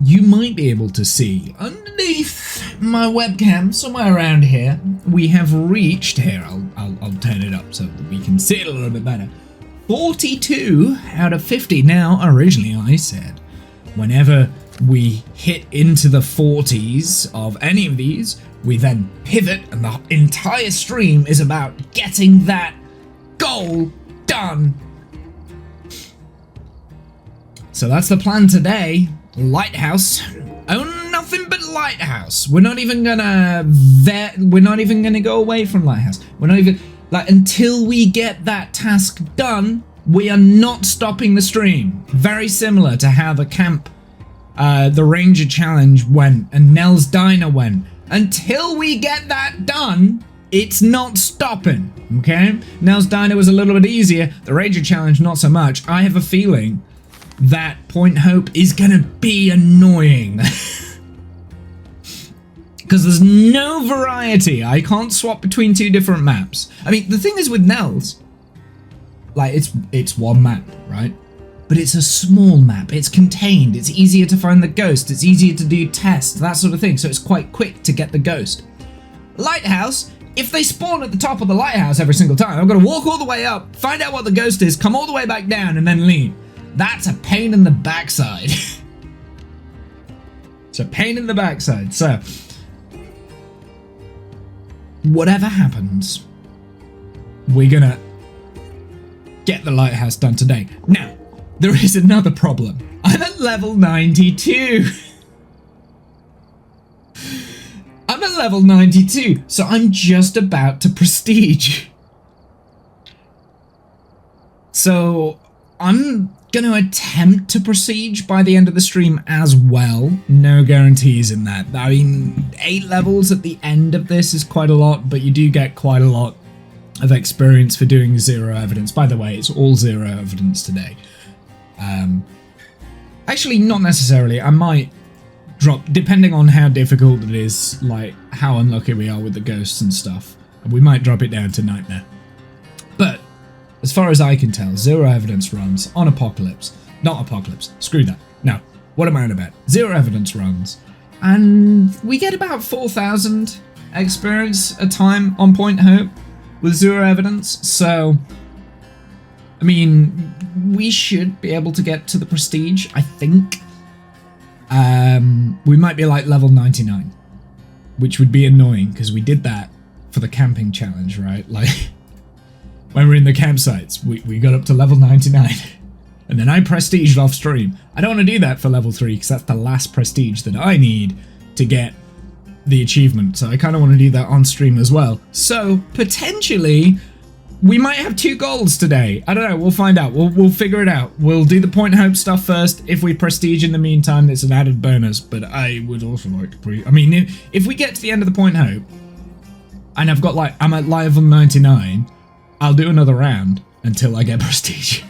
you might be able to see underneath my webcam, somewhere around here, we have reached here. I'll turn it up so that we can see it a little bit better. 42 out of 50. Now, originally I said, whenever we hit into the 40s of any of these, we then pivot, and the entire stream is about getting that goal done. So that's the plan today. Lighthouse. Oh, nothing but Lighthouse. We're not even gonna go away from Lighthouse. We're not even, like, until we get that task done, we are not stopping the stream. Very similar to how the camp, the Ranger Challenge went and Nell's Diner went. Until we get that done, it's not stopping, okay? Nell's Diner was a little bit easier. The Ranger Challenge, not so much. I have a feeling that Point Hope is gonna be annoying. Because there's no variety. I can't swap between two different maps. I mean, the thing is with Nell's, like, it's one map, right? But it's a small map, it's contained, it's easier to find the ghost, it's easier to do tests, that sort of thing, so it's quite quick to get the ghost. Lighthouse, if they spawn at the top of the lighthouse every single time, I'm gonna walk all the way up, find out what the ghost is, come all the way back down, and then leave. That's a pain in the backside. It's a pain in the backside. So, whatever happens, we're gonna get the lighthouse done today. Now, there is another problem. I'm at level 92. I'm at level 92, so I'm just about to prestige. So, I'm gonna attempt to prestige by the end of the stream as well. No guarantees in that. I mean, 8 levels at the end of this is quite a lot, but you do get quite a lot of experience for doing 0 evidence. By the way, it's all 0 evidence today. Actually, not necessarily. I might drop, depending on how difficult it is, like how unlucky we are with the ghosts and stuff. We might drop it down to Nightmare. But as far as I can tell, 0 evidence runs on Apocalypse. Not Apocalypse, screw that. No, what am I on about? 0 evidence runs. And we get about 4,000 experience a time on Point Hope with 0 evidence. So, I mean, we should be able to get to the prestige, I think. We might be like level 99, which would be annoying because we did that for the camping challenge, right? Like, when we're in the campsites, we got up to level 99, and then I prestiged off stream. I don't want to do that for level 3 because that's the last prestige that I need to get the achievement. So I kind of want to do that on stream as well. So potentially we might have 2 goals today. I don't know. We'll find out. We'll figure it out. We'll do the Point Hope stuff first. If we prestige in the meantime, it's an added bonus. But I would also like to I mean, if we get to the end of the Point Hope, and I've got like I'm at level 99, I'll do another round until I get prestige.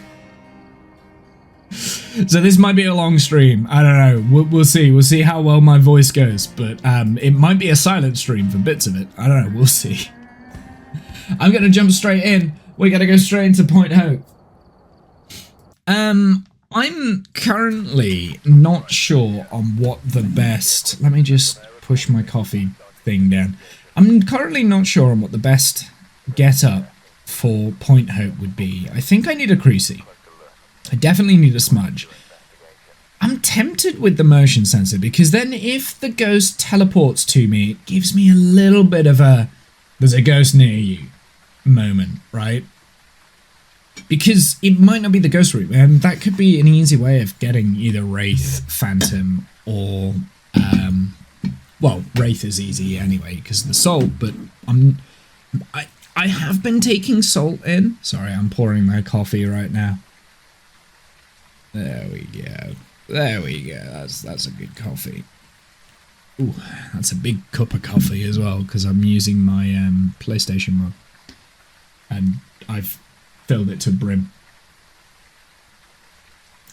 So this might be a long stream. I don't know. We'll see. We'll see how well my voice goes. But it might be a silent stream for bits of it. I don't know. We'll see. I'm going to jump straight in. We're going to go straight into Point Hope. I'm currently not sure on what the best... Let me just push my coffee thing down. I'm currently not sure on what the best get-up for Point Hope would be. I think I need a Creasy. I definitely need a Smudge. I'm tempted with the motion sensor because then if the ghost teleports to me, it gives me a little bit of a there's a ghost near you moment, right? Because it might not be the ghost route, and that could be an easy way of getting either Wraith, Phantom, or well, Wraith is easy anyway because of the salt, but I have been taking salt in. Sorry, I'm pouring my coffee right now. There we go. There we go. That's a good coffee. Ooh, that's a big cup of coffee as well because I'm using my PlayStation mug. And I've filled it to brim.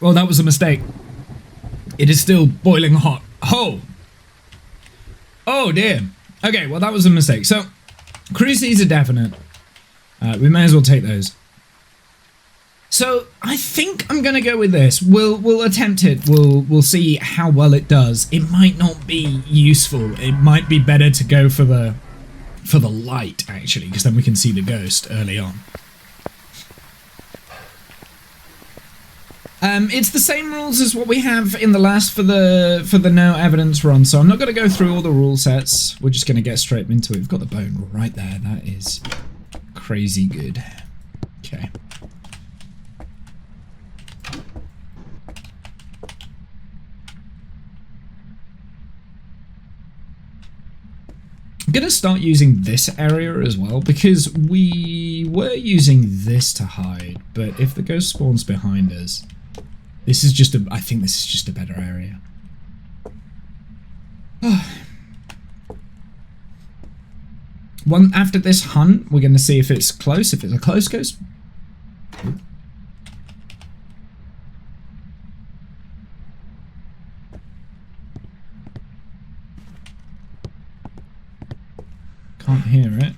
Well, that was a mistake. It is still boiling hot. Oh! Oh dear. Okay, well that was a mistake. So, Cruises are definite. We may as well take those. So I think I'm gonna go with this. We'll attempt it. We'll see how well it does. It might not be useful. It might be better to go for the light actually, because then we can see the ghost early on. It's the same rules as what we have in the last for the no evidence run, so I'm not going to go through all the rule sets. We're just going to get straight into it. We've got the bone right there. That is crazy good. Okay. I'm going to start using this area as well, because we were using this to hide, but if the ghost spawns behind us, this is just I think this is just a better area. One after this hunt, we're going to see if it's close. If it's a close ghost. Ooh. Can't hear it.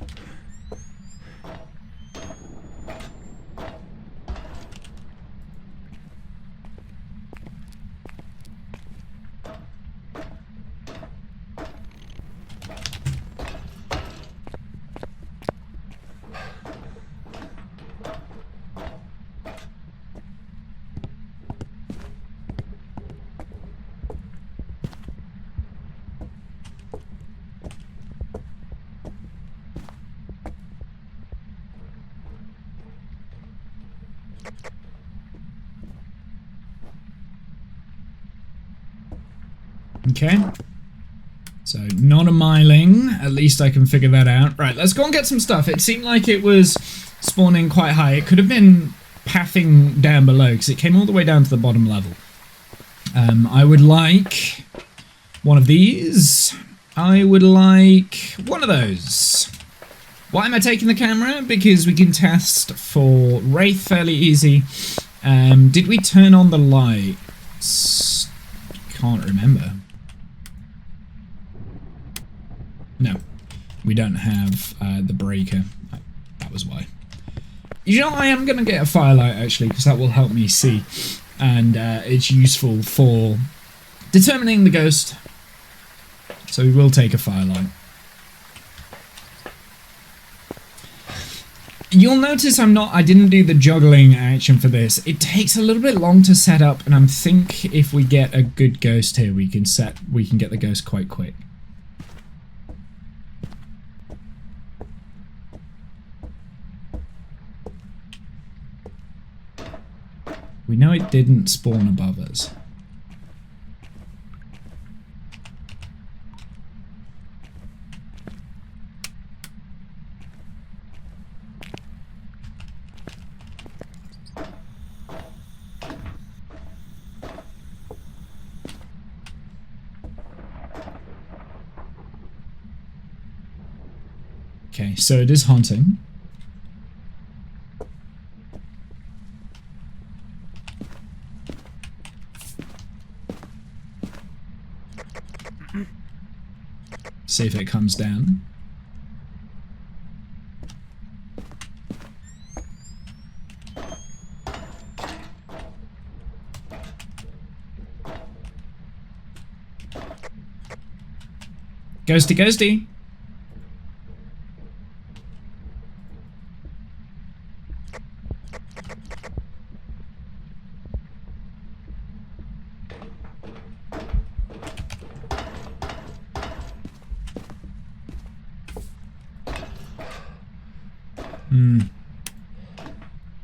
Okay, so not a miling, at least I can figure that out. Right, let's go and get some stuff. It seemed like it was spawning quite high. It could have been pathing down below because it came all the way down to the bottom level. I would like one of these. I would like one of those. Why am I taking the camera? Because we can test for Wraith fairly easy. Did we turn on the lights? Can't remember. No, we don't have the breaker. That was why. You know, I am going to get a firelight actually, because that will help me see. And it's useful for determining the ghost. So we will take a firelight. You'll notice I didn't do the juggling action for this. It takes a little bit long to set up, and I think if we get a good ghost here, we can get the ghost quite quick. We know it didn't spawn above us. Okay, so it is haunting. See if it comes down. Ghosty, ghosty.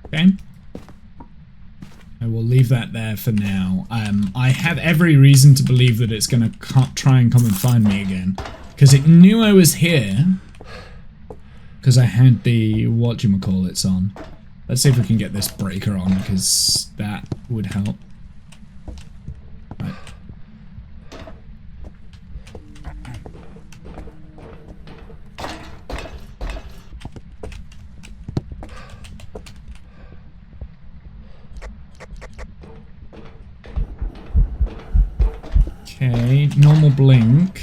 Okay. I will leave that there for now. I have every reason to believe that it's going to try and come and find me again. Because it knew I was here. Because I had the whatchamacallits on. Let's see if we can get this breaker on, because that would help. Right. Okay, normal blink.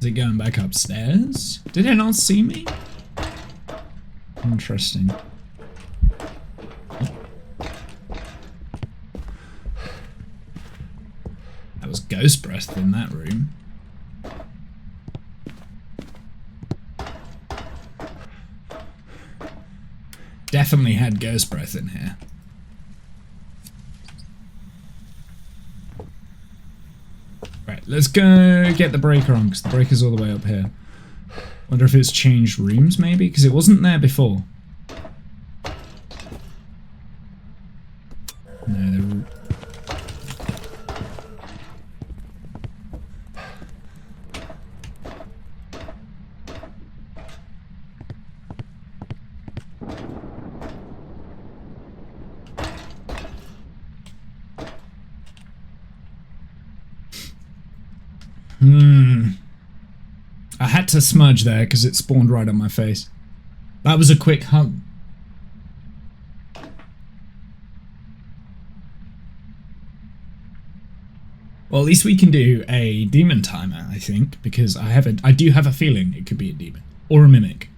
Is it going back upstairs? Did it not see me? Interesting. That was ghost breath in that room. Definitely had ghost breath in here. Right, let's go get the breaker on, because the breaker's all the way up here. Wonder if it's changed rooms, maybe? Because it wasn't there before. No, I had to smudge there because it spawned right on my face. That was a quick hunt. Well, at least we can do a demon timer, I think, because I do have a feeling it could be a demon or a mimic.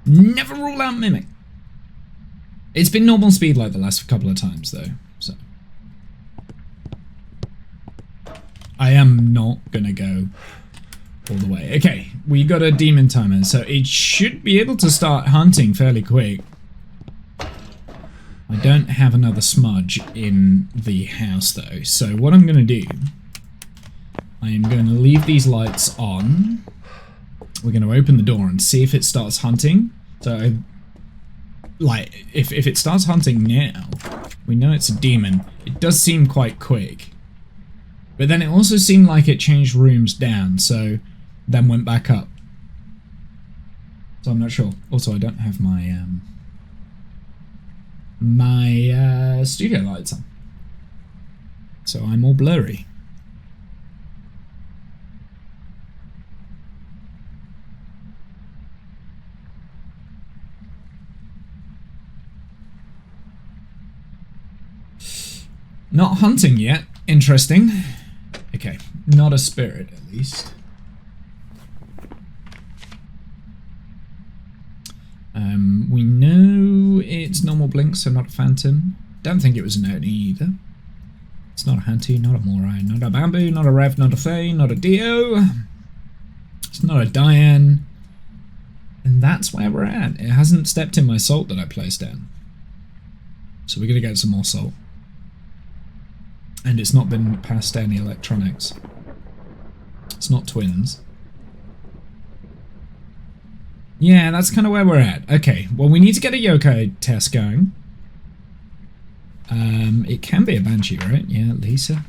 Never rule out mimic. It's been normal speed like the last couple of times though, so I am not gonna go all the way. Okay, we got a demon timer, so it should be able to start hunting fairly quick. I don't have another smudge in the house though, so what I'm going to do, I am going to leave these lights on. We're going to open the door and see if it starts hunting. So, like, if it starts hunting now, we know it's a demon. It does seem quite quick. But then it also seemed like it changed rooms down, so then went back up. So I'm not sure. Also, I don't have my studio lights on, so I'm all blurry. Not hunting yet. Interesting. Okay, not a spirit at least. We know it's normal blink, so not a phantom. Don't think it was an Oni either. It's not a Hanty, not a Morai, not a Bamboo, not a Rev, not a Fae, not a Dio. It's not a Diane. And that's where we're at. It hasn't stepped in my salt that I placed down. So we're going to get some more salt. And it's not been past any electronics. It's not twins. Yeah, that's kind of where we're at. Okay, well, we need to get a yokai test going. It can be a Banshee, right? Yeah, Lisa.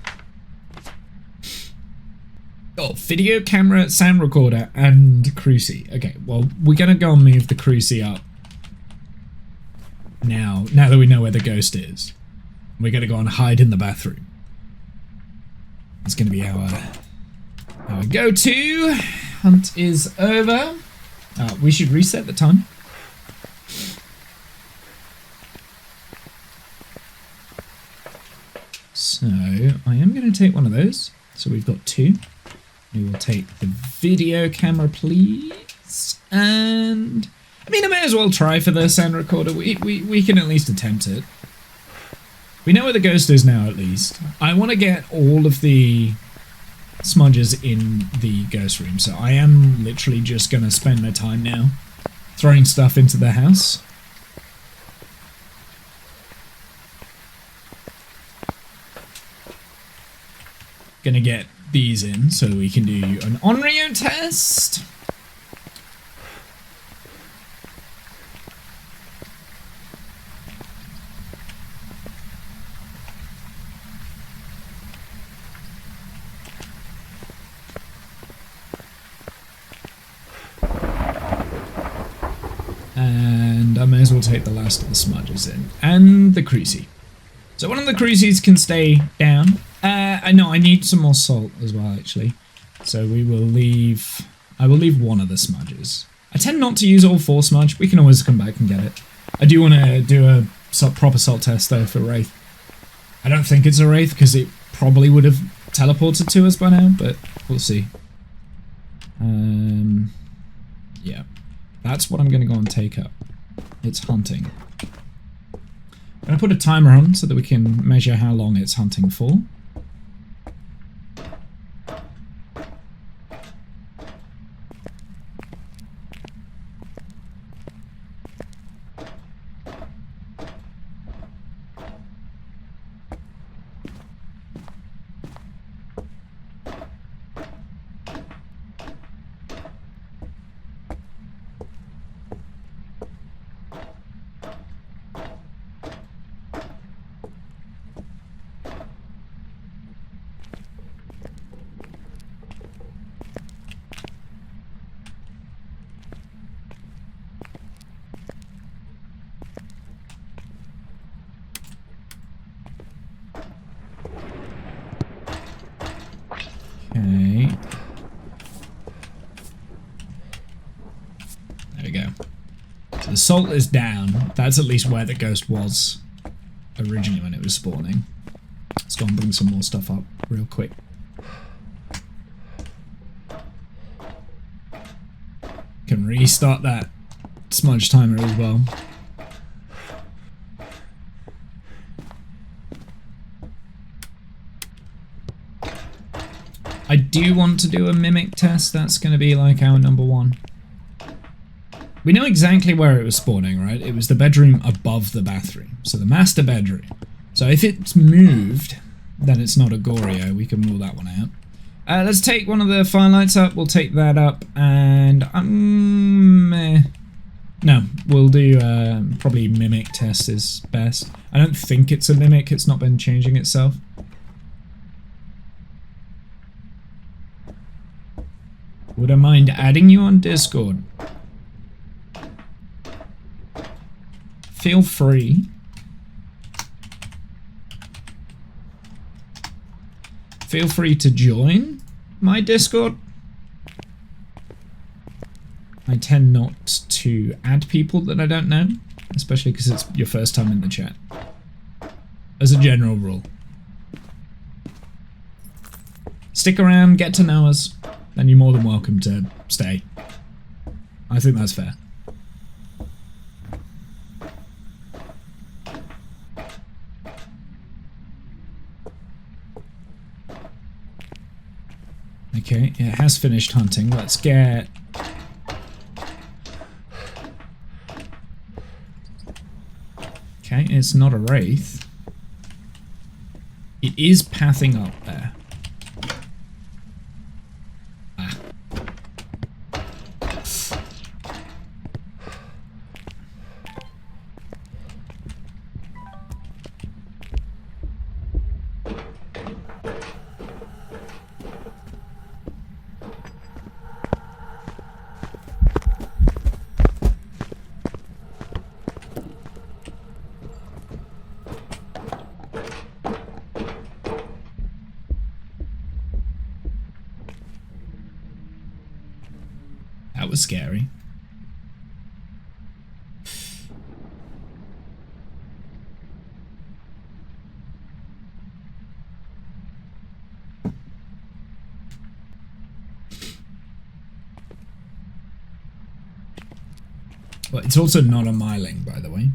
Oh, video camera, sound recorder, and Cruci. Okay, well, we're going to go and move the Cruci up. Now that we know where the ghost is. We're going to go and hide in the bathroom. It's going to be our go-to. Hunt is over. We should reset the time. So, I am going to take one of those. So we've got two. We will take the video camera, please. And, I mean, I may as well try for the sound recorder. We can at least attempt it. We know where the ghost is now, at least. I want to get all of the smudges in the ghost room, so I am literally just going to spend my time now throwing stuff into the house. Gonna get these in so we can do an Onryo test. And I may as well take the last of the smudges in. And the Cruci. So one of the Crucis can stay down. I need some more salt as well, actually. So we will leave... I will leave one of the smudges. I tend not to use all 4 smudge. We can always come back and get it. I do want to do a proper salt test, though, for Wraith. I don't think it's a Wraith, because it probably would have teleported to us by now, but we'll see. Yeah. That's what I'm going to go and take up. It's hunting. I'm going to put a timer on so that we can measure how long it's hunting for. Okay. There we go. So the salt is down. That's at least where the ghost was originally when it was spawning. Let's go and bring some more stuff up real quick. Can restart that smudge timer as well. I do want to do a mimic test. That's going to be like our number one. We know exactly where it was spawning, right? It was the bedroom above the bathroom. So the master bedroom. So if it's moved, then it's not a Goryo. We can rule that one out. Let's take one of the firelights up. We'll take that up. And no, we'll do probably mimic test is best. I don't think it's a mimic. It's not been changing itself. Would I mind adding you on Discord? Feel free. Feel free to join my Discord. I tend not to add people that I don't know, especially because it's your first time in the chat. As a general rule. Stick around, get to know us. Then you're more than welcome to stay. I think that's fair. Okay, it has finished hunting. Let's get... Okay, it's not a wraith. It is pathing up there. That was scary. Well, it's also not a myling, by the way.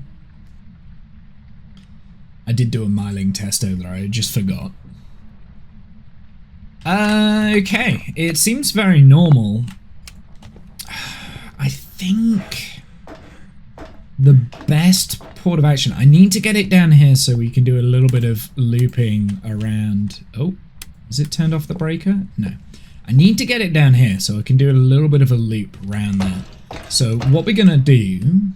I did do a myling test over there, I just forgot. Okay, it seems very normal. I think the best port of action, I need to get it down here so we can do a little bit of looping around. Oh, is it turned off the breaker? No. I need to get it down here so I can do a little bit of a loop around there. So what we're gonna do...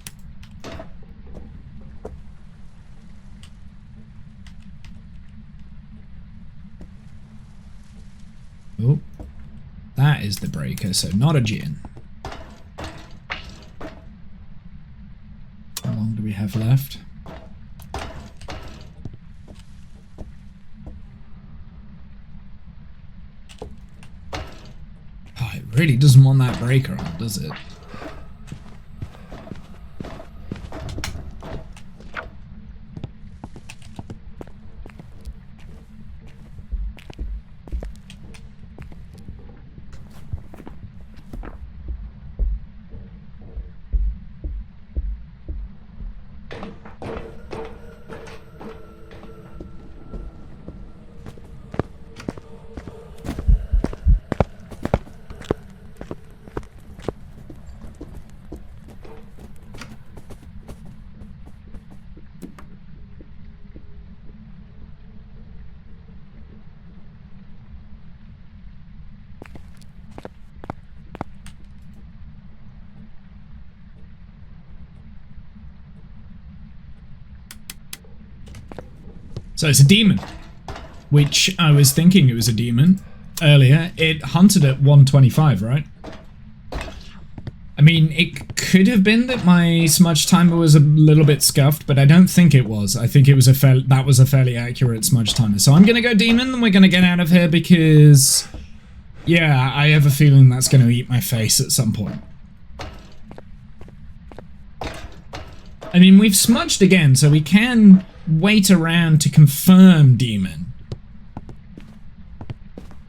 Oh, that is the breaker, so not a gin. How long do we have left? Oh, it really doesn't want that breaker on, does it? So it's a demon, which I was thinking it was a demon earlier. It hunted at 125, right? I mean, it could have been that my smudge timer was a little bit scuffed, but I don't think it was. I think it was that was a fairly accurate smudge timer. So I'm gonna go demon, and we're gonna get out of here because, yeah, I have a feeling that's gonna eat my face at some point. I mean, we've smudged again, so we can wait around to confirm demon.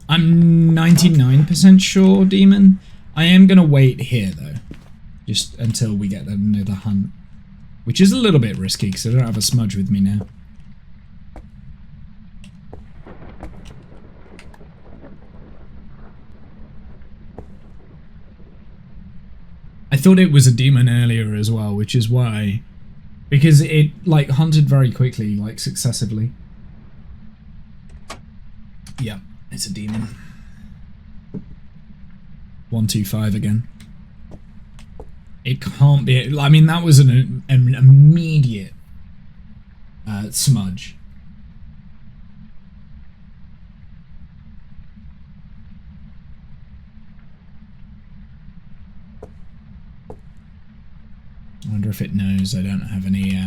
I'm 99% sure demon. I am gonna wait here though, just until we get another hunt, which is a little bit risky because I don't have a smudge with me now. I thought it was a demon earlier as well, which is why, because it like hunted very quickly, like successively. Yep, it's a demon. 125 again. It can't be. I mean, that was an immediate smudge. I wonder if it knows I don't have any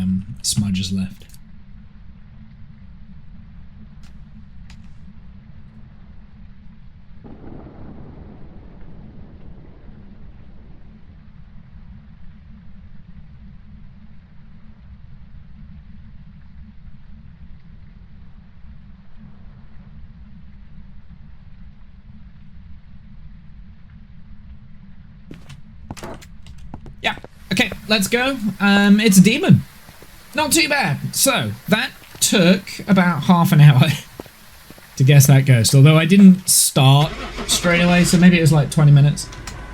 smudges left. Yeah, okay, let's go. It's a demon. Not too bad. So, that took about half an hour to guess that ghost. Although I didn't start straight away, so maybe it was like 20 minutes.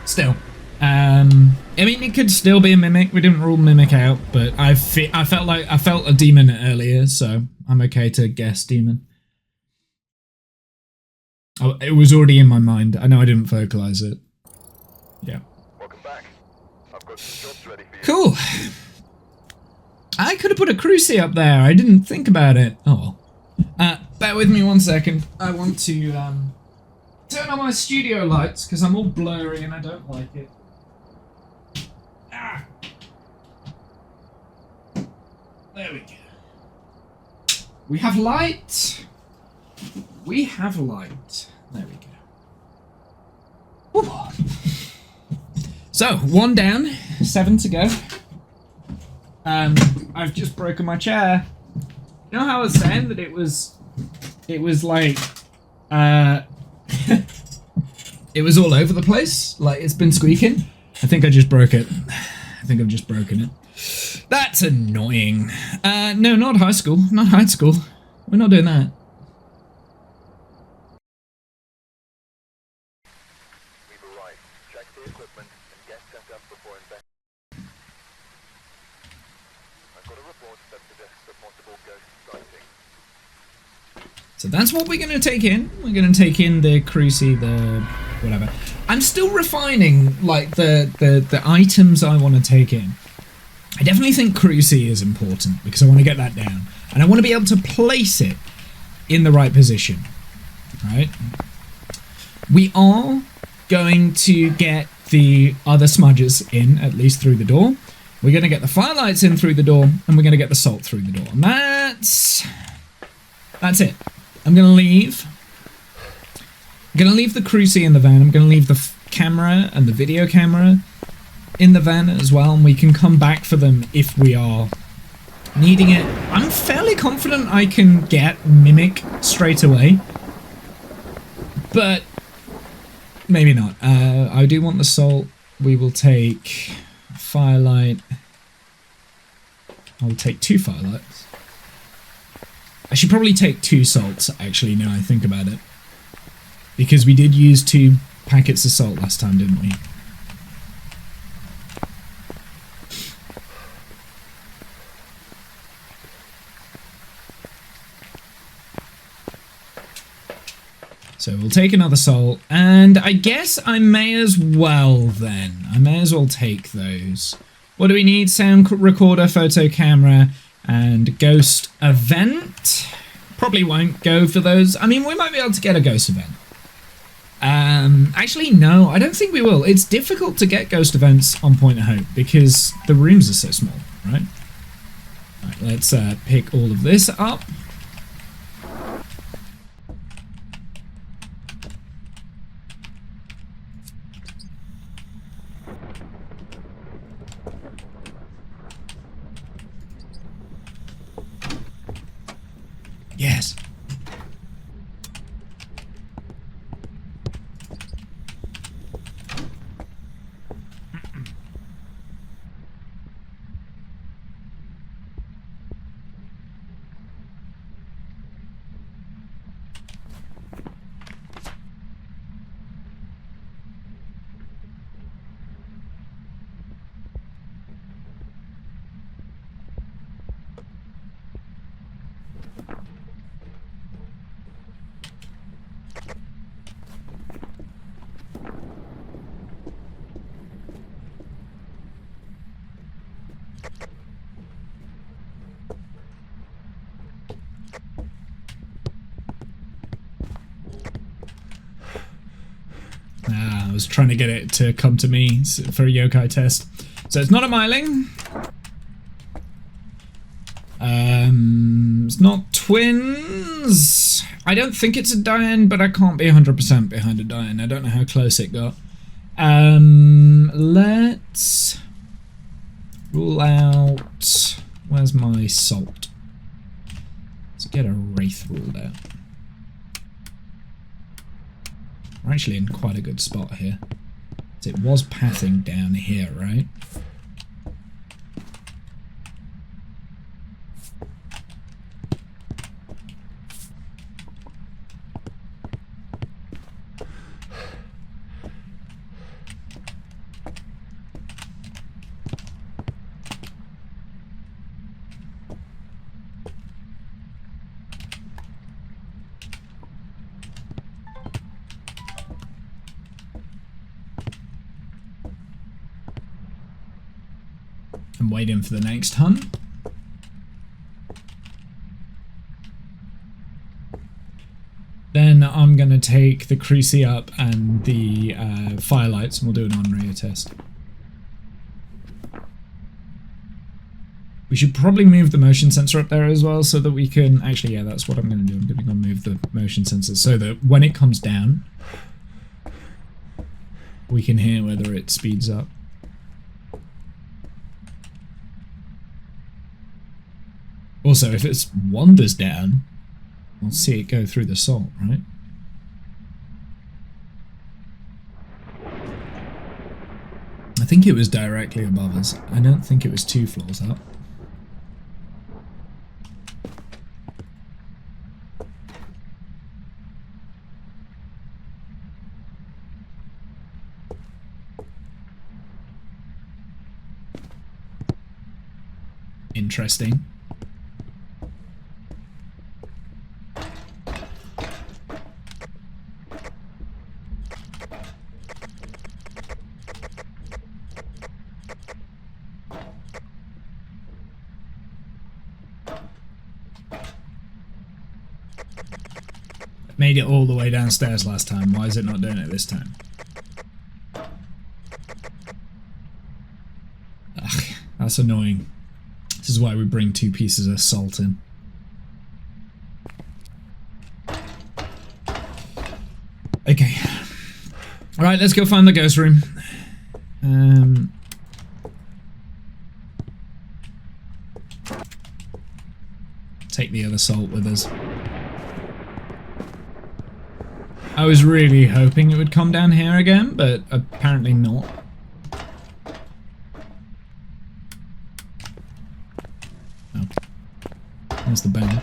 Still. I mean, it could still be a mimic. We didn't rule mimic out, but I felt a demon earlier, so I'm okay to guess demon. Oh, it was already in my mind. I know I didn't vocalize it. Yeah. Cool. I could have put a cruci up there. I didn't think about it. Oh well. Bear with me 1 second. I want to turn on my studio lights because I'm all blurry and I don't like it. Ah. There we go. We have light. We have light. There we go. Whew. So, 1 down, 7 to go. I've just broken my chair. You know how I was saying that it was like, it was all over the place? Like, it's been squeaking? I think I just broke it. I think I've just broken it. That's annoying. No, not high school. Not high school. We're not doing that. So that's what we're going to take in. We're going to take in the cruci, the whatever. I'm still refining like the items I want to take in. I definitely think cruci is important because I want to get that down. And I want to be able to place it in the right position. Right? We are going to get the other smudges in, at least through the door. We're going to get the firelights in through the door, and we're going to get the salt through the door. And that's it. I'm going to leave the cruci in the van. I'm going to leave the camera and the video camera in the van as well, and we can come back for them if we are needing it. I'm fairly confident I can get Mimic straight away, but maybe not. I do want the salt. We will take firelight. I'll take 2 firelights. I should probably take 2 salts, actually, now I think about it. Because we did use 2 packets of salt last time, didn't we? So we'll take another salt, and I guess I may as well then. I may as well take those. What do we need? Sound recorder, photo camera, and ghost event. Probably won't go for those. I mean, we might be able to get a ghost event. Actually, no, I don't think we will. It's difficult to get ghost events on Point of Hope because the rooms are so small, right? Right, let's pick all of this up. Yes. I was trying to get it to come to me for a yokai test. So it's not a myling. It's not twins. I don't think it's a die-in, but I can't be 100% behind a die-in. I don't know how close it got. Let's rule out... Where's my salt? Let's get a wraith ruled out. We're actually in quite a good spot here. It was pathing down here, right? I'm waiting for the next hunt. Then I'm going to take the Creasy up and the firelights and we'll do an on-radio test. We should probably move the motion sensor up there as well so that we can... Actually, yeah, that's what I'm going to do. I'm going to move the motion sensor so that when it comes down, we can hear whether it speeds up. Also, if it wanders down, we'll see it go through the salt, right? I think it was directly above us. I don't think it was 2 floors up. Interesting. Made it all the way downstairs last time. Why is it not doing it this time? Ugh, that's annoying. This is why we bring 2 pieces of salt in. Okay. Alright, let's go find the ghost room. Take the other salt with us. I was really hoping it would come down here again, but apparently not. Oh. There's the bell.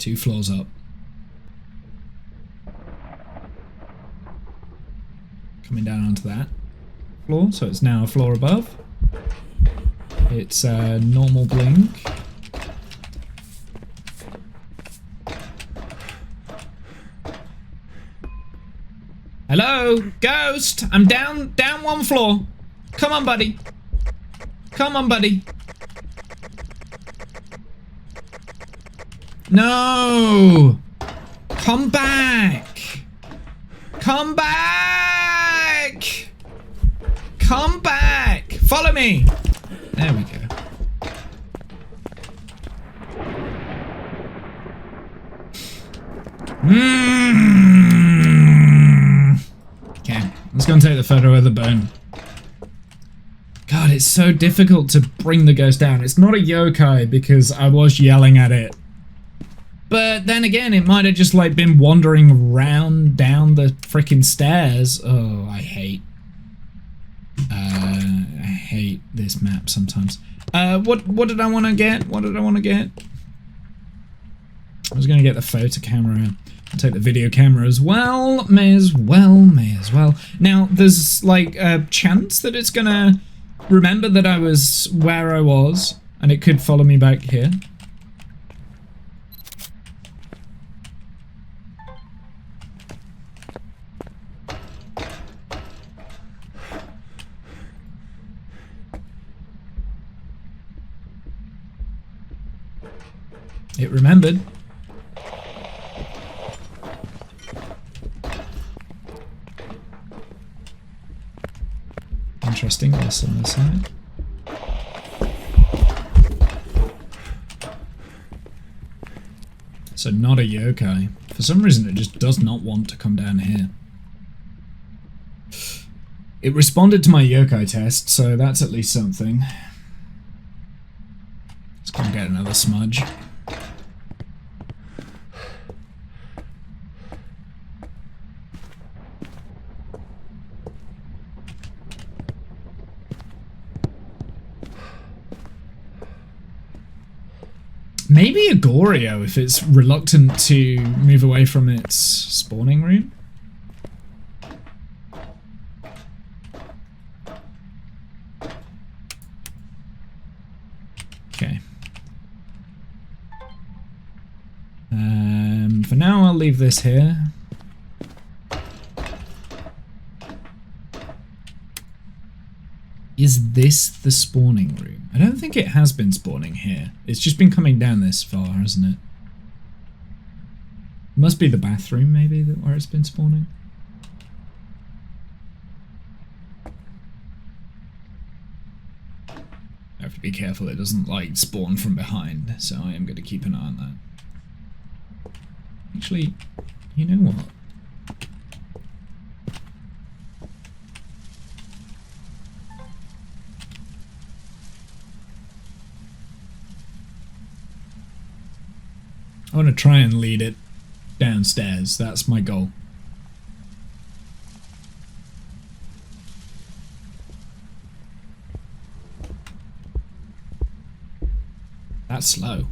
2 floors up. Coming down onto that floor, so it's now a floor above. It's a normal blink. Hello, ghost! I'm down 1 floor. Come on, buddy. Come on, buddy. No! Come back! Come back! Come back! Follow me! There we go. Okay, let's go and take the photo of the bone. God, it's so difficult to bring the ghost down. It's not a yokai because I was yelling at it. But then again, it might have just like been wandering around down the freaking stairs. Oh, I hate this map sometimes. What did I want to get? What did I want to get? I was going to get the photo camera. I'll take the video camera as well. May as well. Now, there's like a chance that it's going to remember that I was where I was, and it could follow me back here. It remembered. Interesting, this on this side. So not a yokai. For some reason it just does not want to come down here. It responded to my yokai test, so that's at least something. Let's go and get another smudge. Maybe a Goreo if it's reluctant to move away from its spawning room. Okay. For now I'll leave this here. Is this the spawning room? I don't think it has been spawning here. It's just been coming down this far, hasn't it? Must be the bathroom, maybe, where it's been spawning. I have to be careful it doesn't, like, spawn from behind, so I am going to keep an eye on that. Actually, you know what? I want to try and lead it downstairs. That's my goal. That's slow.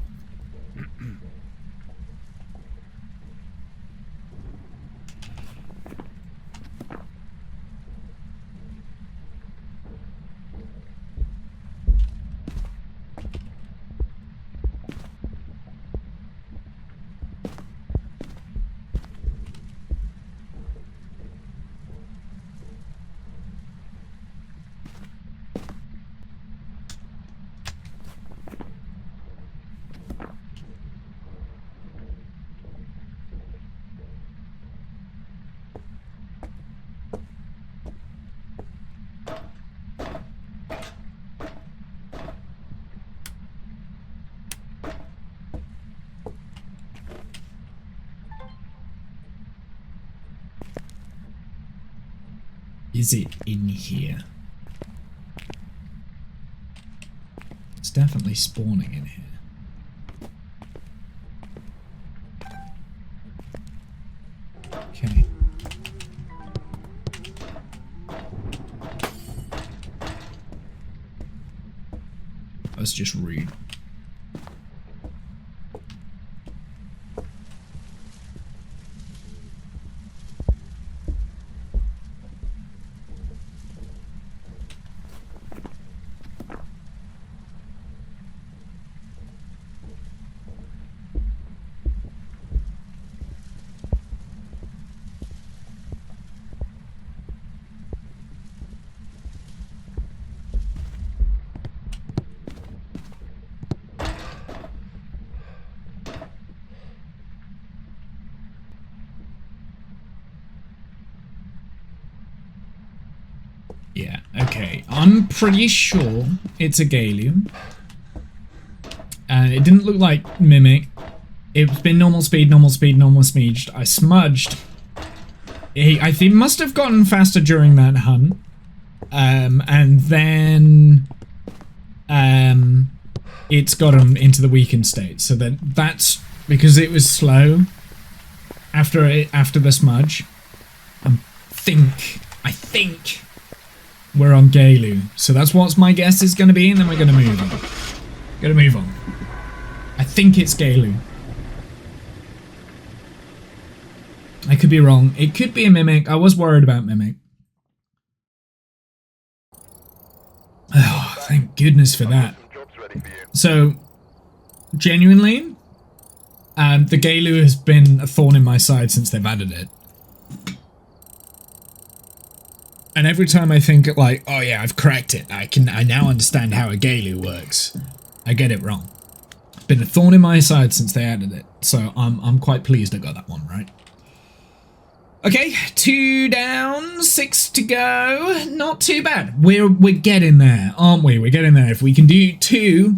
Is it in here? It's definitely spawning in here. Okay. That's just rude. Okay, I'm pretty sure it's a Galu. It didn't look like Mimic. It's been normal speed, normal speed, normal speed. I smudged. I think must have gotten faster during that hunt. And then it's got him into the weakened state. So that's because it was slow after the smudge. I think we're on Galu. So that's what my guess is going to be, and then we're going to move on. I think it's Galu. I could be wrong. It could be a Mimic. I was worried about Mimic. Oh, thank goodness for that. So, genuinely, the Galu has been a thorn in my side since they've added it. And every time I think like, oh yeah, I've cracked it. I now understand how a Galu works. I get it wrong. It's been a thorn in my side since they added it. So I'm quite pleased I got that one right. Okay, 2 down, 6 to go. Not too bad. We're getting there, aren't we? We're getting there. If we can do 2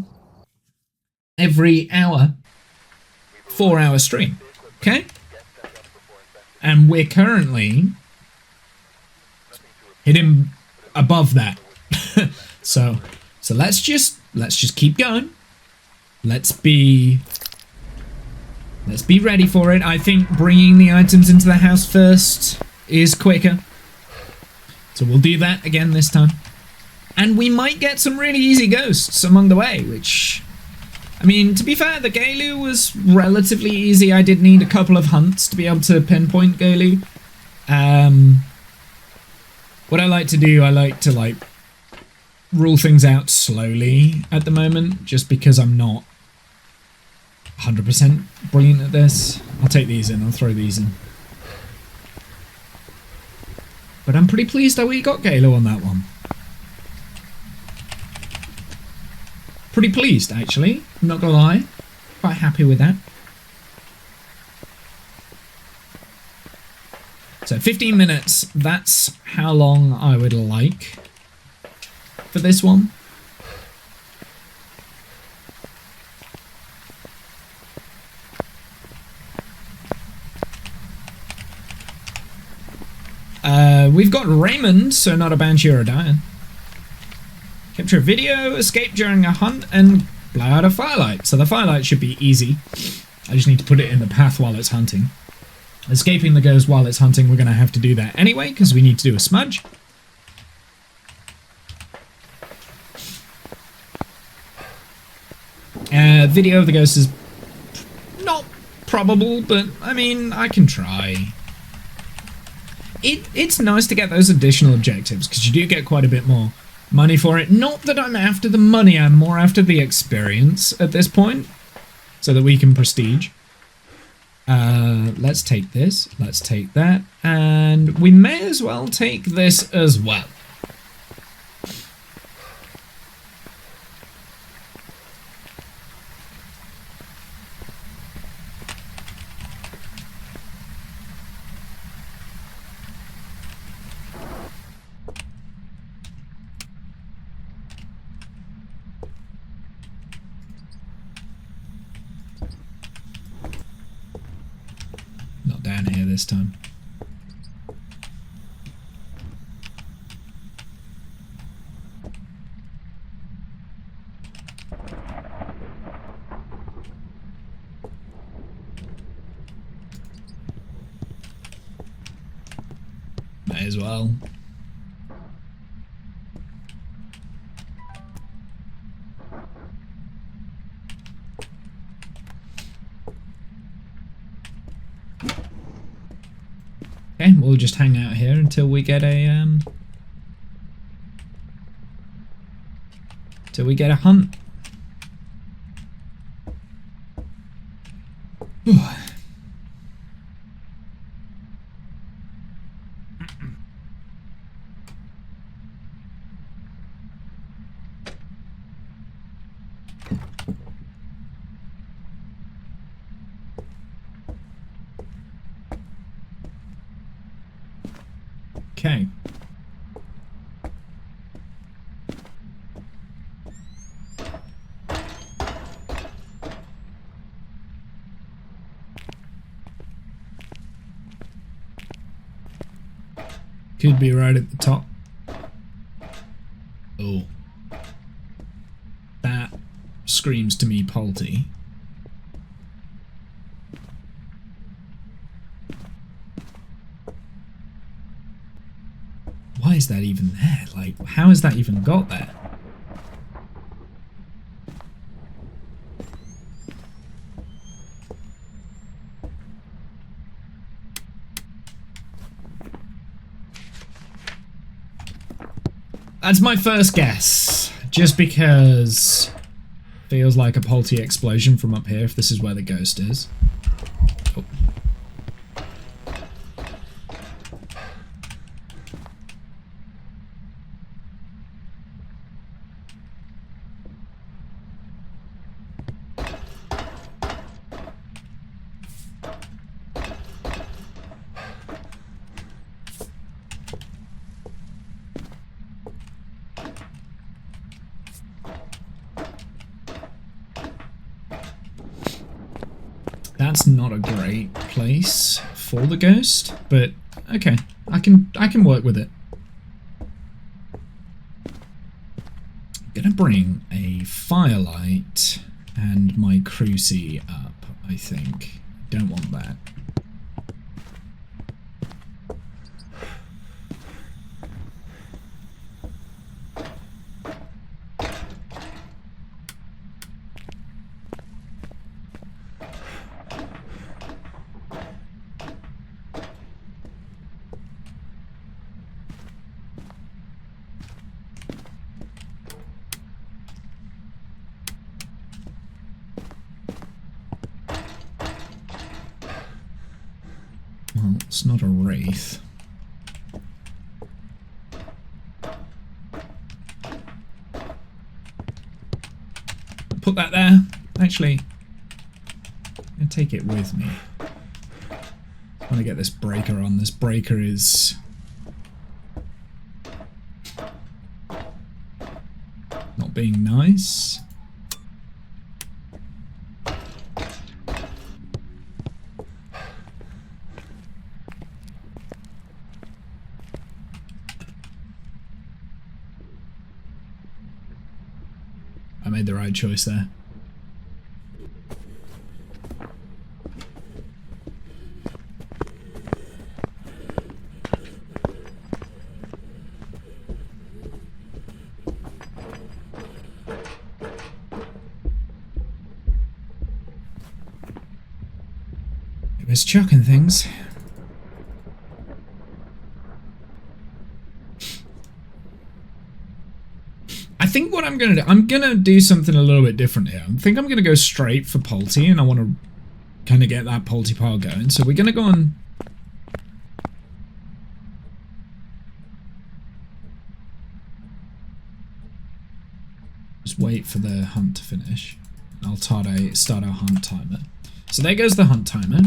every hour, 4-hour stream. Okay? And we're currently hitting above that. so let's just keep going. Let's be ready for it. I think bringing the items into the house first is quicker. So we'll do that again this time. And we might get some really easy ghosts along the way, which, I mean, to be fair, the Galu was relatively easy. I did need a couple of hunts to be able to pinpoint Galu. What I like to do, I like to rule things out slowly at the moment, just because I'm not 100% brilliant at this. I'll take these in, I'll throw these in. But I'm pretty pleased that we got Galu on that one. Pretty pleased, actually. I'm not gonna lie. Quite happy with that. So 15 minutes, that's how long I would like for this one. We've got Raymond, so not a Banshee or a Dian. Capture a video, escape during a hunt, and blow out a firelight. So the firelight should be easy. I just need to put it in the path while it's hunting. Escaping the ghost while it's hunting, we're going to have to do that anyway, because we need to do a smudge. Video of the ghost is not probable, but I mean, I can try. It's nice to get those additional objectives, because you do get quite a bit more money for it. Not that I'm after the money, I'm more after the experience at this point, so that we can prestige. Let's take this, let's take that, and we may as well take this as well. Not down here this time. May as well. Okay, we'll just hang out here until we get a hunt. Okay. Could be right at the top. Oh. That screams to me Polty. Why is that even there? Like, how has that even got there? That's my first guess. Just because feels like a Polty explosion from up here if this is where the ghost is. Oh. That's not a great place for the ghost, but okay, I can work with it. I'm gonna bring a firelight and my cruci up, I think. Don't want that. Well, it's not a wraith. Put that there. Actually, I'm gonna take it with me. I want to get this breaker on. This breaker is not being nice. I made the right choice there. It was chucking things. I think what I'm gonna do something a little bit different here. I think I'm gonna go straight for Polty, and I want to kind of get that Polty pile going. So we're gonna go on. Just wait for the hunt to finish. I'll start our hunt timer. So there goes the hunt timer.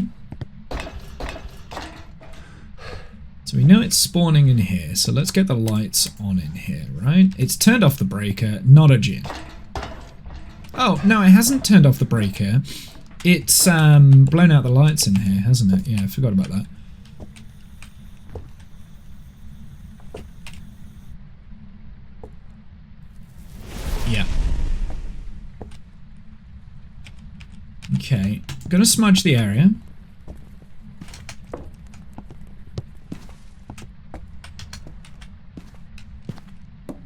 So we know it's spawning in here, so let's get the lights on in here, right? It's turned off the breaker, not a djinn. Oh, no, it hasn't turned off the breaker. It's blown out the lights in here, hasn't it? Yeah, I forgot about that. Yeah. Okay, I'm gonna smudge the area.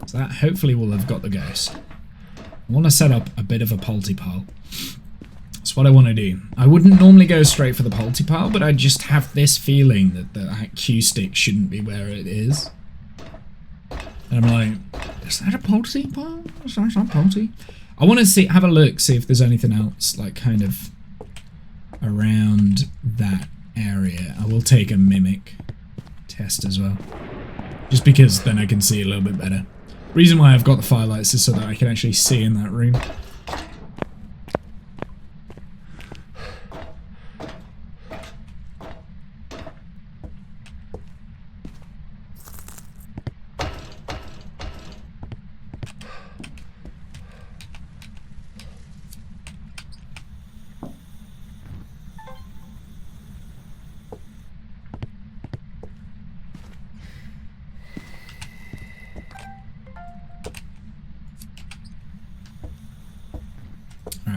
So that hopefully will have got the ghost. I want to set up a bit of a Polty pile. That's what I want to do. I wouldn't normally go straight for the Polty pile, but I just have this feeling that that Q stick shouldn't be where it is. And I'm like, is that a Polty pile? Is that not Polty? I want to have a look, see if there's anything else like kind of around that area. I will take a mimic test as well, just because then I can see a little bit better. Reason why I've got the firelights is so that I can actually see in that room.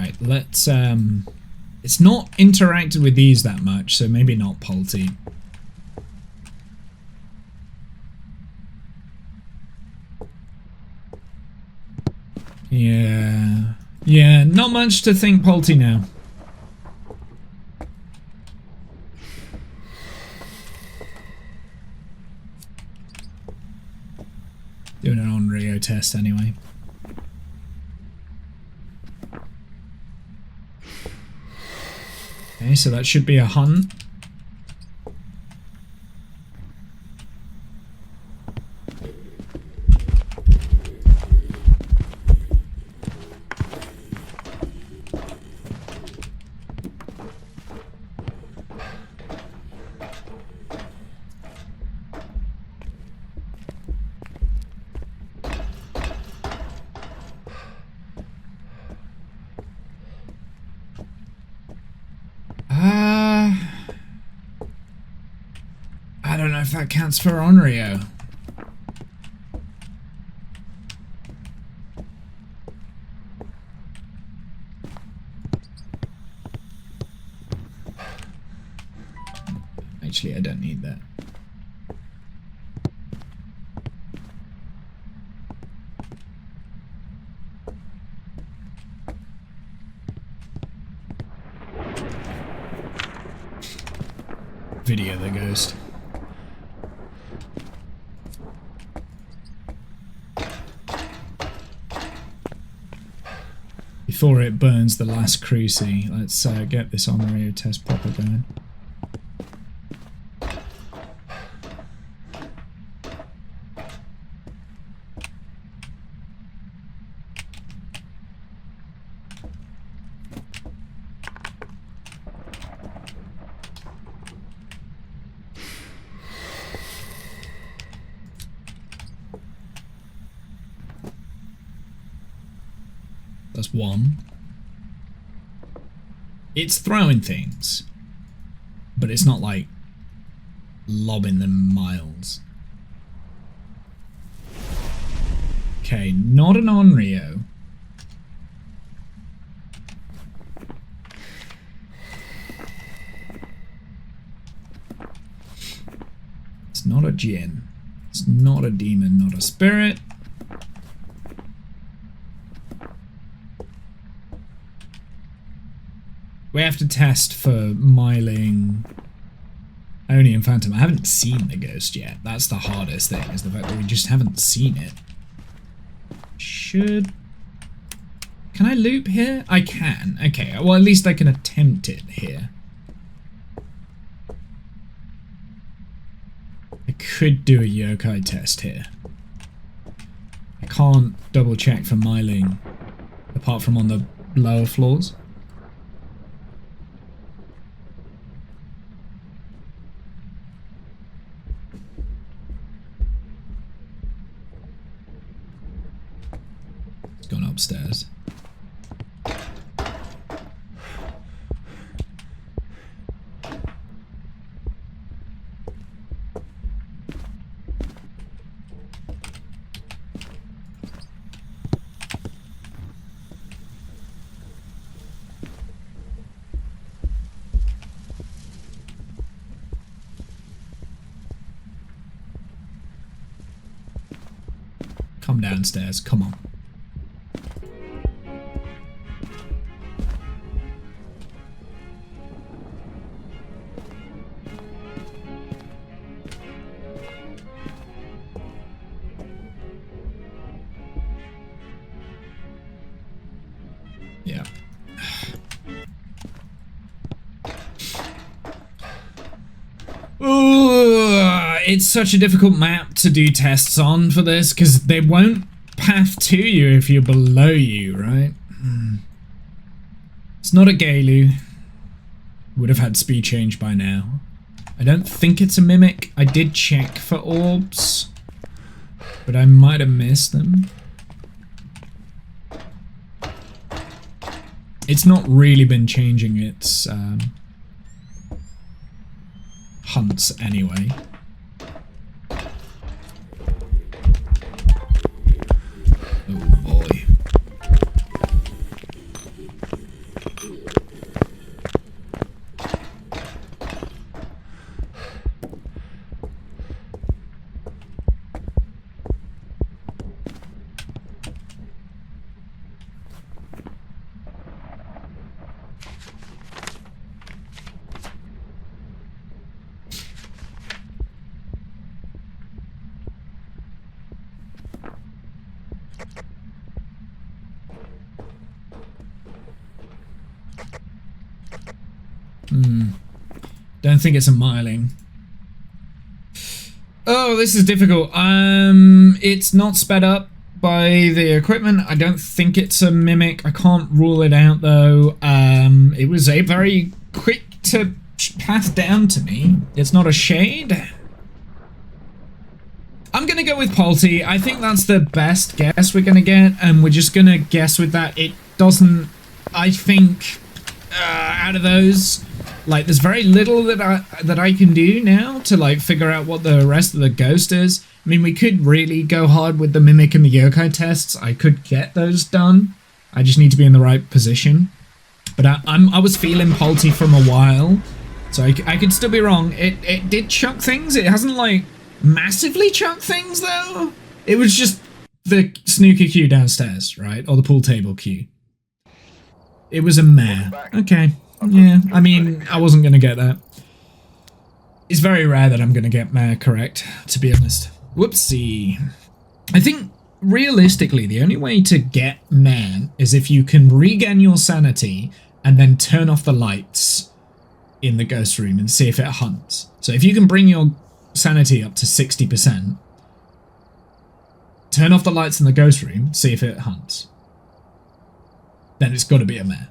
Right, let's it's not interacted with these that much, so maybe not Polty. Yeah. Yeah, not much to think Polty now. Doing an on-Rio test anyway. Okay, so that should be a hunt. I don't know if that counts for Onryo. Actually, I don't need that. Video the ghost. Before it burns the last cruci, let's get this on-Rio test proper going. That's one. It's throwing things, but it's not like lobbing them miles. Okay, not an Onryo. It's not a djinn. It's not a demon, not a spirit. We have to test for Myling only in Phantom. I haven't seen the ghost yet. That's the hardest thing, is the fact that we just haven't seen it. Can I loop here? I can. Okay, well at least I can attempt it here. I could do a yokai test here. I can't double check for Myling apart from on the lower floors. Gone upstairs. Come downstairs, come on. Yeah. Ooh, it's such a difficult map to do tests on for this, because they won't path to you if you're below you, right? It's not a Gaelu. Would have had speed change by now. I don't think it's a mimic. I did check for orbs, but I might have missed them. It's not really been changing its hunts anyway. Oh boy. Don't think it's a miling. Oh, this is difficult. It's not sped up by the equipment. I don't think it's a mimic. I can't rule it out though. It was a very quick to path down to me. It's not a shade. I'm gonna go with Polty. I think that's the best guess we're gonna get, and we're just gonna guess with that. It doesn't. I think out of those, like, there's very little that I can do now to like figure out what the rest of the ghost is. I mean, we could really go hard with the mimic and the yokai tests. I could get those done. I just need to be in the right position. But I was feeling Polty from a while, so I could still be wrong. It did chuck things. It hasn't like massively chucked things though. It was just the snooker queue downstairs, right, or the pool table queue. It was a mare. Okay. Yeah, I mean, I wasn't going to get that. It's very rare that I'm going to get mare correct, to be honest. Whoopsie. I think, realistically, the only way to get mare is if you can regain your sanity and then turn off the lights in the ghost room and see if it hunts. So if you can bring your sanity up to 60%, turn off the lights in the ghost room, see if it hunts, then it's got to be a mare,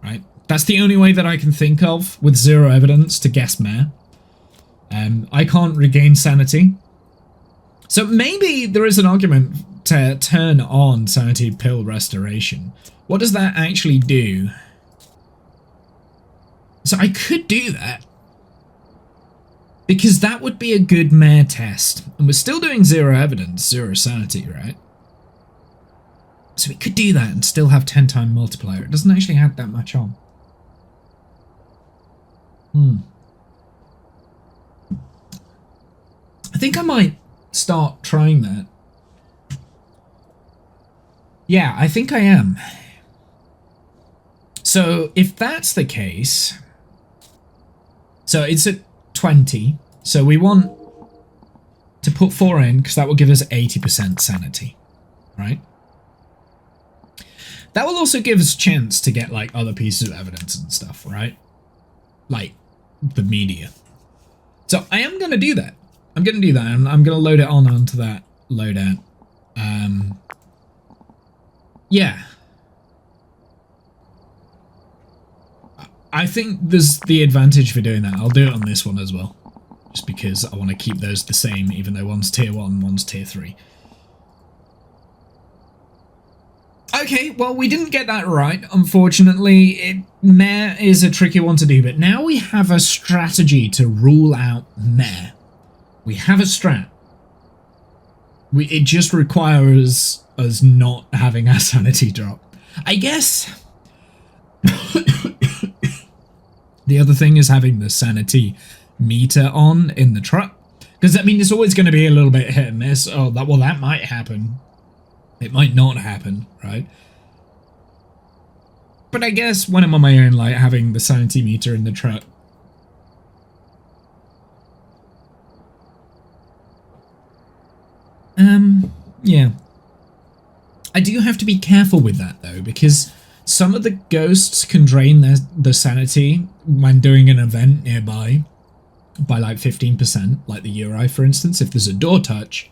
right? That's the only way that I can think of with zero evidence to guess mare. I can't regain sanity. So maybe there is an argument to turn on sanity pill restoration. What does that actually do? So I could do that, because that would be a good mare test. And we're still doing zero evidence, zero sanity, right? So we could do that and still have 10-time multiplier. It doesn't actually add that much on. I think I might start trying that. Yeah, I think I am. So if that's the case, so it's at 20. So we want to put 4 in, because that will give us 80% sanity, right? That will also give us a chance to get like other pieces of evidence and stuff, right? Like the media. So I am going to do that. I'm going to do that. I'm going to load it onto that loadout. Yeah. I think there's the advantage for doing that. I'll do it on this one as well, just because I want to keep those the same, even though one's tier 1, one's tier 3. Okay, well, we didn't get that right, unfortunately. Mare is a tricky one to do, but now we have a strategy to rule out mare. We have a strat. It just requires us not having our sanity drop. I guess the other thing is having the sanity meter on in the truck. Because, I mean, it's always going to be a little bit hit and miss. Oh, that might happen. It might not happen, right? But I guess when I'm on my own, like, having the sanity meter in the truck. Yeah. I do have to be careful with that, though, because some of the ghosts can drain their sanity when doing an event nearby by, like, 15%, like the Uri, for instance. If there's a door touch,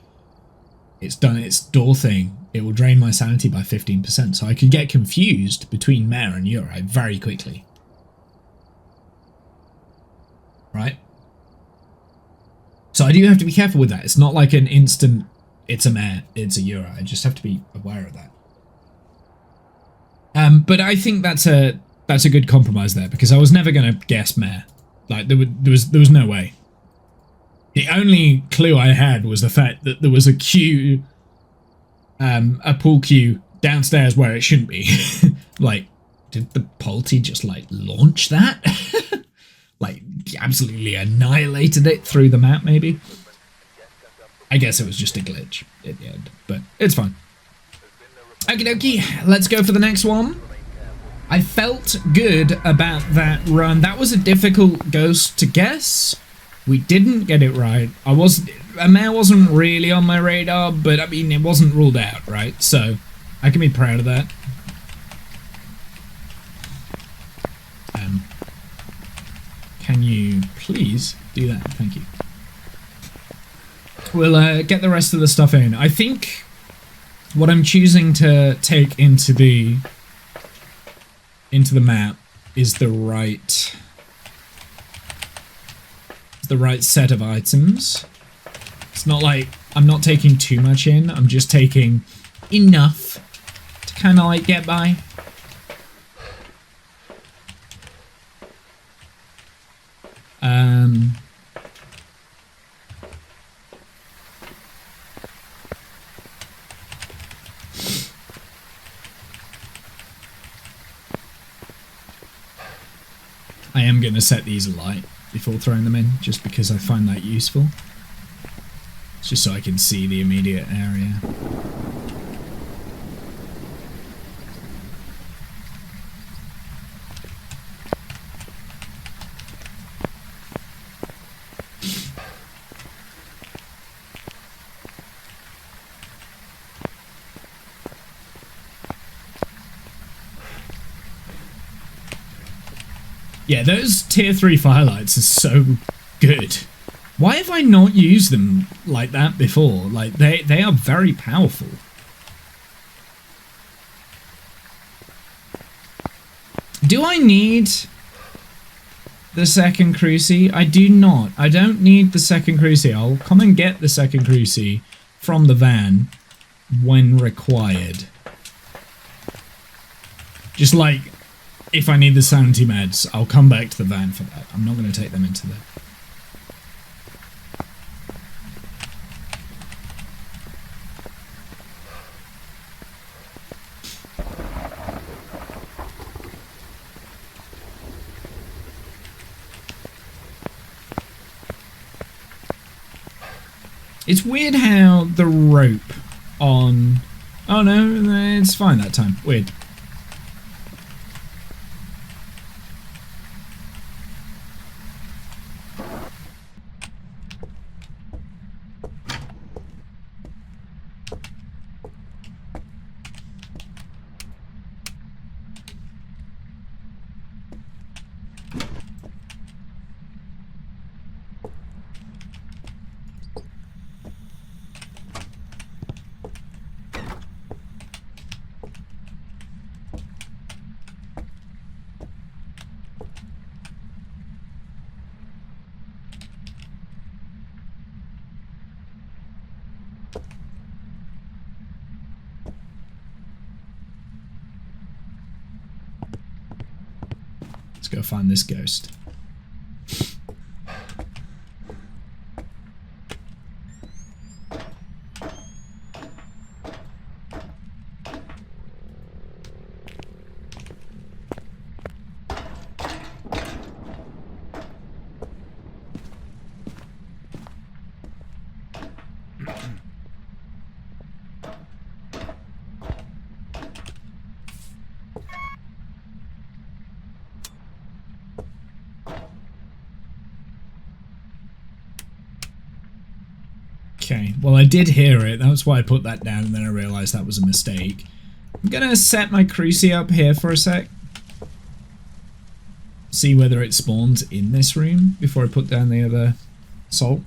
it's done its door thing. It will drain my sanity by 15%, so I could get confused between mare and Uri very quickly. Right? So I do have to be careful with that. It's not like an instant, it's a mare, it's a Uri. I just have to be aware of that. But I think that's a good compromise there, because I was never going to guess mare. Like, there was no way. The only clue I had was the fact that there was a queue, a pool queue downstairs where it shouldn't be. Like, did the Polty just, like, launch that? Like, absolutely annihilated it through the map, maybe? I guess it was just a glitch at the end, but it's fine. Okie dokie, let's go for the next one. I felt good about that run. That was a difficult ghost to guess. We didn't get it right. I was a mare wasn't really on my radar, but I mean, it wasn't ruled out, right? So I can be proud of that. Can you please do that? Thank you. We'll get the rest of the stuff in. I think what I'm choosing to take into the map is the right set of items. It's not like I'm not taking too much in. I'm just taking enough to kind of like get by. I am going to set these alight before throwing them in, just because I find that useful. It's just so I can see the immediate area. Yeah, those tier 3 firelights are so good. Why have I not used them like that before? Like, they are very powerful. Do I need the second cruci? I do not. I don't need the second cruci. I'll come and get the second cruci from the van when required. Just like, if I need the sanity meds, I'll come back to the van for that. I'm not going to take them into there. It's weird how the rope on... Oh no, it's fine that time. Weird. Let's go find this ghost. Okay, well I did hear it, that's why I put that down, and then I realised that was a mistake. I'm gonna set my cruci up here for a sec. See whether it spawns in this room before I put down the other salt.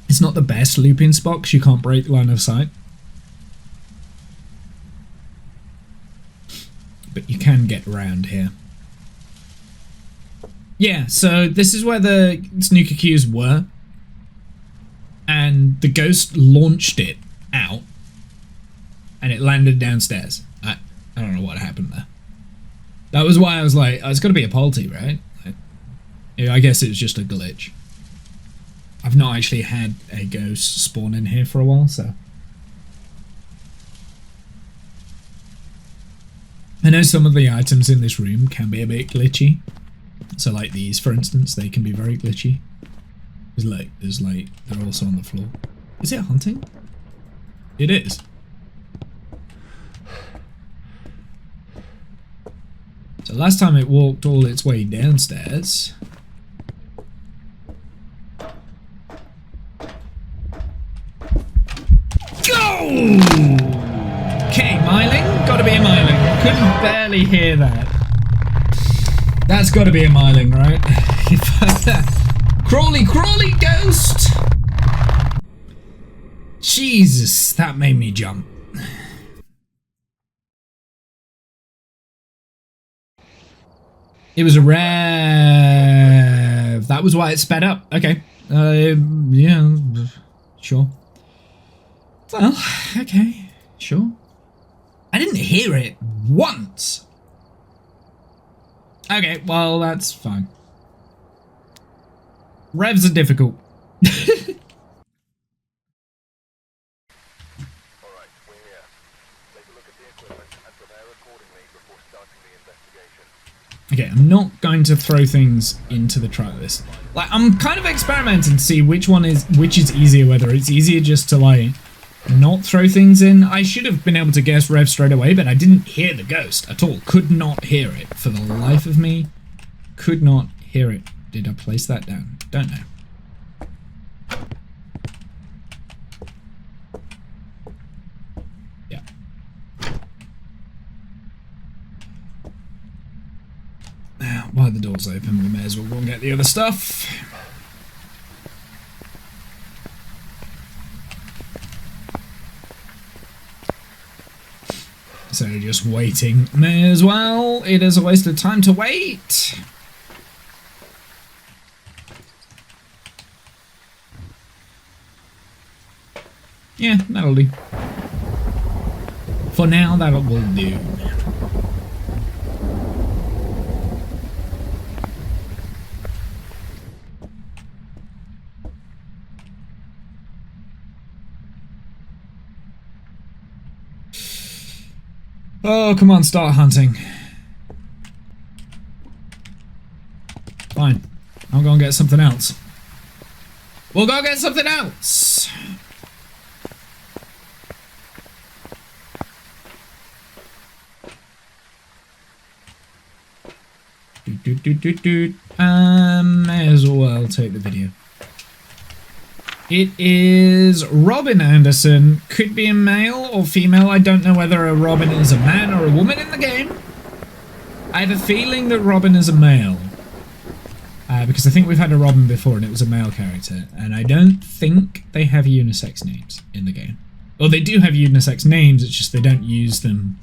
It's not the best looping spot because you can't break line of sight. But you can get around here. Yeah, so this is where the snooker cues were. And the ghost launched it out. And it landed downstairs. I don't know what happened there. That was why I was like, oh, it's got to be a polty, right? Yeah, I guess it was just a glitch. I've not actually had a ghost spawn in here for a while, so... I know some of the items in this room can be a bit glitchy. So like these, for instance, they can be very glitchy. They're also on the floor. Is it hunting? It is. So last time it walked all its way downstairs. Go! Okay, Myling. Gotta be a Myling. Couldn't barely hear that. That's gotta be a Myling, right? Crawly, crawly ghost! Jesus, that made me jump. It was a rev. That was why it sped up. Okay. Yeah, sure. Well, okay, sure. I didn't hear it once. Okay, well, that's fine. Revs are difficult. Okay, I'm not going to throw things into the trial list. Like, I'm kind of experimenting to see which is easier, whether it's easier just to, like, not throw things in. I should have been able to guess Rev straight away, but I didn't hear the ghost at all. Could not hear it. For the life of me, could not hear it. Did I place that down? Don't know. Yeah. While the door's open, we may as well go and get the other stuff. So just waiting. May as well. It is a waste of time to wait. Yeah, that'll do. For now, that will do. Oh, come on, start hunting. Fine. I'll go and get something else. We'll go get something else. May as well take the video. It is Robin Anderson. Could be a male or female. I don't know whether a Robin is a man or a woman in the game. I have a feeling that Robin is a male. Because I think we've had a Robin before and it was a male character. And I don't think they have unisex names in the game. Well, they do have unisex names, it's just they don't use them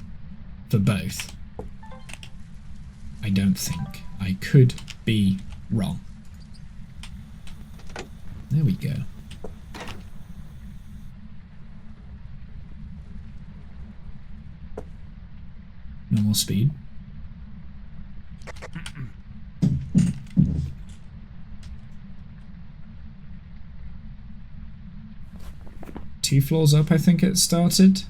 for both. I don't think. I could be wrong. There we go. Normal speed. Two floors up, I think it started.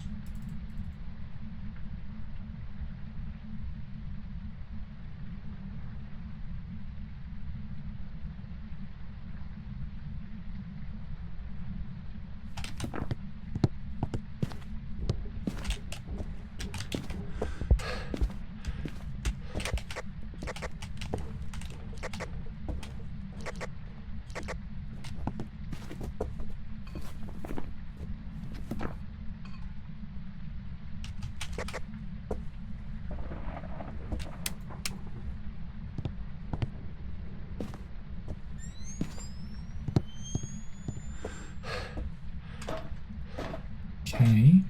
Okay.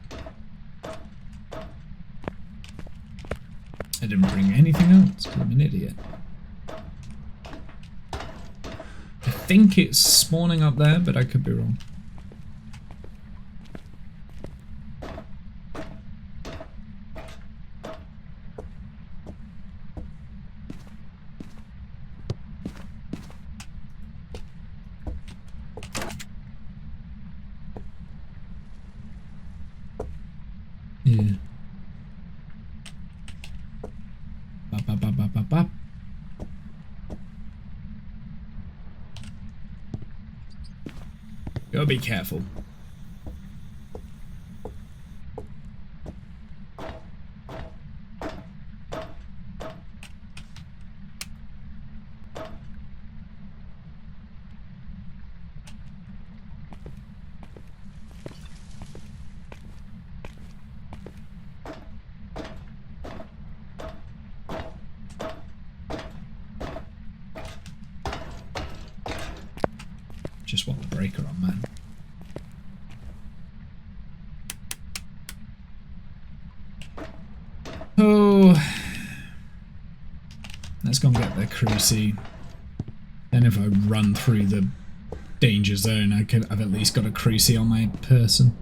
I didn't bring anything else. I'm an idiot. I think it's spawning up there, but I could be wrong. Yeah. Bop, bop, bop, bop, bop, bop. Gotta be careful. Just want the breaker on, man. Oh, let's go and get the cruci. Then if I run through the danger zone, I've at least got a cruci on my person.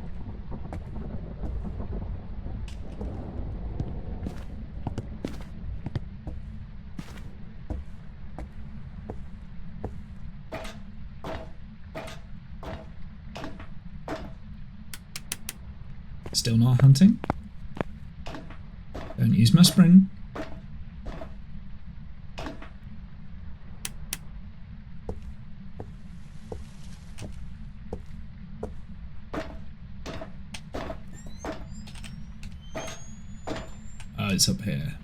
Still not hunting. Don't use my sprint. Oh, it's up here.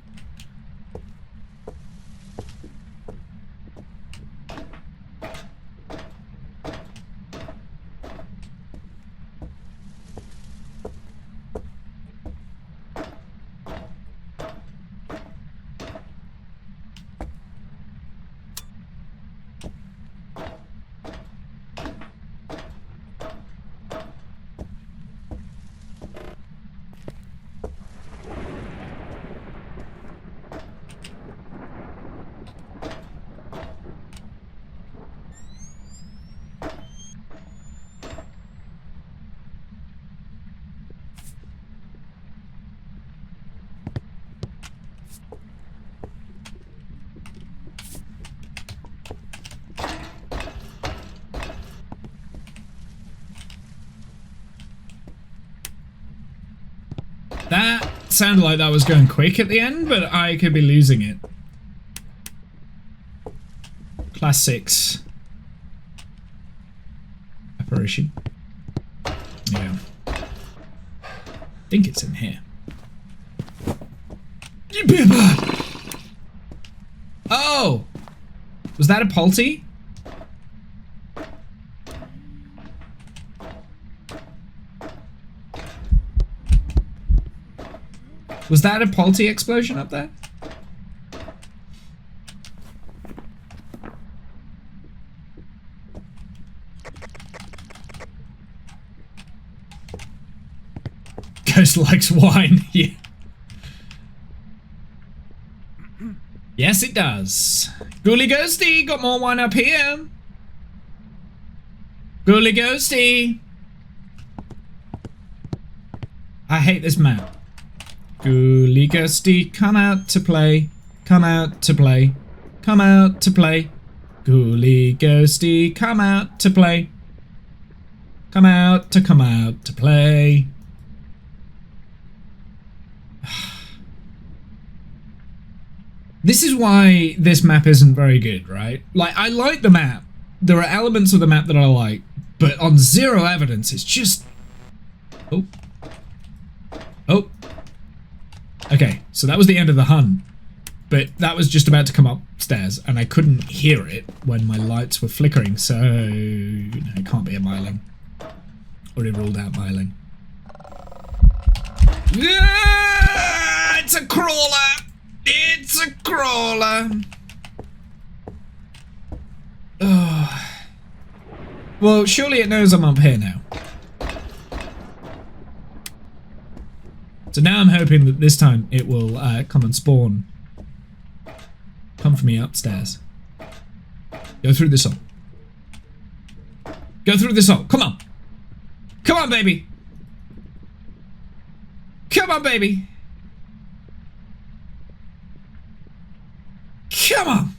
That sounded like that was going quick at the end, but I could be losing it. Class 6. Apparition. Yeah. I think it's in here. Oh! Was that a Polty? Was that a Polty explosion up there? Ghost likes wine, yeah. Yes, it does. Ghoulie Ghosty, got more wine up here. Ghoulie Ghosty. I hate this map. Ghoulie Ghosty, come out to play. Come out to play. Come out to play. Ghoulie Ghosty, come out to play. Come out to play. This is why this map isn't very good, right? Like, I like the map. There are elements of the map that I like, but on zero evidence, it's just... Oh. Oh. Okay, so that was the end of the hunt, but that was just about to come upstairs, and I couldn't hear it when my lights were flickering, so no, it can't be a myling. Already ruled out myling. Yeah, it's a crawler! It's a crawler! Oh. Well, surely it knows I'm up here now. So now I'm hoping that this time it will come and spawn. Come for me upstairs. Go through this hole. Go through this hole. Come on. Come on, baby. Come on, baby. Come on.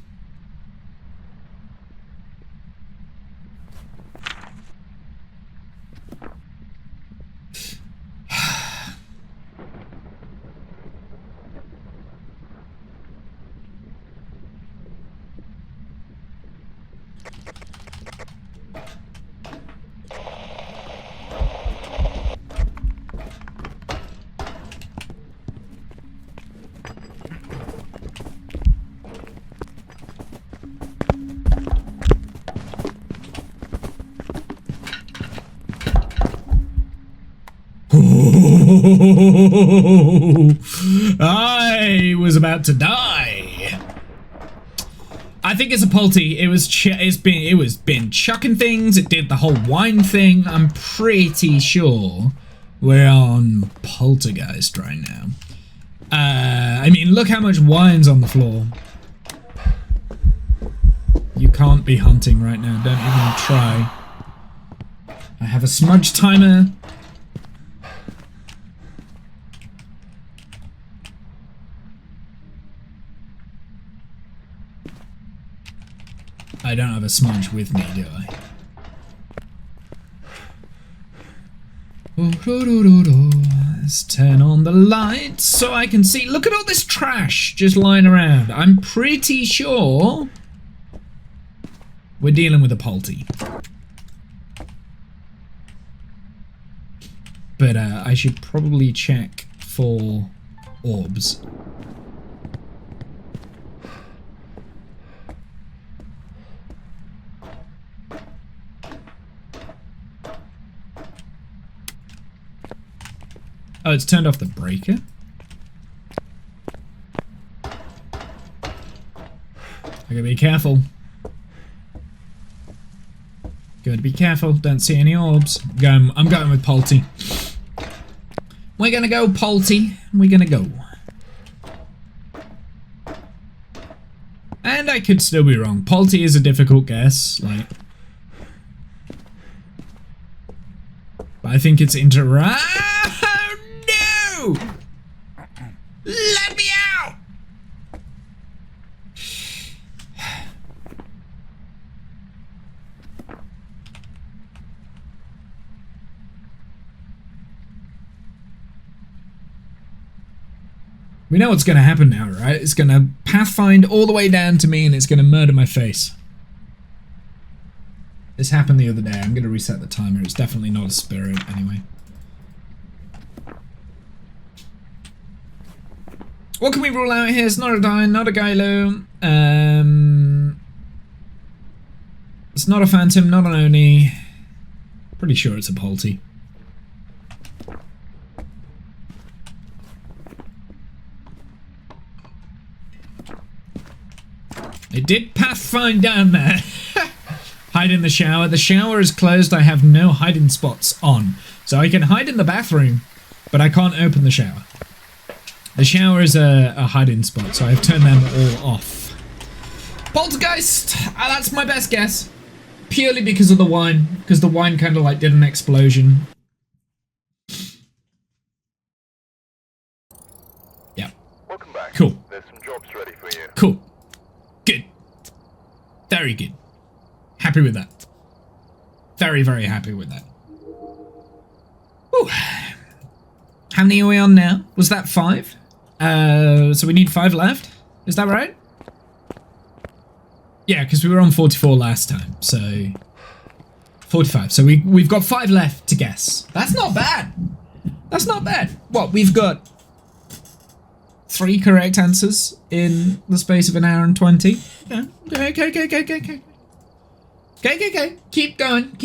I was about to die. I think it's a Polty. It was been chucking things. It did the whole wine thing. I'm pretty sure we're on Poltergeist right now. I mean, look how much wine's on the floor. You can't be hunting right now. Don't even try. I have a smudge timer. I don't have a smudge with me, do I? Let's turn on the lights so I can see. Look at all this trash just lying around. I'm pretty sure we're dealing with a Polty. But I should probably check for orbs. Oh, it's turned off the breaker? I gotta be careful. Gotta be careful, don't see any orbs. I'm going with Polty. We're gonna go Polty. We're gonna go. And I could still be wrong. Polty is a difficult guess, like. But I think it's no! Let me out! We know what's going to happen now, right? It's going to pathfind all the way down to me and it's going to murder my face. This happened the other day. I'm going to reset the timer. It's definitely not a spirit anyway. What can we rule out here? It's not a Dine, not a Gylo. It's not a Phantom, not an Oni. Pretty sure it's a Polty. It did pathfind down there. Hide in the shower. The shower is closed. I have no hiding spots on. So I can hide in the bathroom, but I can't open the shower. The shower is a hiding spot, so I've turned them all off. Poltergeist! That's my best guess. Purely because of the wine. Because the wine kind of like did an explosion. Yeah. Welcome back. Cool. There's some jobs ready for you. Cool. Good. Very good. Happy with that. Very, very happy with that. Whew. How many are we on now? Was that 5? So we need 5 left? Is that right? Yeah, because we were on 44 last time, so 45. So we've got 5 left to guess. That's not bad. That's not bad. What, we've got 3 correct answers in the space of an hour and 20? Yeah. Okay. Okay. Keep going.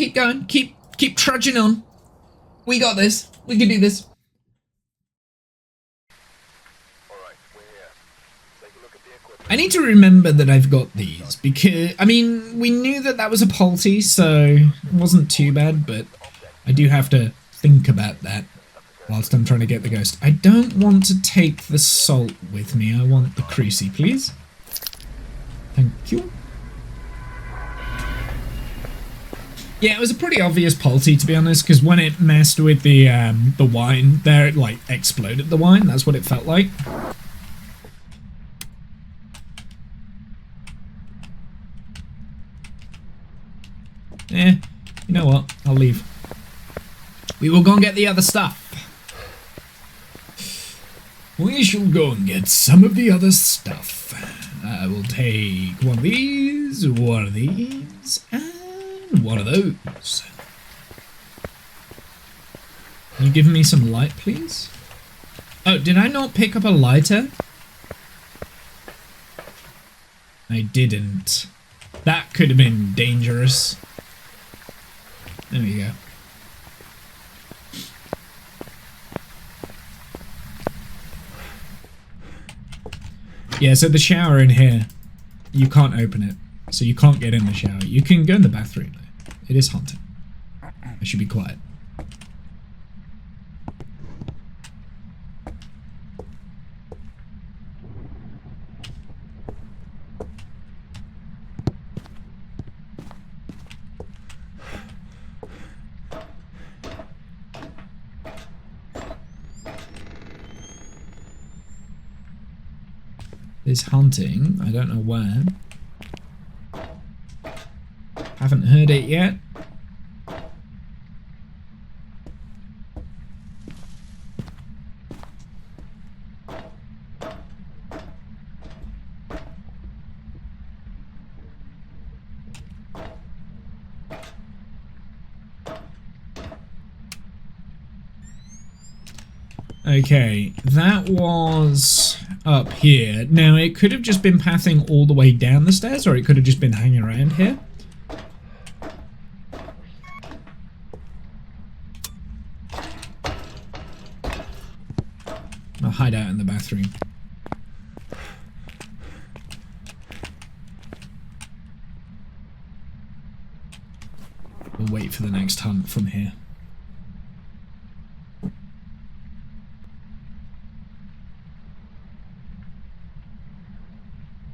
Keep trudging on. We got this. We can do this. I need to remember that I've got these because, I mean, we knew that was a Polty, so it wasn't too bad, but I do have to think about that whilst I'm trying to get the ghost. I don't want to take the salt with me. I want the Cruci, please. Thank you. Yeah, it was a pretty obvious Polty, to be honest, because when it messed with the wine there, it, like, exploded the wine. That's what it felt like. Eh, you know what? I'll leave. We will go and get the other stuff. We shall go and get some of the other stuff. I will take one of these, and one of those. Can you give me some light, please? Oh, did I not pick up a lighter? I didn't. That could have been dangerous. There we go. Yeah, so the shower in here. you can't open it, so you can't get in the shower. You can go in the bathroom though. It is haunted. I should be quiet. Is hunting. I don't know where. Haven't heard it yet. Okay, that was up here. Now, it could have just been pathing all the way down the stairs, or it could have just been hanging around here. I'll hide out in the bathroom. We'll wait for the next hunt from here.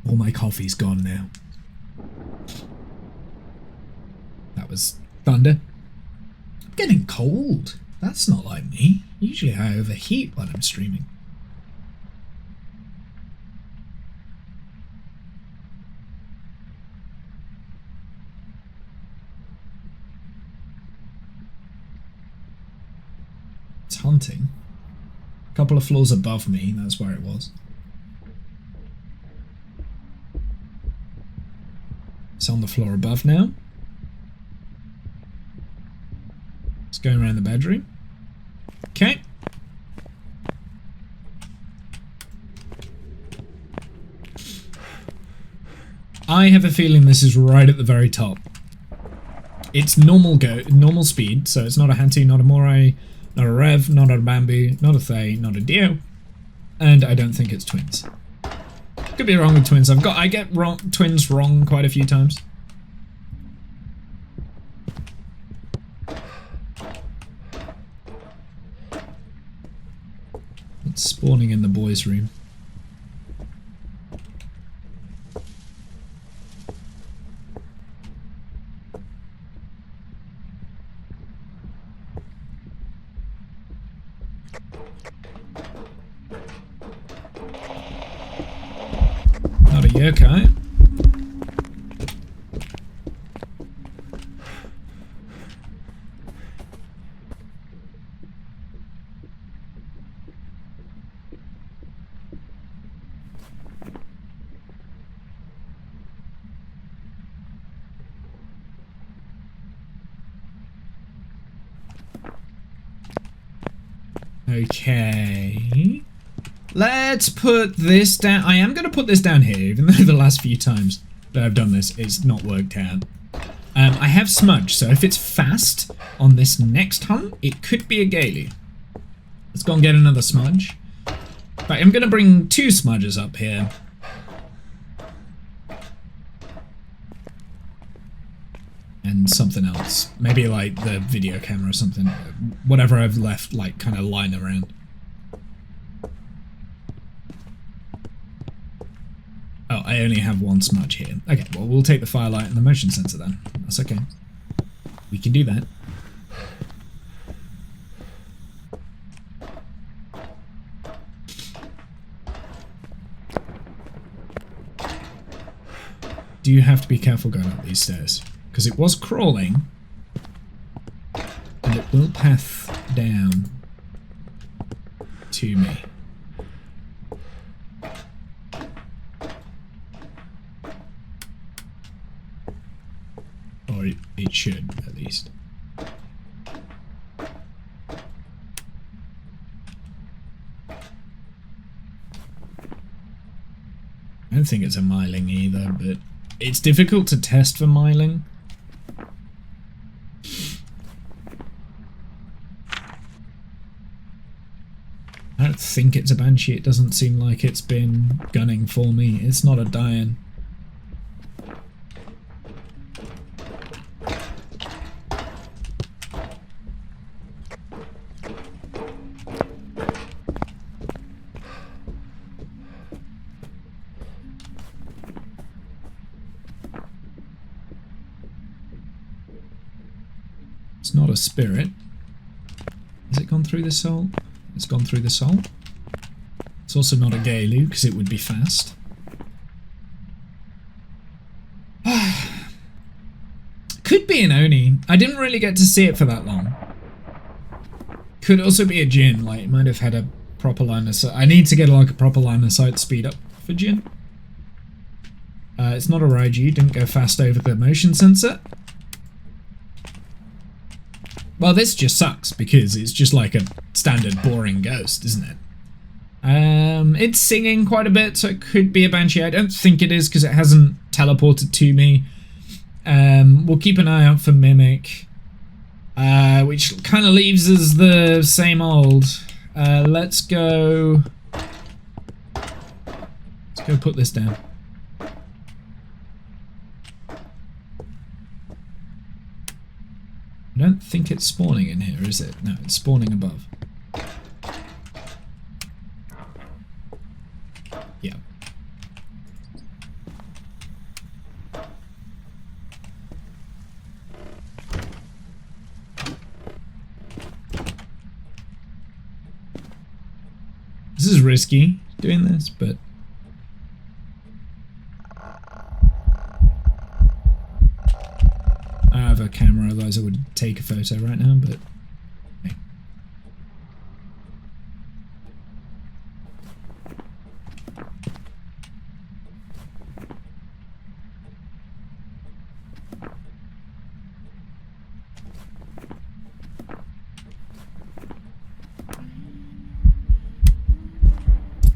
All my coffee's gone now. That was thunder. I'm getting cold. That's not like me. Usually I overheat when I'm streaming. It's hunting. A couple of floors above me, that's where it was. It's on the floor above now. It's going around the bedroom. Okay. I have a feeling this is right at the very top. It's normal speed, so it's not a Hanty, not a Morai, not a Rev, not a Bambi, not a Thay, not a Dio, and I don't think it's twins. Could be wrong with twins. I get twins wrong quite a few times. It's spawning in the boys' room. Not a yokai. Okay. Let's put this down. I am going to put this down here, even though the last few times that I've done this, it's not worked out. I have smudge, so if it's fast on this next hunt, it could be a Gaily. Let's go and get another smudge. But I'm going to bring 2 smudges up here. And something else. Maybe like the video camera or something. Whatever I've left, like, kind of lying around. Oh, I only have 1 smudge here. Okay, well, we'll take the firelight and the motion sensor then. That's okay. We can do that. Do you have to be careful going up these stairs? Because it was crawling, and it will path down to me. Or it should, at least. I don't think it's a miling either, but it's difficult to test for miling. I don't think it's a Banshee. It doesn't seem like it's been gunning for me. It's not a Dian. It's not a spirit. Has it gone through the salt? It's gone through the salt. It's also not a Gaelu, because it would be fast. Could be an Oni. I didn't really get to see it for that long. Could also be a Jinn, like it might have had a proper line of sight. I need to get like a proper line of sight speed up for Jinn. It's not a Raiju, didn't go fast over the motion sensor. Well, this just sucks because it's just like a standard boring ghost, isn't it? It's singing quite a bit, so it could be a Banshee. I don't think it is because it hasn't teleported to me. We'll keep an eye out for Mimic, which kind of leaves us the same old. Let's go put this down. I don't think it's spawning in here, is it? No, it's spawning above. Yeah. This is risky, doing this, but... I have a camera, otherwise I would take a photo right now, but... Okay.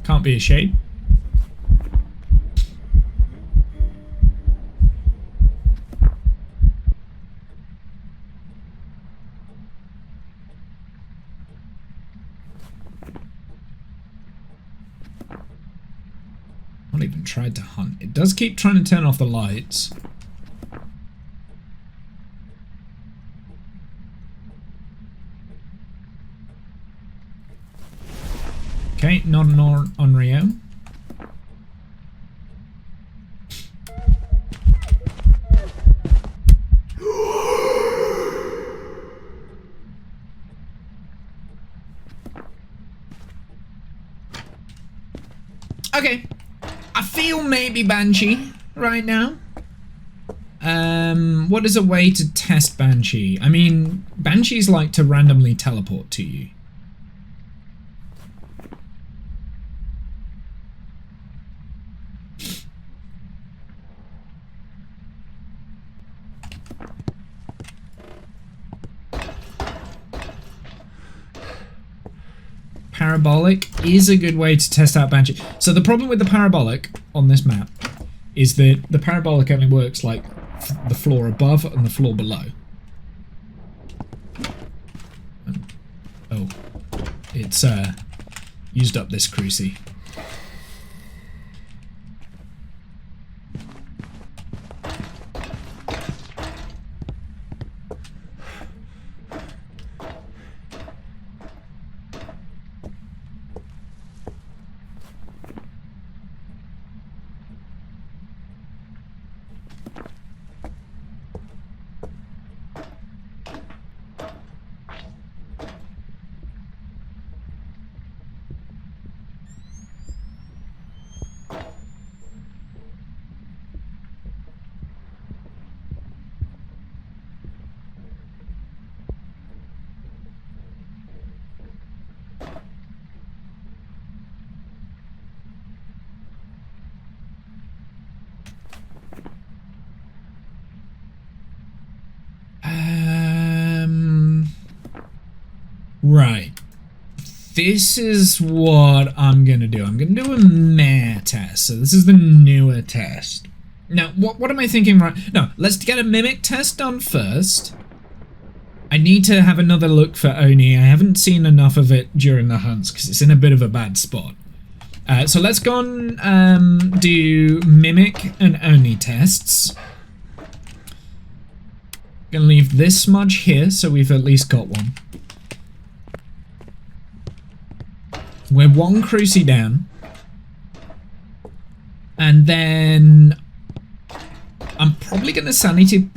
Can't be a shade. Not even tried to hunt. It does keep trying to turn off the lights. Okay, not an Onryo. Okay, I feel maybe Banshee right now. What is a way to test Banshee? I mean, Banshees like to randomly teleport to you. Parabolic is a good way to test out Banshee. So the problem with the parabolic on this map is that the parabolic only works like the floor above and the floor below. Oh, it's used up this cruci. Right. This is what I'm going to do. I'm going to do a mare test. So this is the newer test. Now, what am I thinking right... No, let's get a Mimic test done first. I need to have another look for Oni. I haven't seen enough of it during the hunts because it's in a bit of a bad spot. So let's go and do Mimic and Oni tests. Gonna leave this smudge here so we've at least got one. We're one cruci down. And then I'm probably going to sanity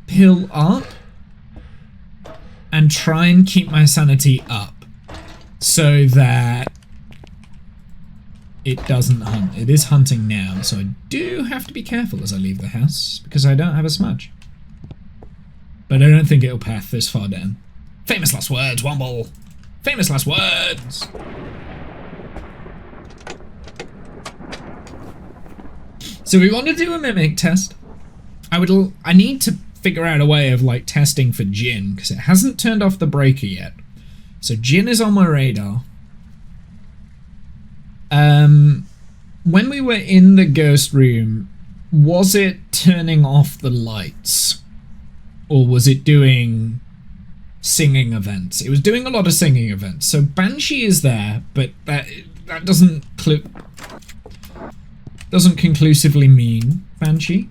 pill up. and try and keep my sanity up so that it doesn't hunt. It is hunting now, so I do have to be careful as I leave the house because I don't have a smudge. But I don't think it'll path this far down. Famous last words, Womble! Famous last words! So we want to do a mimic test. I need to figure out a way of like testing for Jinn because it hasn't turned off the breaker yet. So Jinn is on my radar. When we were in the ghost room, was it turning off the lights? Or was it doing singing events? It was doing a lot of singing events. So Banshee is there, but that doesn't conclusively mean Banshee.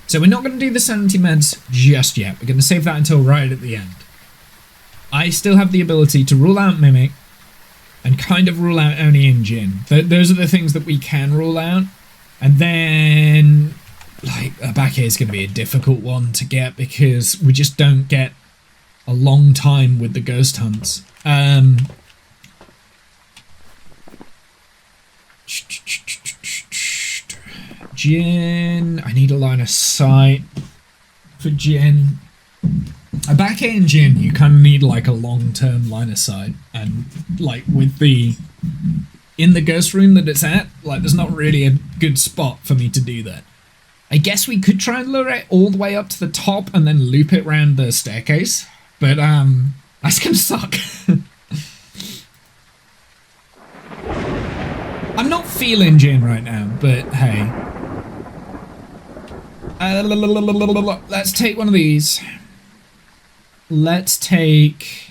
So we're not going to do the sanity meds just yet. We're going to save that until right at the end. I still have the ability to rule out Mimic and kind of rule out Oni and Jinn. Those are the things that we can rule out. And then, like, Abake is going to be a difficult one to get because we just don't get a long time with the ghost hunts. Jinn, I need a line of sight for Jinn. Abake and Jinn, you kind of need like a long-term line of sight, and like with the in the ghost room that it's at, like there's not really a good spot for me to do that. I guess we could try and lure it all the way up to the top and then loop it around the staircase, but that's gonna suck. I'm not feeling Jinn right now, but hey. Let's take one of these. Let's take...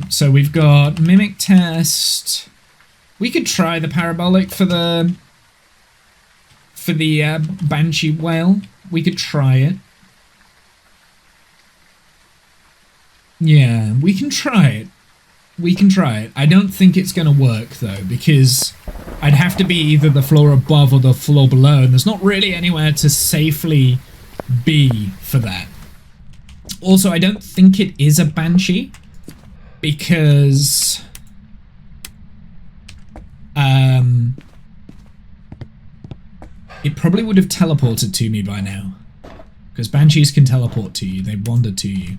so we've got Mimic Test. We could try the Parabolic for the Banshee Whale. We could try it. Yeah, we can try it. We can try it. I don't think it's going to work, though, because I'd have to be either the floor above or the floor below, and there's not really anywhere to safely be for that. Also, I don't think it is a Banshee, because... it probably would have teleported to me by now. Because Banshees can teleport to you, they wander to you.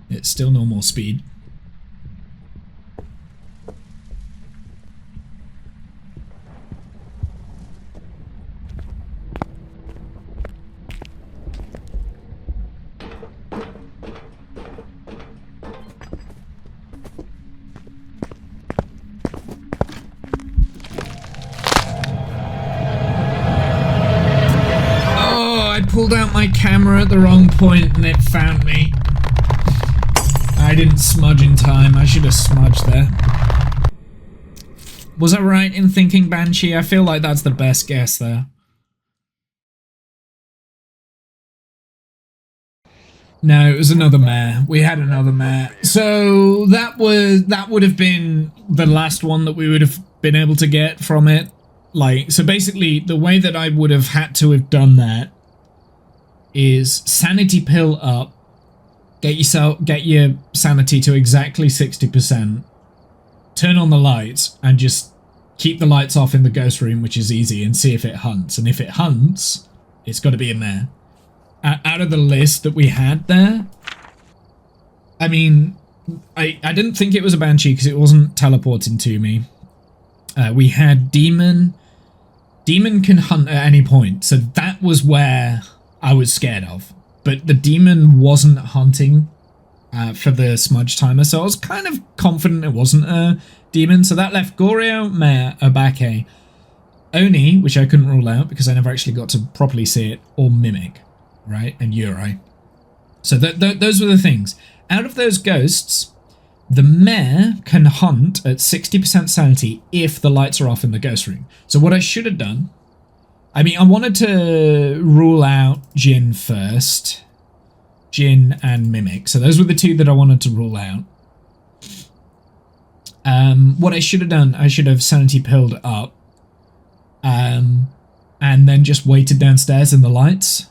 It's still normal speed. Oh, I pulled out my camera at the wrong point and it found me. I didn't smudge in time. I should have smudged there. Was I right in thinking Banshee? I feel like that's the best guess there. No, it was another mare. We had another mare. So that would have been the last one that we would have been able to get from it. Like, so basically the way that I would have had to have done that is sanity pill up. Get your sanity to exactly 60%, turn on the lights, and just keep the lights off in the ghost room, which is easy, and see if it hunts. And if it hunts, it's got to be a mare. Out of the list that we had there, I mean, I didn't think it was a Banshee because it wasn't teleporting to me. We had Demon. Demon can hunt at any point, so that was where I was scared of. But the Demon wasn't hunting for the smudge timer, so I was kind of confident it wasn't a Demon. So that left Goreo, Mare, Abake. Oni, which I couldn't rule out because I never actually got to properly see it, or Mimic, right? And Uri. So those were the things. Out of those ghosts, the mayor can hunt at 60% sanity if the lights are off in the ghost room. So what I should have done, I mean, I wanted to rule out Jinn first. Jinn and Mimic. So those were the two that I wanted to rule out. What I should have done, I should have sanity pilled up. And then just waited downstairs in the lights.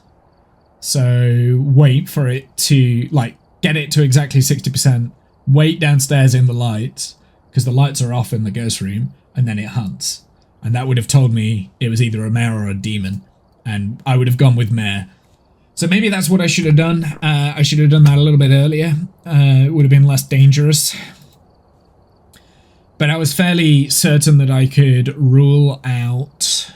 So wait for it to, like, get it to exactly 60%. Wait downstairs in the lights, because the lights are off in the ghost room, and then it hunts. And that would have told me it was either a mare or a demon. And I would have gone with mare. So maybe that's what I should have done. I should have done that a little bit earlier. It would have been less dangerous. But I was fairly certain that I could rule out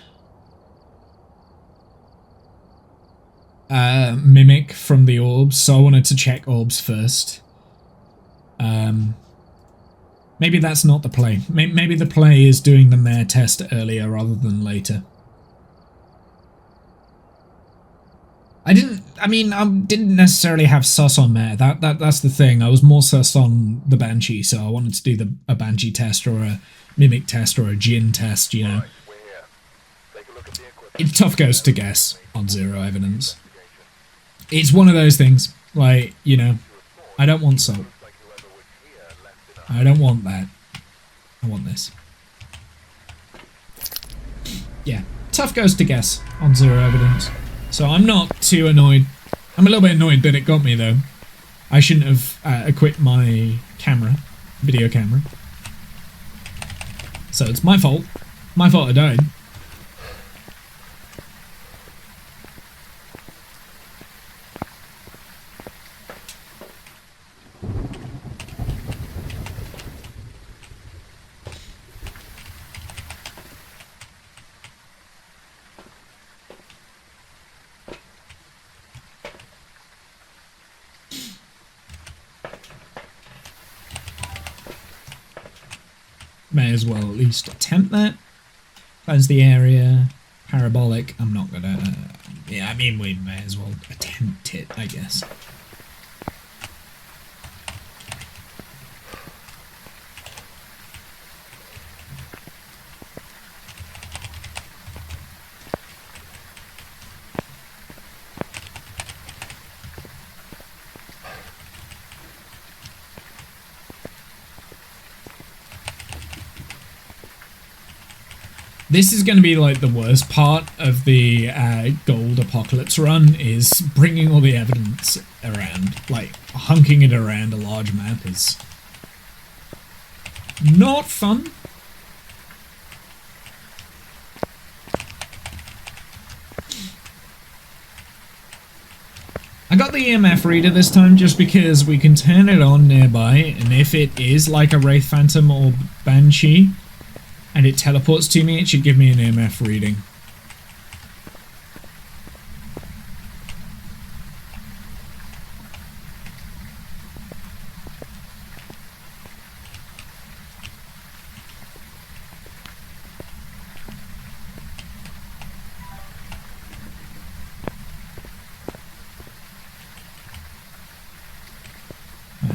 Mimic from the orbs, so I wanted to check orbs first. Maybe that's not the play. Maybe the play is doing the mare test earlier rather than later. I didn't necessarily have sus on mare. That's the thing. I was more sus on the banshee, so I wanted to do a banshee test or a Mimic test or a Jinn test, you know. It's tough ghost to guess on zero evidence. It's one of those things, like, you know, I don't want salt. I don't want that. I want this. Yeah, tough ghost to guess on zero evidence. So I'm not too annoyed. I'm a little bit annoyed that it got me, though. I shouldn't have equipped my camera, video camera. So it's my fault. My fault I died. May as well at least attempt that. Cleanse the area. Parabolic. I'm not gonna... yeah, I mean, we may as well attempt it, I guess. This is going to be like the worst part of the gold apocalypse run, is bringing all the evidence around. Like, hunking it around a large map is not fun. I got the EMF reader this time just because we can turn it on nearby, and if it is like a Wraith Phantom or Banshee, and it teleports to me, it should give me an EMF reading.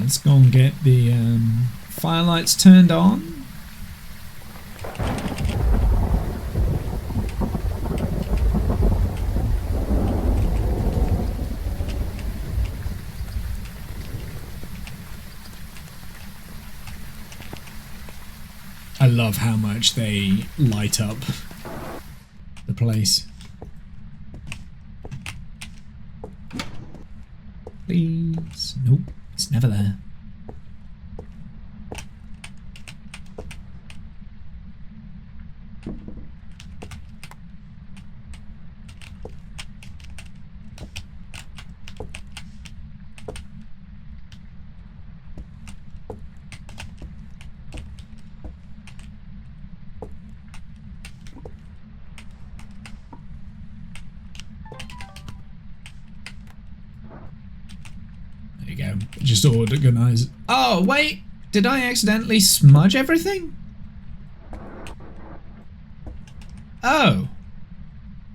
Let's go and get the firelights turned on. I love how much they light up the place. Please. Nope, it's never there. Just organize. Oh, wait! Did I accidentally smudge everything? Oh.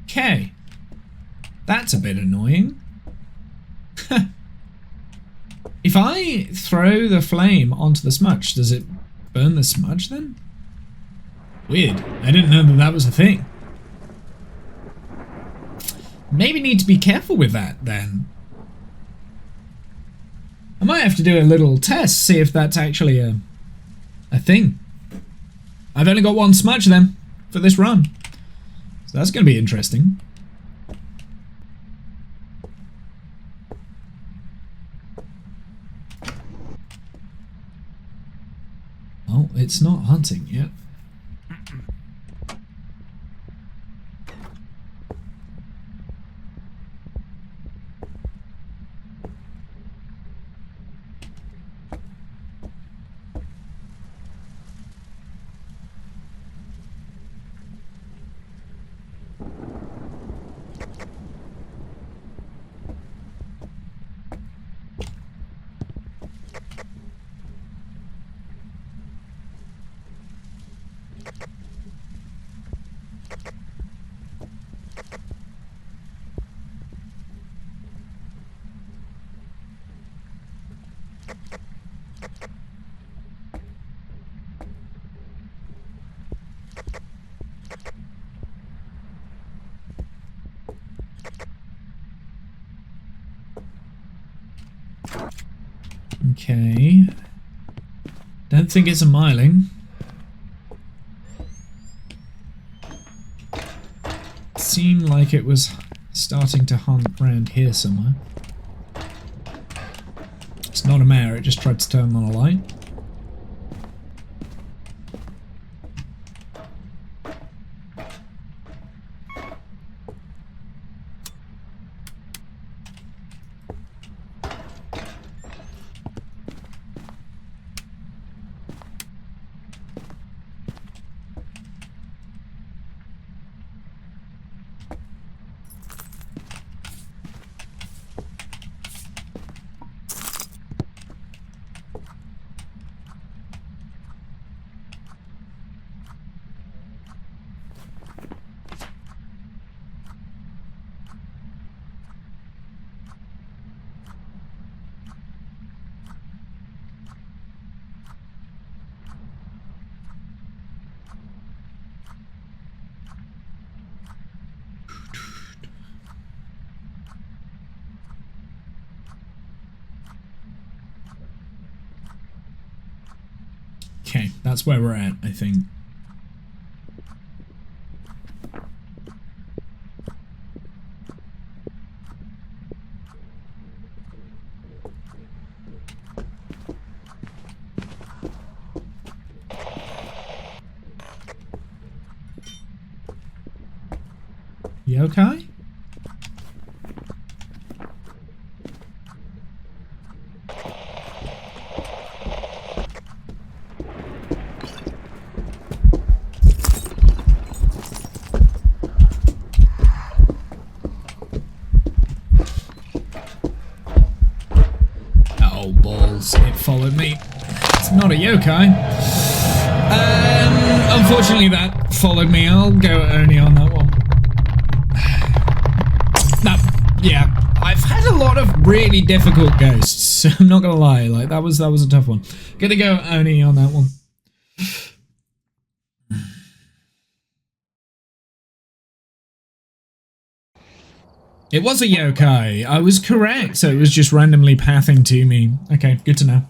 Okay. That's a bit annoying. If I throw the flame onto the smudge, does it burn the smudge then? Weird. I didn't know that that was a thing. Maybe need to be careful with that then. I might have to do a little test, see if that's actually a thing. I've only got one smudge then for this run. So that's going to be interesting. Oh, it's not hunting yet. Okay. Don't think it's a myling. Seemed like it was starting to hunt around here somewhere. It's not a mare, it just tried to turn on a light. Okay, that's where we're at, I think. Yokai? Oh, balls. It followed me. It's not a yokai. Unfortunately, that followed me. I'll go Oni on that one. Yeah, I've had a lot of really difficult ghosts. I'm not gonna lie, like that was a tough one. Gonna go Oni on that one. It was a yokai. I was correct, so it was just randomly pathing to me. Okay, good to know.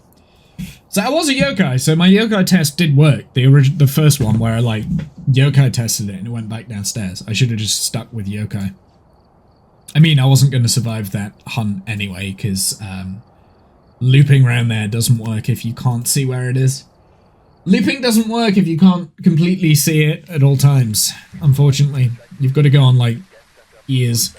So I was a yokai, so my yokai test did work. The first one where I like yokai tested it and it went back downstairs. I should have just stuck with yokai. I mean, I wasn't going to survive that hunt anyway, because looping around there doesn't work if you can't see where it is. Looping doesn't work if you can't completely see it at all times, unfortunately. You've got to go on, like, ears.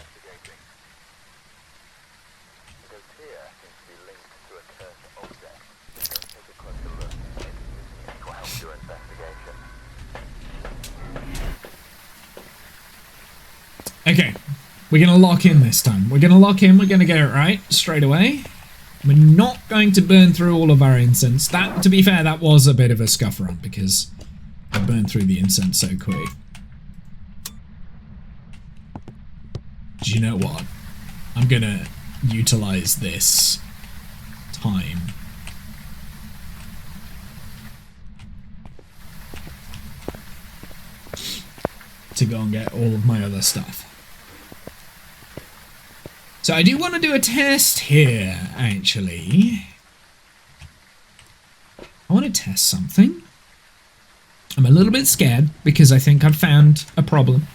Okay. We're going to lock in this time. We're going to lock in. We're going to get it right straight away. We're not going to burn through all of our incense. That, to be fair, that was a bit of a scuff run because I burned through the incense so quick. do you know what? I'm gonna utilize this time to go and get all of my other stuff. So I do want to do a test here, actually. I want to test something. I'm a little bit scared because I think I've found a problem.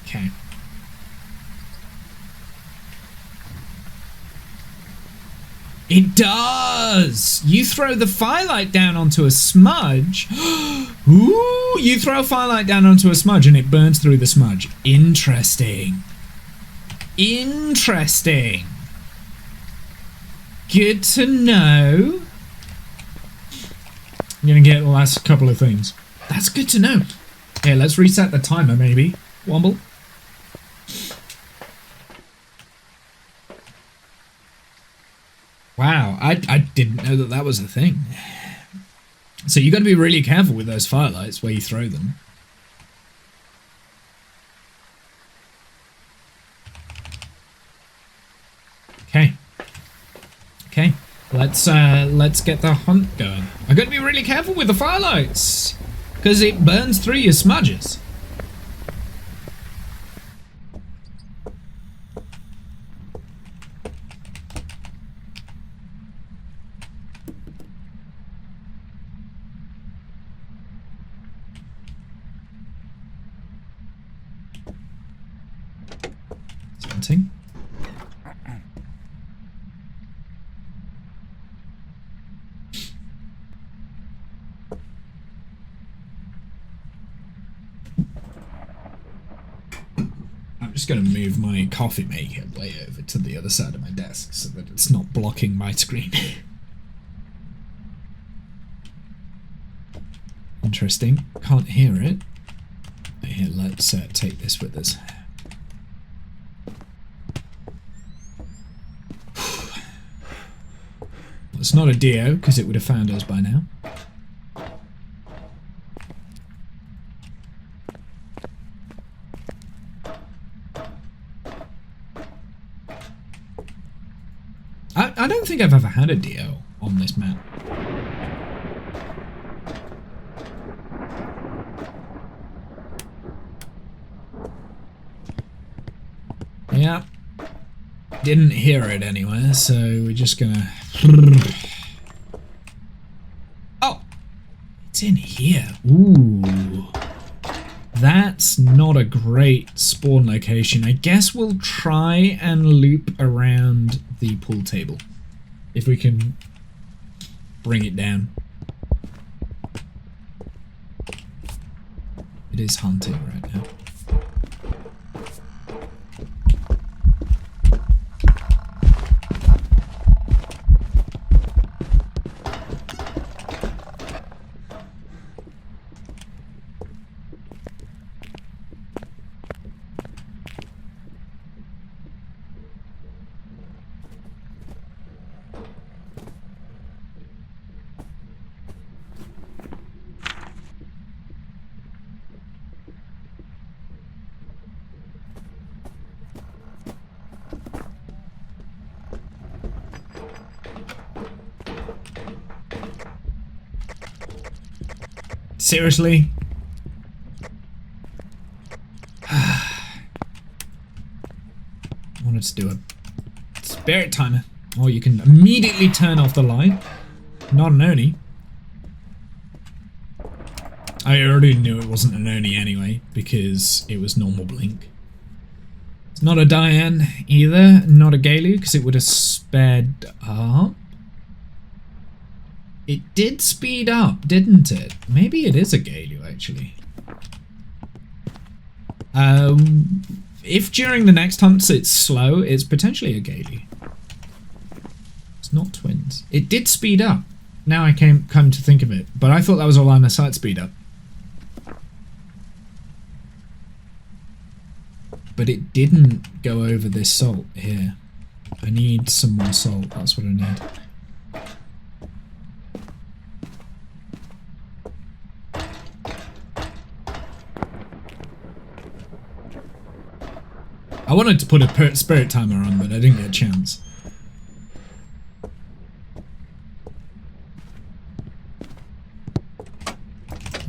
Okay. It does! You throw the firelight down onto a smudge. Ooh, you throw a firelight down onto a smudge and it burns through the smudge. Interesting. Interesting. Good to know. I'm gonna get the last couple of things. That's good to know. Here, let's reset the timer, maybe. Womble. Wow, I didn't know that that was a thing. So you got to be really careful with those firelights where you throw them. Okay. Okay. Let's get the hunt going. I got to be really careful with the firelights because it burns through your smudges. Something. I'm just going to move my coffee maker way over to the other side of my desk so that it's not blocking my screen. Interesting. Can't hear it. Here, let's take this with us. It's not a Dio, because it would have found us by now. I don't think I've ever had a Dio on this map. Yeah. Didn't hear it anywhere, so we're just gonna... Oh! It's in here. Ooh. That's not a great spawn location. I guess we'll try and loop around the pool table. If we can bring it down. It is hunting right now. Seriously? I wanted to do a spirit timer. Or you can immediately turn off the light. Not an Oni. I already knew it wasn't an Oni anyway, because it was normal blink. It's not a Diane either, not a Gaelu, because it would have sped up. It did speed up, didn't it? Maybe it is a Gaelu, actually. If during the next hunts it's slow, it's potentially a Gaelu. It's not twins. It did speed up. Now I come to think of it, but I thought that was a line of sight speed up. but it didn't go over this salt here. I need some more salt, that's what I need. I wanted to put a spirit timer on, but I didn't get a chance.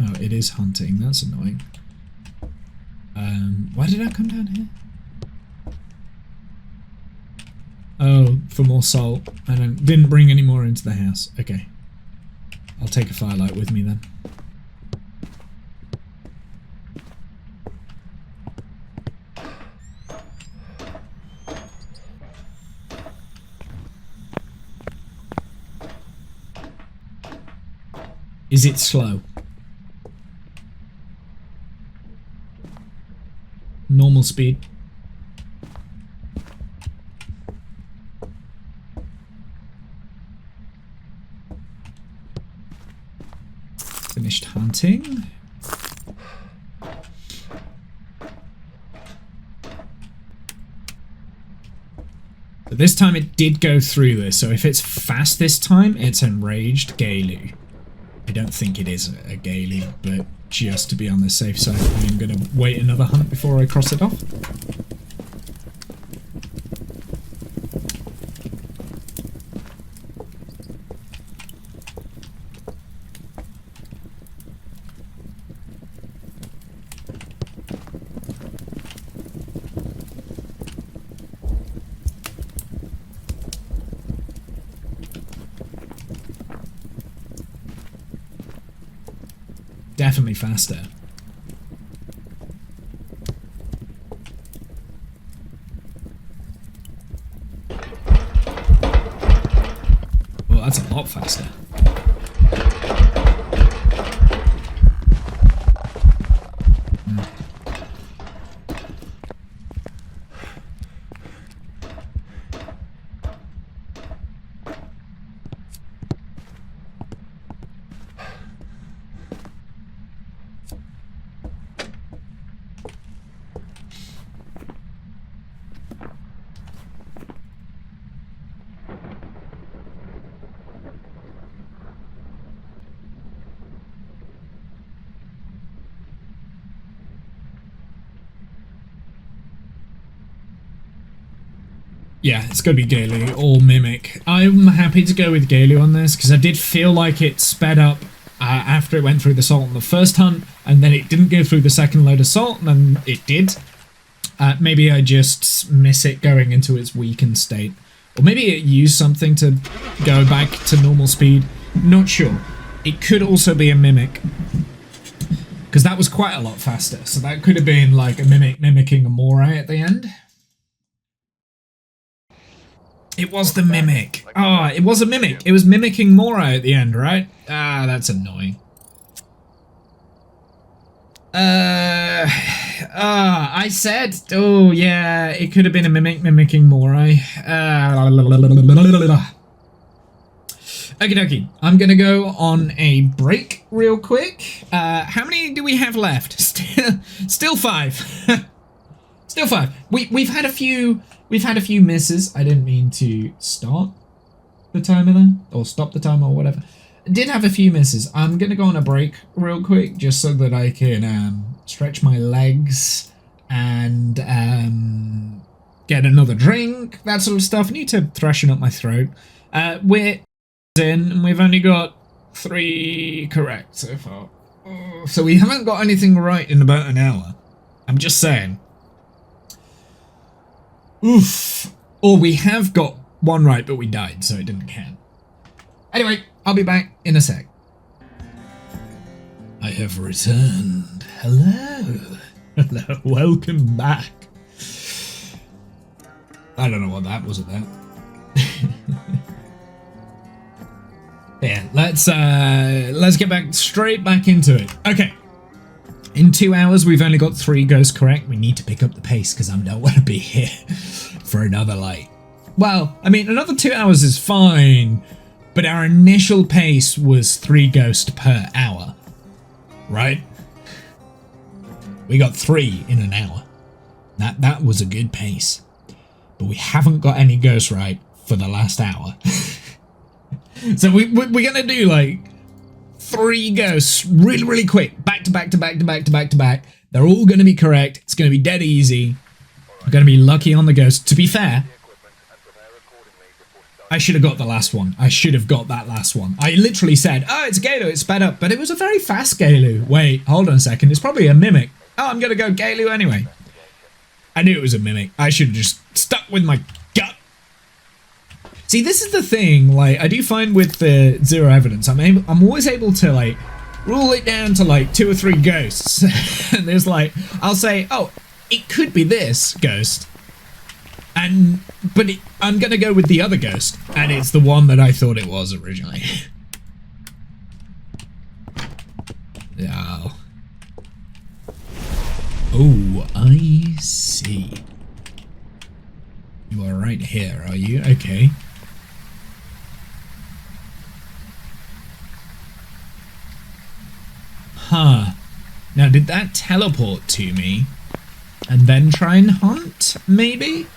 Oh, it is hunting. That's annoying. Why did I come down here? Oh, for more salt. I didn't bring any more into the house. Okay. I'll take a firelight with me then. Is it slow? Normal speed. Finished hunting. But this time it did go through this, so if it's fast this time, it's enraged Gaelu. I don't think it is a Gaelu, but just to be on the safe side, I'm going to wait another hunt before I cross it off. Definitely faster. Well, that's a lot faster. Yeah, it's going to be Gaelu or Mimic. I'm happy to go with Gaelu on this because I did feel like it sped up after it went through the salt on the first hunt, and then it didn't go through the second load of salt, and then it did. Maybe I just miss it going into its weakened state. Or maybe it used something to go back to normal speed. Not sure. It could also be a Mimic, because that was quite a lot faster. So that could have been like a Mimic mimicking a Morai at the end. It was the Mimic. Oh, it was a Mimic. It was mimicking Morai at the end, right? Ah, that's annoying. I said, oh yeah, it could have been a Mimic mimicking Morai. Okie dokie, I'm gonna go on a break real quick. How many do we have left? Still 5. Still 5. We've had a few misses. I didn't mean to start the timer there, or stop the timer or whatever. I did have a few misses. I'm gonna go on a break real quick just so that I can stretch my legs and get another drink, that sort of stuff. I need to freshen up my throat. We're in, and we've only got 3 correct so far. So we haven't got anything right in about an hour. I'm just saying. Oof. Or we have got 1 right, but we died, so it didn't count. Anyway, I'll be back in a sec. I have returned. Hello. Hello. Welcome back. I don't know what that was about. Yeah, let's get straight back into it. Okay. In 2 hours, we've only got 3 ghosts correct. We need to pick up the pace because I don't want to be here for another, well, I mean, another 2 hours is fine, but our initial pace was 3 ghosts per hour, right? We got 3 in an hour. That was a good pace. But we haven't got any ghosts right for the last hour. So we're going to do like 3 ghosts really, really quick. Back to back to back to back to back to back. They're all going to be correct. It's going to be dead easy. I'm going to be lucky on the ghost. To be fair, I should have got the last one. I should have got that last one. I literally said, oh, it's Galu, it's sped up. But it was a very fast Galu. Wait, hold on a second. It's probably a mimic. Oh, I'm going to go Galu anyway. I knew it was a mimic. I should have just stuck with my gut. See, this is the thing. Like, I do find with the zero evidence, I'm always able to, like, rule it down to, like, 2 or 3 ghosts. And there's, like, I'll say, oh, it could be this ghost. But I'm going to go with the other ghost. And it's the one that I thought it was originally. Oh. Oh, I see. You are right here, are you? Okay. Huh. Now, did that teleport to me? And then try and hunt, maybe?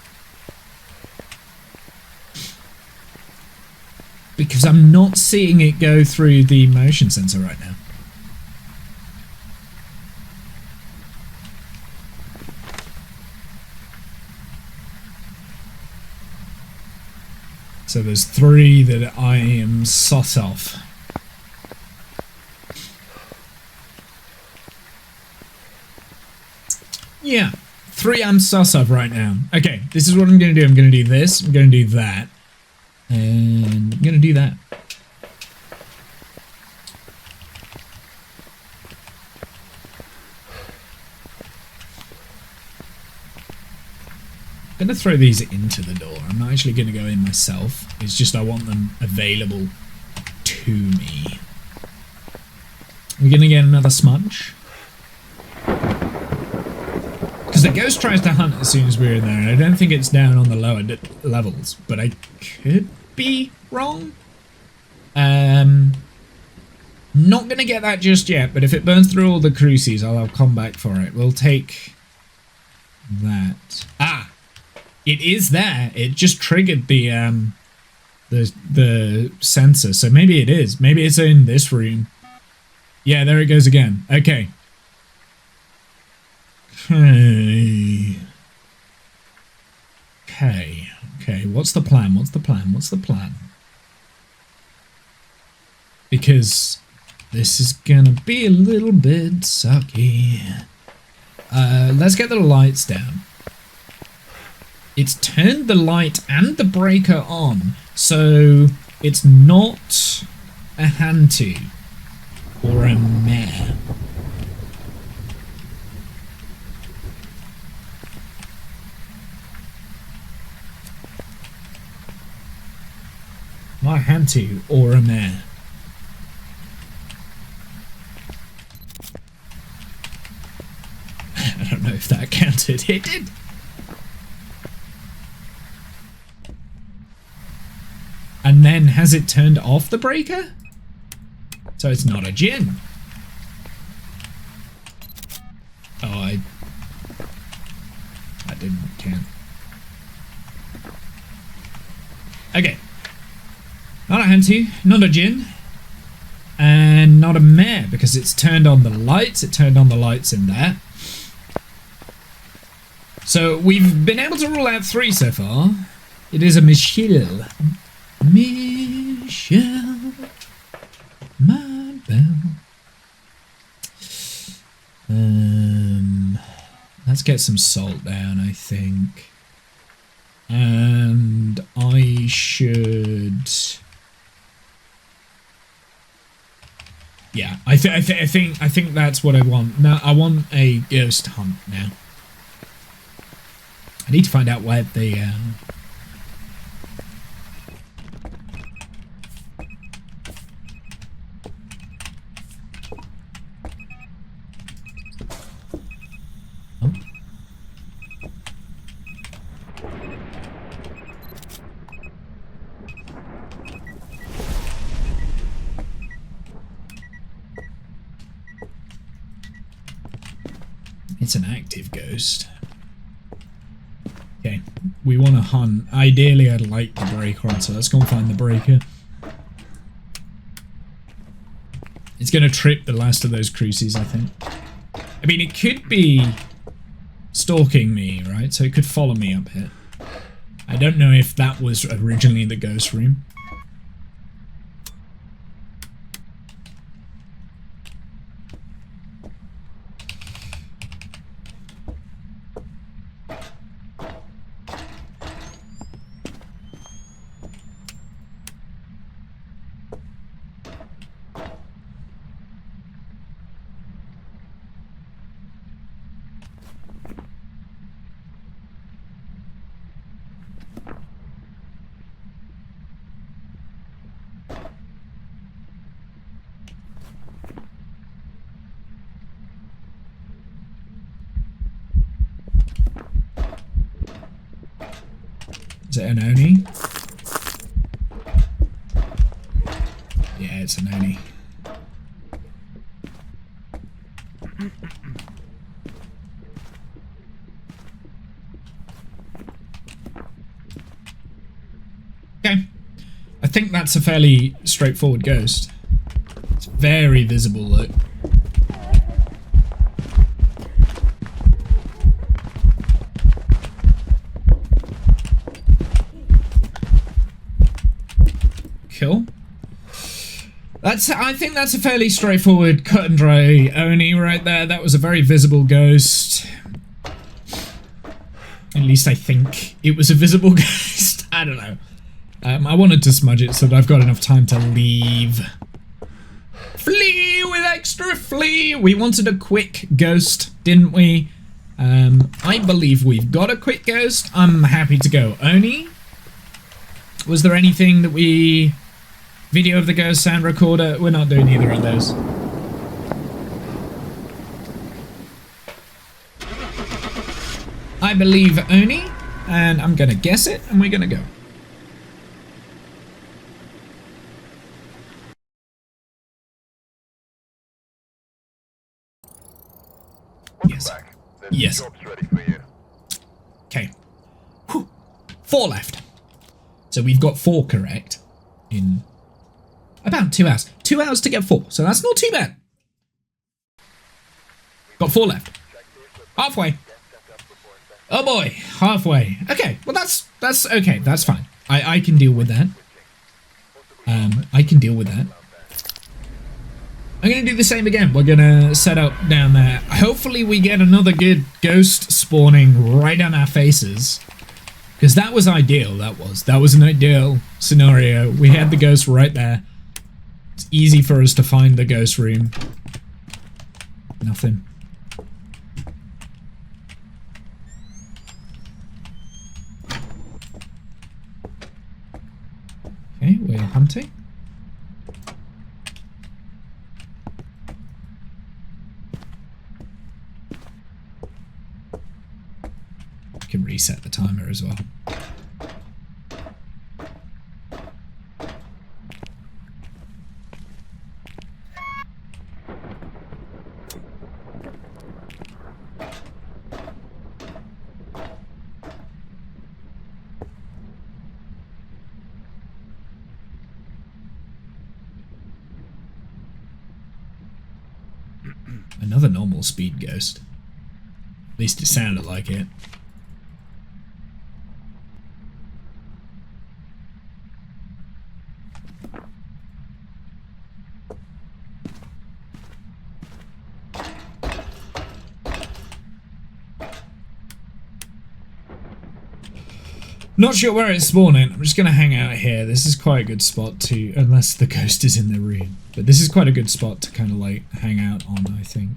Because I'm not seeing it go through the motion sensor right now. So there's 3 that I am sus of. Yeah, 3 I'm sus of right now. Okay, this is what I'm going to do. I'm going to do this, I'm going to do that, and I'm going to do that. I'm going to throw these into the door. I'm not actually going to go in myself. It's just I want them available to me. We're going to get another smudge. Because the ghost tries to hunt as soon as we're in there. And I don't think it's down on the lower levels. But I could be wrong. Not going to get that just yet. But if it burns through all the cruces, I'll come back for it. We'll take that. Ah! It is there. It just triggered the sensor. So maybe it is. Maybe it's in this room. Yeah, there it goes again. Okay. Okay. What's the plan? What's the plan? What's the plan? Because this is gonna be a little bit sucky. Let's get the lights down. It's turned the light and the breaker on, so it's not a Hantu or a mare. Not a Hantu or a mare. I don't know if that counted. It did. And then has it turned off the breaker? So it's not a djinn. Oh, I didn't count. Okay. Not a Hantu, not a djinn, and not a mare because it's turned on the lights. It turned on the lights in there. So we've been able to rule out 3 so far. It is a Michelle. Michelle, my belle. Let's get some salt down, I think. And I should... Yeah, I think that's what I want. Now I want a ghost hunt now. I need to find out where the oh. It's an active ghost. we want to hunt. Ideally, I'd like the breaker on, so let's go and find the breaker. It's going to trip the last of those crucies, I think. I mean, it could be stalking me, right? So it could follow me up here. I don't know if that was originally the ghost room. Is it an Oni? Yeah, it's an Oni. Okay. I think that's a fairly straightforward ghost. It's very visible, look. Cool. I think that's a fairly straightforward cut and dry Oni right there. That was a very visible ghost. At least I think it was a visible ghost. I don't know. I wanted to smudge it so that I've got enough time to leave. Flee with extra flee. We wanted a quick ghost, didn't we? I believe we've got a quick ghost. I'm happy to go. Oni? Was there anything that we... Video of the ghost, sound recorder? We're not doing either of those. I believe Oni, and I'm gonna guess it, and we're gonna go. Yes. Yes. Okay. 4 left. So we've got 4 correct in about 2 hours. 2 hours to get 4, so that's not too bad. Got 4 left. Halfway. Oh boy, halfway. Okay, well that's okay. That's fine. I can deal with that. I can deal with that. I'm gonna do the same again. We're gonna set up down there. Hopefully we get another good ghost spawning right on our faces. Because that was ideal, that was an ideal scenario. We had the ghost right there. It's easy for us to find the ghost room. Nothing. Okay, we're hunting. Can reset the timer as well. Another normal speed ghost. At least it sounded like it. Not sure where it's spawning. I'm just going to hang out here. This is quite a good spot to, unless the ghost is in the room. But this is quite a good spot to kind of like hang out on, I think.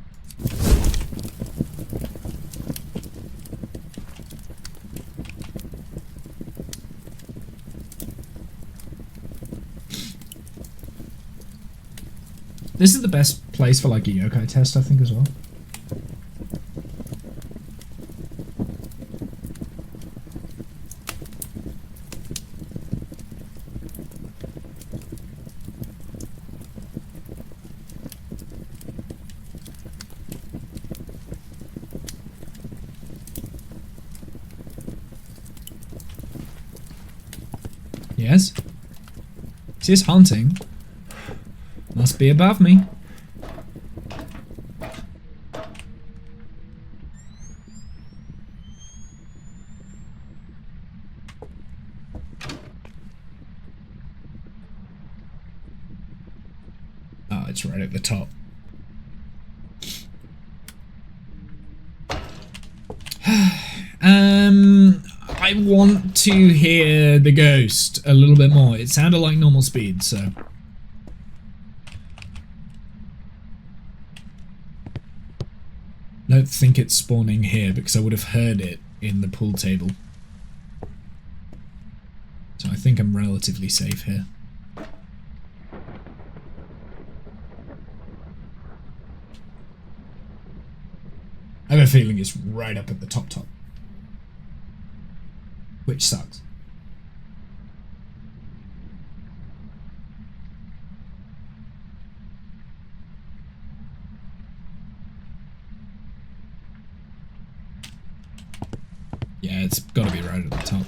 This is the best place for like a yokai test, I think, as well. Yes? Is this hunting? Must be above me. Oh, it's right at the top. I want to hear the ghost a little bit more. It sounded like normal speed, so. I don't think it's spawning here because I would have heard it in the pool table. So I think I'm relatively safe here. I have a feeling it's right up at the top. Which sucks. Yeah, it's gotta be right at the top.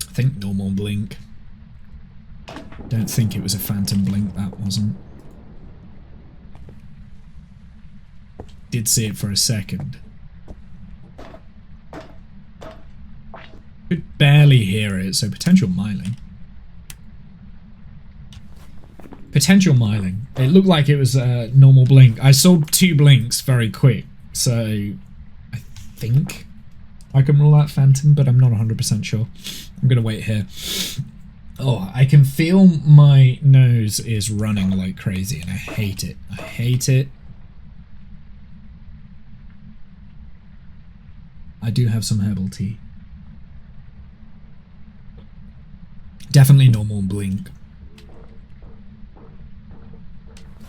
I think normal blink. Don't think it was a phantom blink, that wasn't. Did see it for a second. Could barely hear it, so potential miling. Potential miling. It looked like it was a normal blink. I saw 2 blinks very quick, so I think I can rule out phantom, but I'm not 100% sure. I'm gonna wait here. Oh, I can feel my nose is running like crazy, and I hate it. I hate it. I do have some herbal tea. Definitely normal blink.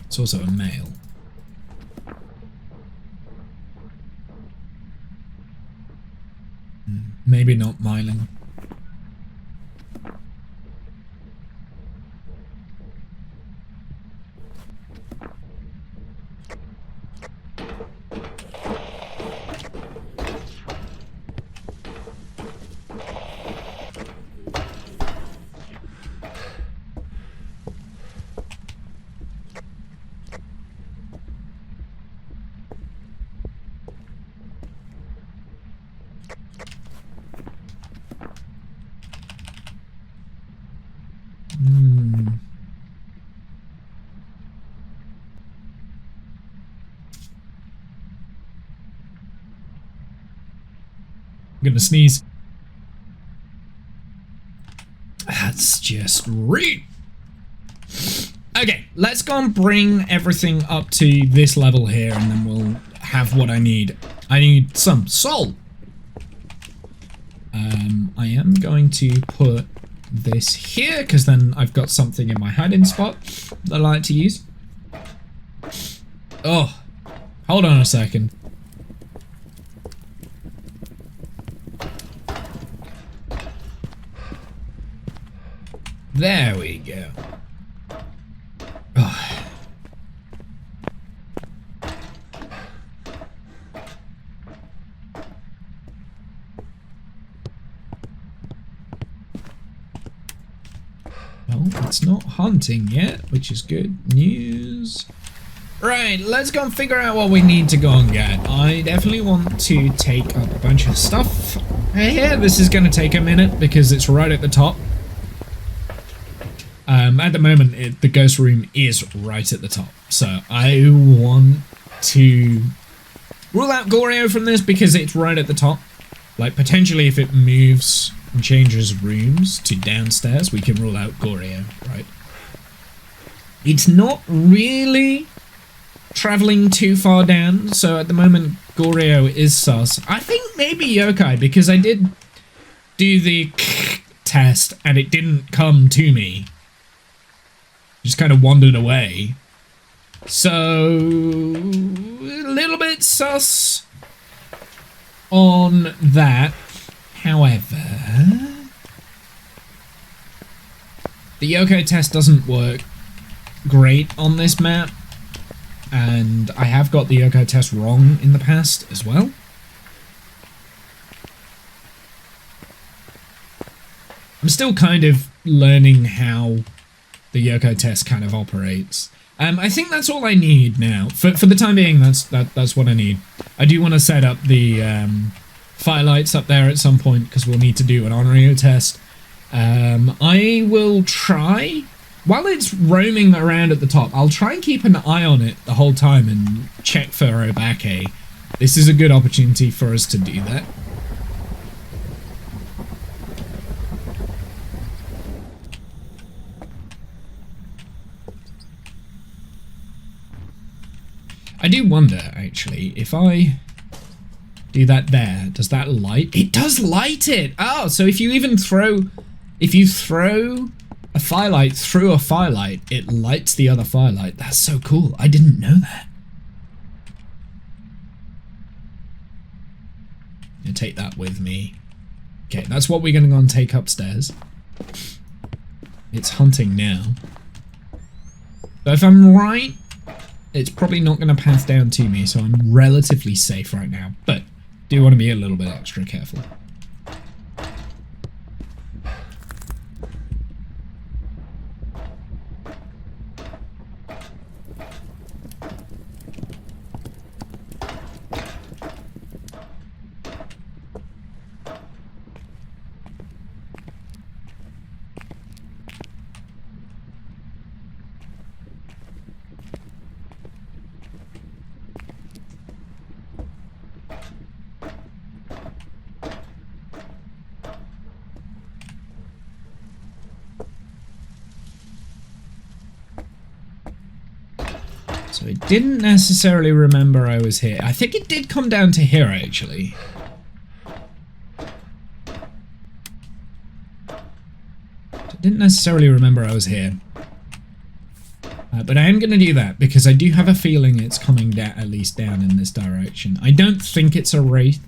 It's also a male. Maybe not miling. I'm gonna sneeze. That's just rude. Okay, let's go and bring everything up to this level here, and then we'll have what I need. I need some salt. I am going to put this here, because then I've got something in my hiding spot that I like to use. Oh, hold on a second. There we go. Oh. Well, it's not hunting yet, which is good news. Right, let's go and figure out what we need to go and get. I definitely want to take up a bunch of stuff here. This is going to take a minute because it's right at the top. At the moment, the ghost room is right at the top, so I want to rule out Goreo from this because it's right at the top. Like, potentially if it moves and changes rooms to downstairs, we can rule out Goreo, right? It's not really traveling too far down, so at the moment Goreo is sus. I think maybe yokai, because I did do the test and it didn't come to me. Just kind of wandered away. So, a little bit sus on that. However, The Yoko test doesn't work great on this map, and I have got the Yoko test wrong in the past as well. I'm still kind of learning how the Yoko test kind of operates. I think that's all I need now. For the time being, that's what I need. I do want to set up the firelights up there at some point, because we'll need to do an Onryo test. I will try, while it's roaming around at the top, I'll try and keep an eye on it the whole time and check for Obake. This is a good opportunity for us to do that. I do wonder, actually, if I do that there, does that light? It does light it! Oh, so if you even throw a firelight through a firelight, it lights the other firelight. That's so cool. I didn't know that. I'm gonna take that with me. Okay, that's what we're gonna go and take upstairs. It's hunting now. So if I'm right, it's probably not going to pass down to me, so I'm relatively safe right now, but do want to be a little bit extra careful. So I didn't necessarily remember I was here. I think it did come down to here, actually. I didn't necessarily remember I was here. But I am going to do that, because I do have a feeling it's coming down, at least down in this direction. I don't think it's a wraith,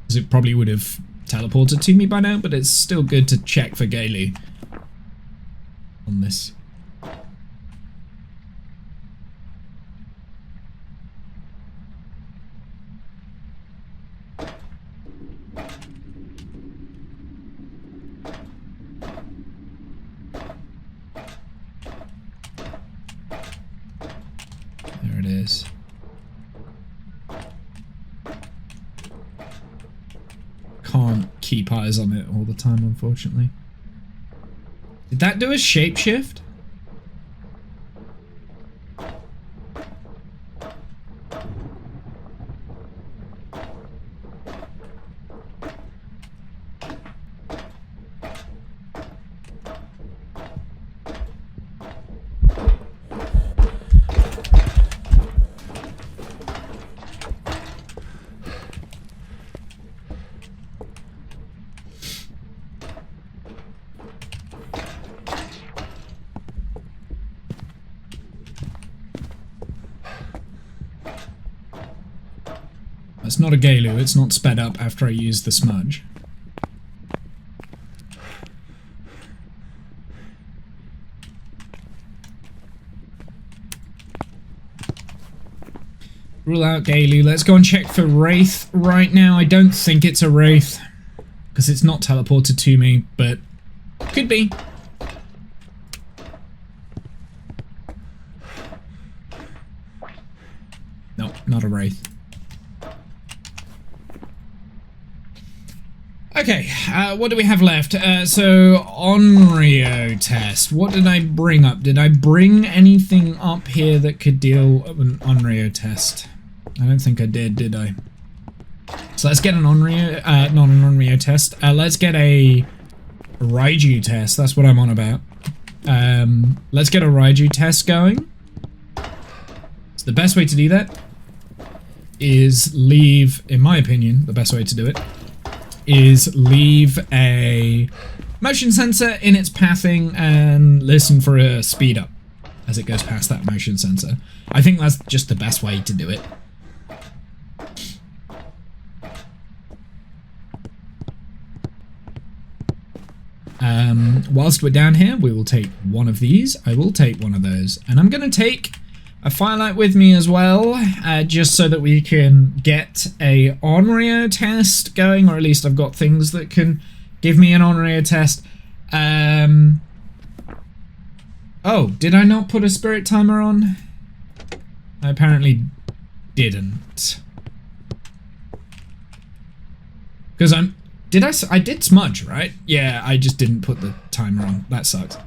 because it probably would have teleported to me by now, but it's still good to check for Gaelu on this. There it is. Can't keep eyes on it all the time, unfortunately. Did that do a shapeshift? It's not a Gaelu, it's not sped up after I use the smudge. Rule out Gaelu. Let's go and check for Wraith right now. I don't think it's a Wraith, because it's not teleported to me, but could be. No, not a Wraith. Okay, what do we have left? So, Onryo test. What did I bring up? Did I bring anything up here that could deal with an Onryo test? I don't think I did I? So let's get an Onryo, not an Onryo test. Let's get a Raiju test. That's what I'm on about. Let's get a Raiju test going. So the best way to do that is leave, in my opinion, the best way to do it is leave a motion sensor in its pathing and listen for a speed up as it goes past that motion sensor. I think that's just the best way to do it. Whilst we're down here, we will take one of these. I will take one of those. And I'm going to take a firelight with me as well, just so that we can get a Onryo test going, or at least I've got things that can give me an Onryo test. Oh, did I not put a spirit timer on? I apparently didn't. Because I did smudge, right? Yeah, I just didn't put the timer on. That sucks.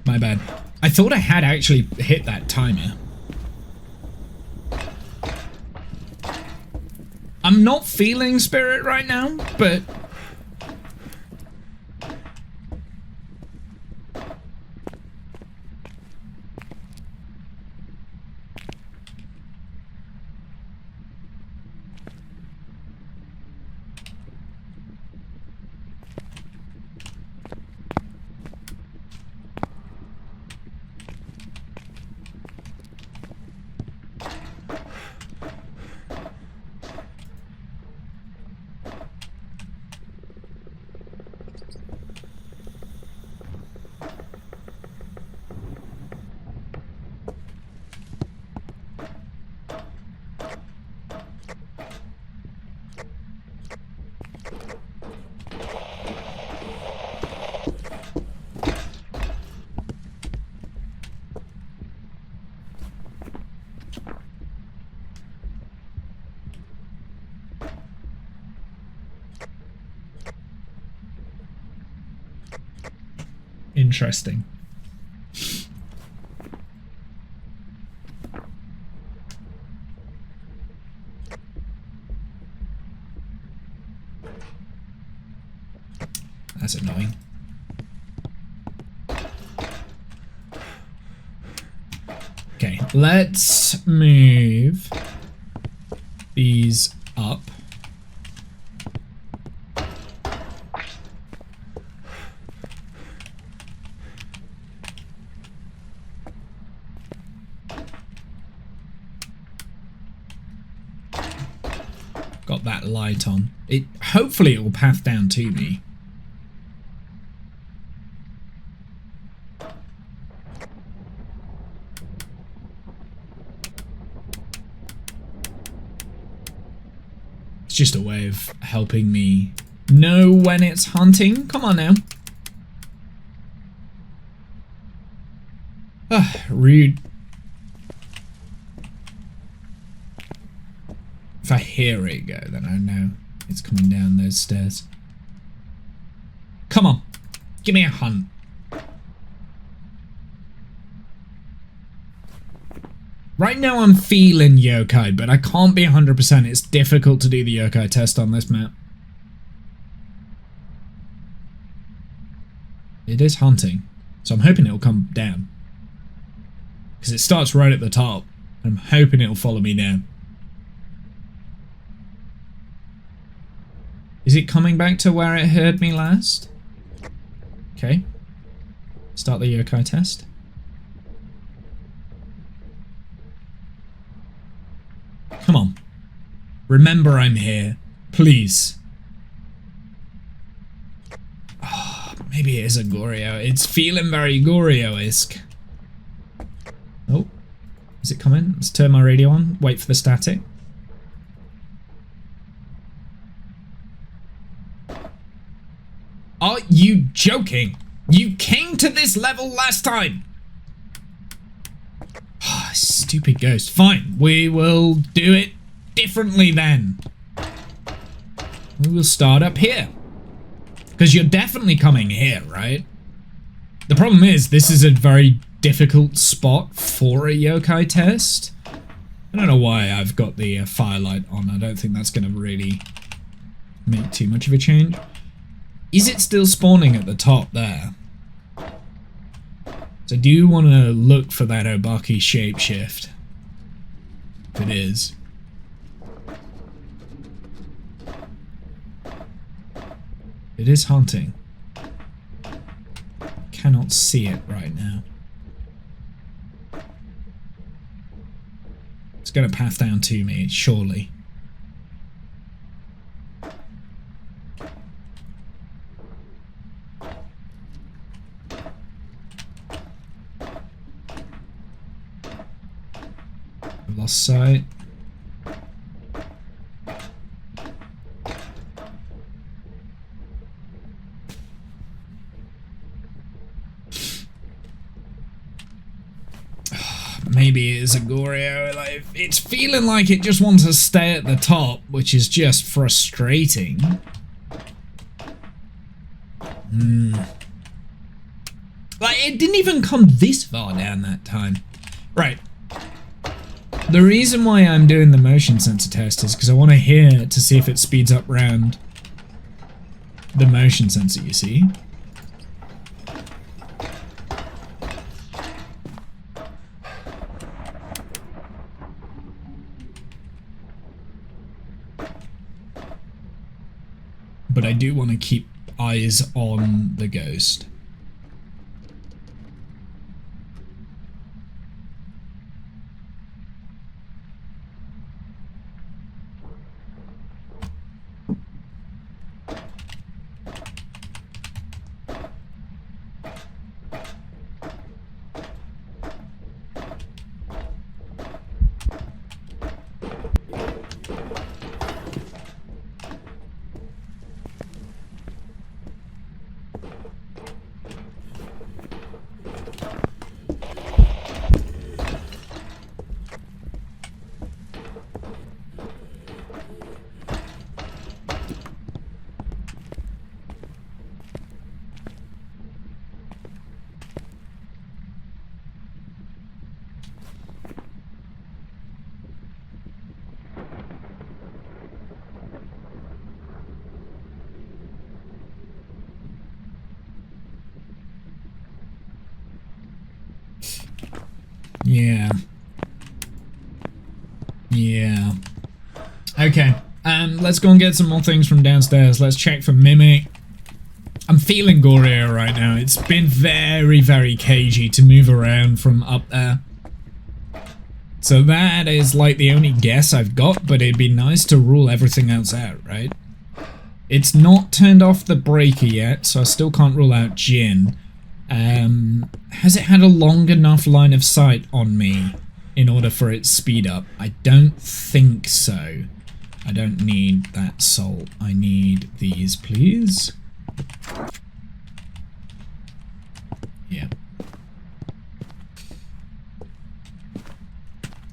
My bad. I thought I had actually hit that timer. I'm not feeling spirit right now, but... Interesting. That's annoying. Okay, let's move these up. Got that light on. Hopefully it will path down to me. It's just a way of helping me know when it's hunting. Come on now. Rude. If I hear it go, then I know it's coming down those stairs. Come on, give me a hunt. Right now I'm feeling yokai, but I can't be 100%. It's difficult to do the yokai test on this map. It is hunting, so I'm hoping it'll come down. Because it starts right at the top, and I'm hoping it'll follow me down. Is it coming back to where it heard me last? Okay. Start the yokai test. Come on. Remember I'm here. Please. Oh, maybe it is a Goryo. It's feeling very Goryo-esque. Oh. Is it coming? Let's turn my radio on. Wait for the static. Are you joking? You came to this level last time! Stupid ghost. Fine, we will do it differently then. We will start up here. Because you're definitely coming here, right? The problem is, this is a very difficult spot for a yokai test. I don't know why I've got the firelight on. I don't think that's going to really make too much of a change. Is it still spawning at the top there? So I do want to look for that Obaki shapeshift. If it is. It is hunting. Cannot see it right now. It's going to path down to me, surely. Lost sight. Maybe it is a Goreo. Like, it's feeling like it just wants to stay at the top, which is just frustrating. Like, it didn't even come this far down that time. Right. The reason why I'm doing the motion sensor test is because I want to hear to see if it speeds up round the motion sensor, you see? But I do want to keep eyes on the ghost. Yeah. Yeah. Okay. Let's go and get some more things from downstairs. Let's check for Mimic. I'm feeling Goreo right now. It's been very, very cagey to move around from up there. So that is like the only guess I've got, but it'd be nice to rule everything else out, right? It's not turned off the breaker yet, so I still can't rule out Jin. Has it had a long enough line of sight on me in order for it to speed up? I don't think so. I don't need that salt. I need these, please. Yeah.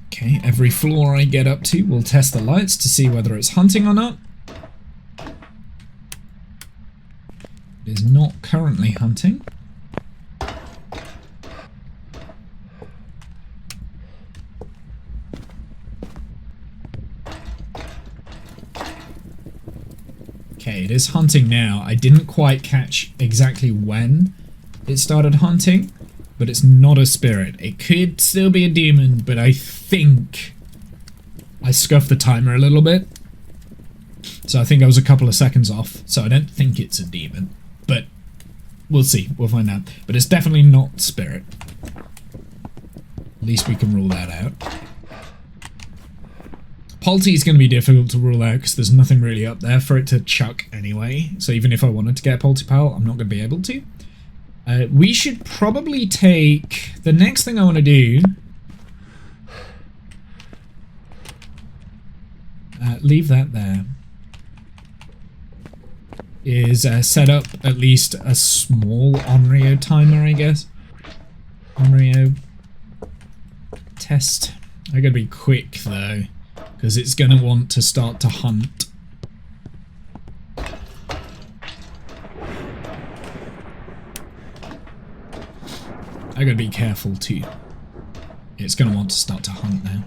Okay, every floor I get up to, we'll test the lights to see whether it's hunting or not. It is not currently hunting. Okay, it is hunting now. I didn't quite catch exactly when it started hunting, but it's not a spirit. It could still be a demon, but I think I scuffed the timer a little bit. So I think I was a couple of seconds off, so I don't think it's a demon. But we'll see. We'll find out. But it's definitely not spirit. At least we can rule that out. Polty is going to be difficult to rule out because there's nothing really up there for it to chuck anyway. So even if I wanted to get Polty Pal, I'm not going to be able to. We should probably take... The next thing I want to do... leave that there. Is set up at least a small Onryo timer, I guess. Onryo test. I gotta be quick though, because it's gonna want to start to hunt. I gotta be careful too. It's gonna want to start to hunt now.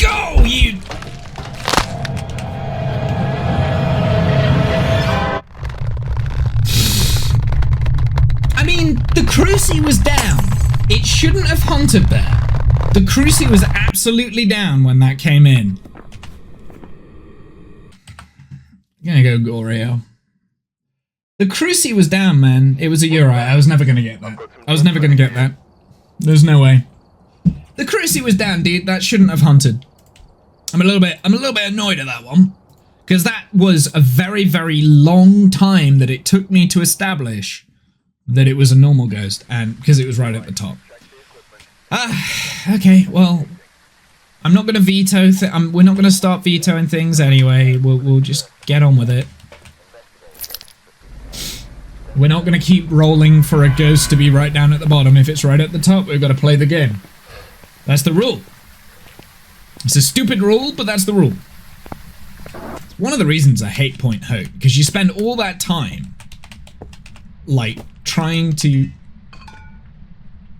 Go, you! I mean, the Cruci was down. It shouldn't have hunted there. The Cruci was absolutely down when that came in. I'm gonna go Goreo. The Cruci was down, man. It was a Uri. I was never gonna get that. I was never gonna get that. There's no way. The Cruci was down, dude. That shouldn't have hunted. I'm a little bit annoyed at that one. Because that was a very, very long time that it took me to establish that it was a normal ghost, and because it was right at the top. Okay, well, I'm not going to veto. We're not going to start vetoing things anyway. We'll just get on with it. We're not going to keep rolling for a ghost to be right down at the bottom. If it's right at the top, we've got to play the game. That's the rule. It's a stupid rule, but that's the rule. It's one of the reasons I hate Point Hope, because you spend all that time, like, trying to...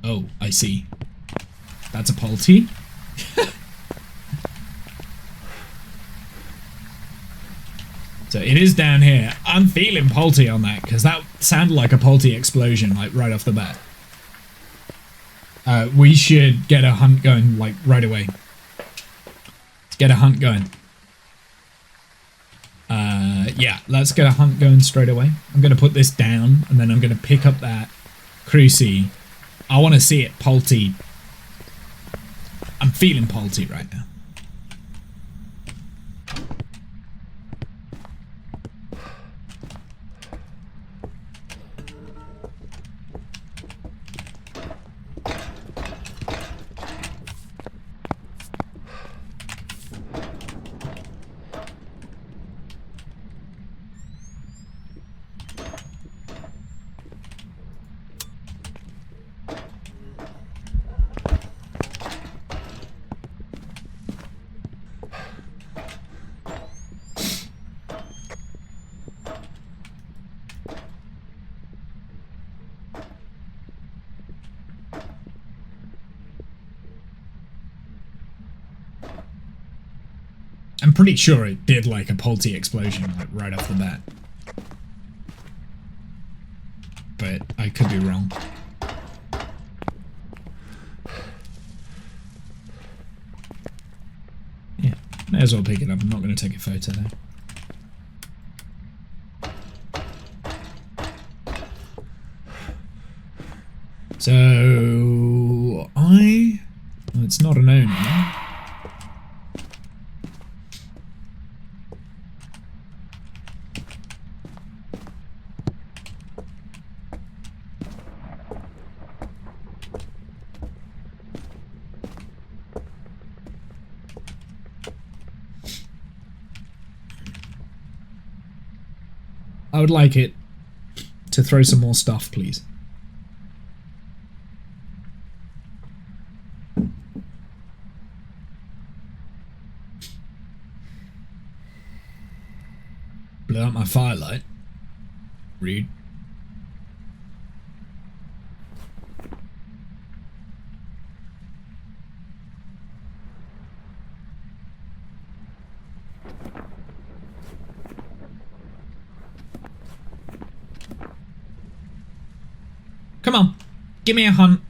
Oh, I see. That's a Polty. So it is down here. I'm feeling Polty on that, because that sounded like a Polty explosion, like, right off the bat. We should get a hunt going, like, right away. Let's get a hunt going. Yeah, let's get a hunt going straight away. I'm going to put this down, and then I'm going to pick up that Cruci. I want to see it Polty. I'm feeling Polty right now. I'm pretty sure it did like a Polty explosion, like right off the bat. But I could be wrong. Yeah, may as well pick it up. I'm not going to take a photo though. So well, it's not an owner. I would like it to throw some more stuff, please. Blew out my firelight. Rude. Come on, give me a hunt.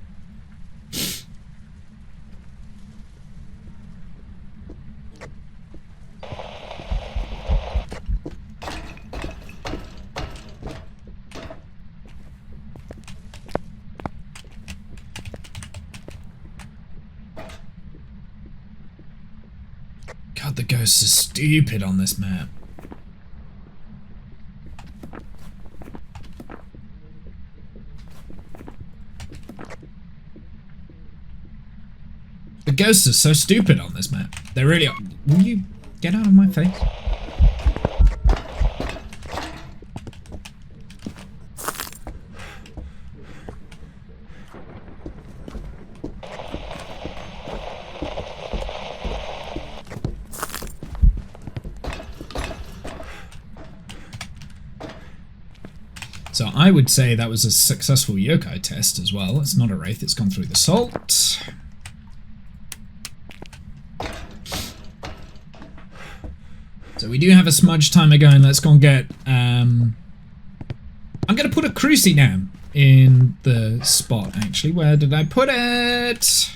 God, the ghosts are stupid on this map. The ghosts are so stupid on this map. They really are. Will you get out of my face? So I would say that was a successful yokai test as well. It's not a wraith, it's gone through the salt. So we do have a smudge timer going. Let's go and get... I'm going to put a cruci down in the spot, actually. Where did I put it?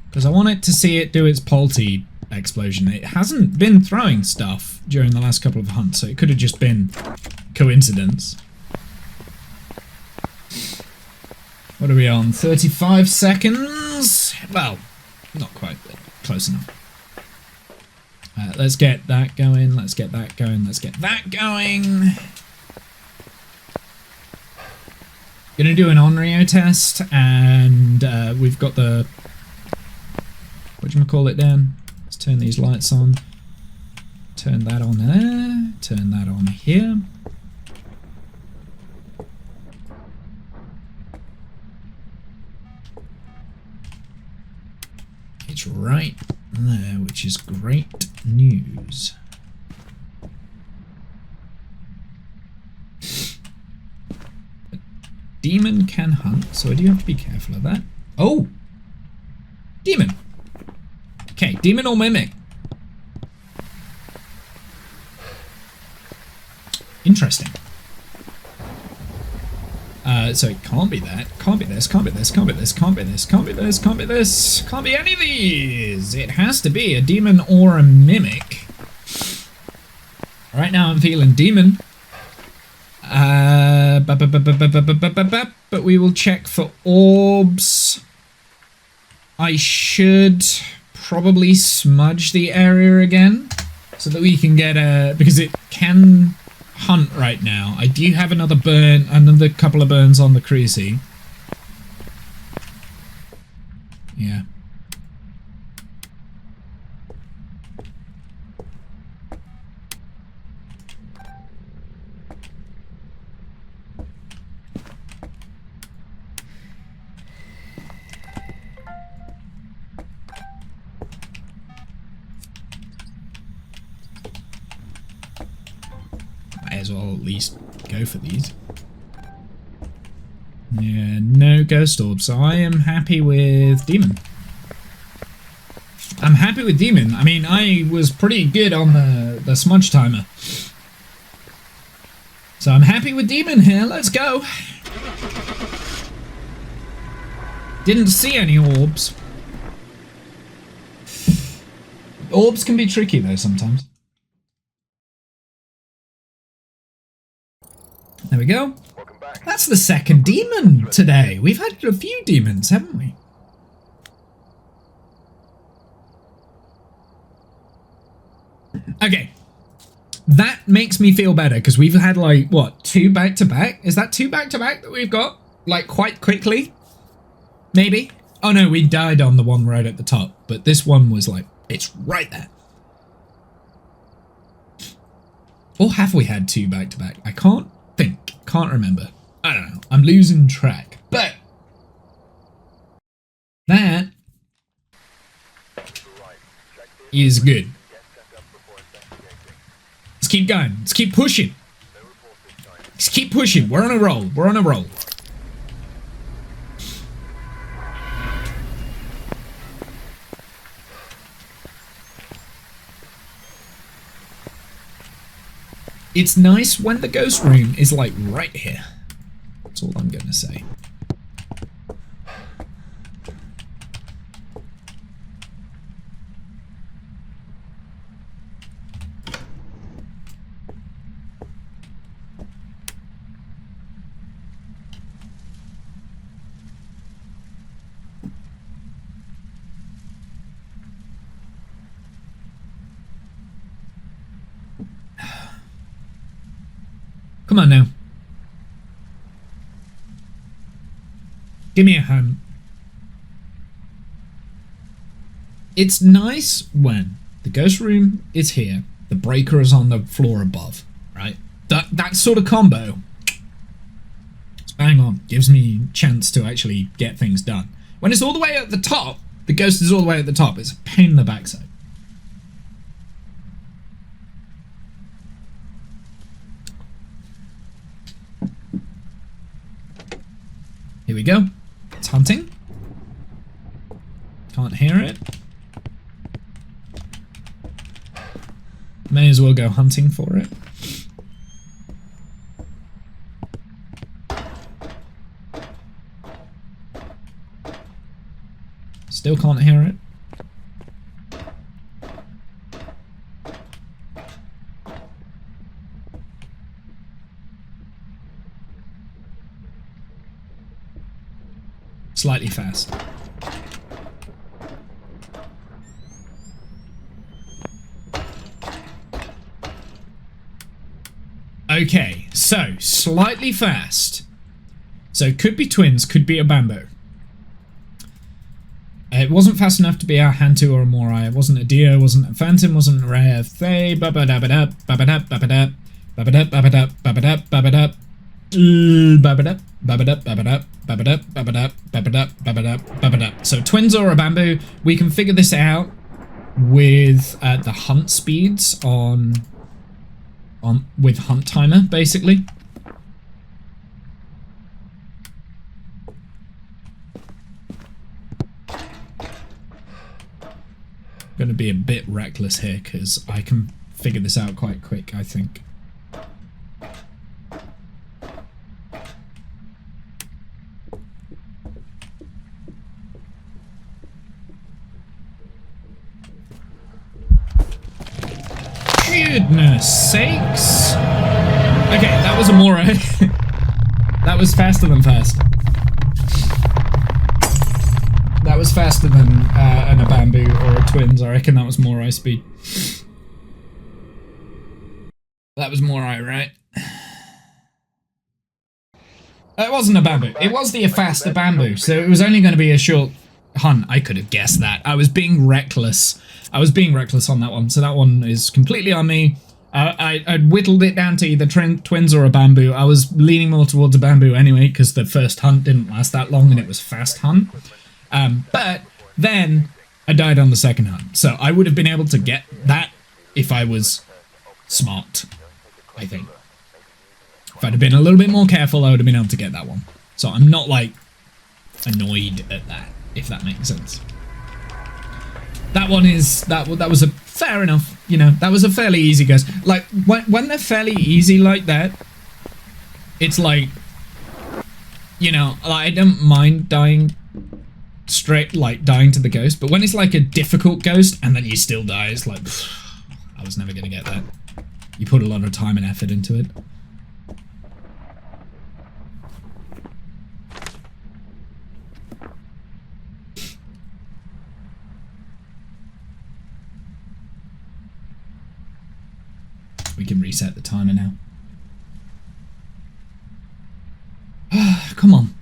Because I want it to see it do its Polty explosion. It hasn't been throwing stuff during the last couple of hunts, so it could have just been coincidence. What are we on? 35 seconds? Well, not quite, but close enough. Let's get that going. Let's get that going. Let's get that going. Gonna do an Onryo test, and we've got the whatchamacallit down. Let's turn these lights on. Turn that on there. Turn that on here. It's right there, which is great news. Demon can hunt, so I do have to be careful of that. Oh! Demon! Okay, demon or mimic? Interesting. So it can't be that. Can't be this, can't be this, can't be this, can't be this, can't be this, can't be this, can't be any of these! It has to be a demon or a mimic. Right now I'm feeling demon. But we will check for orbs. I should probably smudge the area again so that we can get a, because it can hunt right now. I do have another burn, another couple of burns on the crazy. Yeah. Might as well at least go for these. Yeah, no ghost orb, so I am happy with demon. I'm happy with demon. I mean, I was pretty good on the smudge timer. So I'm happy with demon here. Let's go. Didn't see any orbs. Orbs can be tricky though sometimes. There we go. That's the second demon today. We've had a few demons, haven't we? Okay. That makes me feel better because we've had like, what, 2 back-to-back? Is that 2 back-to-back that we've got? Like quite quickly? Maybe? Oh no, we died on the one right at the top, but this one was like, it's right there. Or have we had 2 back-to-back? I can't think, can't remember. I don't know, I'm losing track, but that is good. Let's keep going, let's keep pushing. Let's keep pushing, we're on a roll, we're on a roll. It's nice when the ghost room is like right here. That's all I'm gonna say. Come on now. Give me a hand. It's nice when the ghost room is here, the breaker is on the floor above, right? That sort of combo, it's bang on. Gives me a chance to actually get things done. When it's all the way at the top, the ghost is all the way at the top, it's a pain in the backside. Here we go. It's hunting. Can't hear it. May as well go hunting for it. Still can't hear it. Slightly fast. Okay, so slightly fast. So could be twins, could be a bamboo. It wasn't fast enough to be a Hantu or a Morai. It wasn't a Dio, wasn't a Phantom, wasn't a Rare Thay. Babadabadab, babadab, babadab, babadab, babadab, babadab, babadab, babadab, babadab, babadab, babadab, babadab, babadab, babadab, babadab. So twins or a bamboo. We can figure this out with the hunt speeds with hunt timer, basically. Going to be a bit reckless here because I can figure this out quite quick, I think. Goodness sakes! Okay, that was a Morai. That was faster than fast. That was faster than a bamboo or a twins. I reckon that was Morai speed. That was Morai, right? It wasn't a bamboo. It was the faster bamboo, so it was only going to be a short hunt. I could have guessed that. I was being reckless. I was being reckless on that one, so that one is completely on me. I whittled it down to either twins or a bamboo. I was leaning more towards a bamboo anyway, because the first hunt didn't last that long and it was fast hunt. But then I died on the second hunt, so I would have been able to get that if I was smart, I think. If I'd have been a little bit more careful, I would have been able to get that one. So I'm not, like, annoyed at that, if that makes sense. That one is, that was a fair enough, you know, that was a fairly easy guess. Like, when they're fairly easy like that, it's like, you know, I don't mind dying straight, like, dying to the ghost, but when it's like a difficult ghost and then you still die, it's like, I was never gonna get that. You put a lot of time and effort into it. We can reset the timer now. Come on.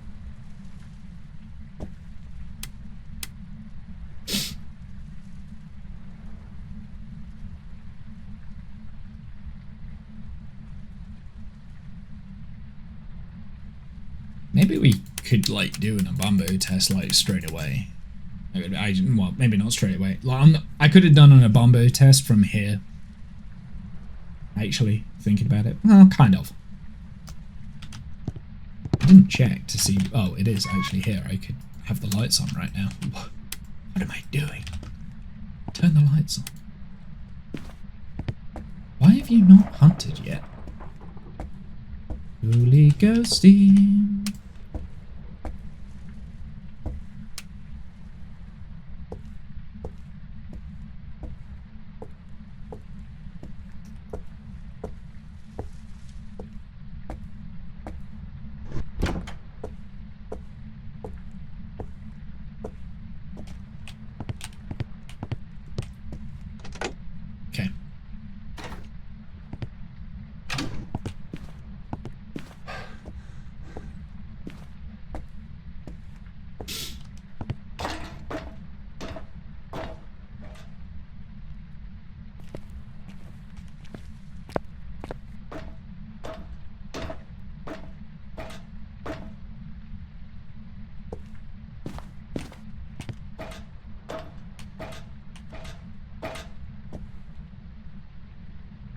Maybe we could, like, do an Abambo test, like, straight away. Well, maybe not straight away. Like, I could have done an Abambo test from here. Actually, thinking about it. Well, kind of. I didn't check to see... Oh, it is actually here. I could have the lights on right now. What am I doing? Turn the lights on. Why have you not hunted yet? Holy ghosty.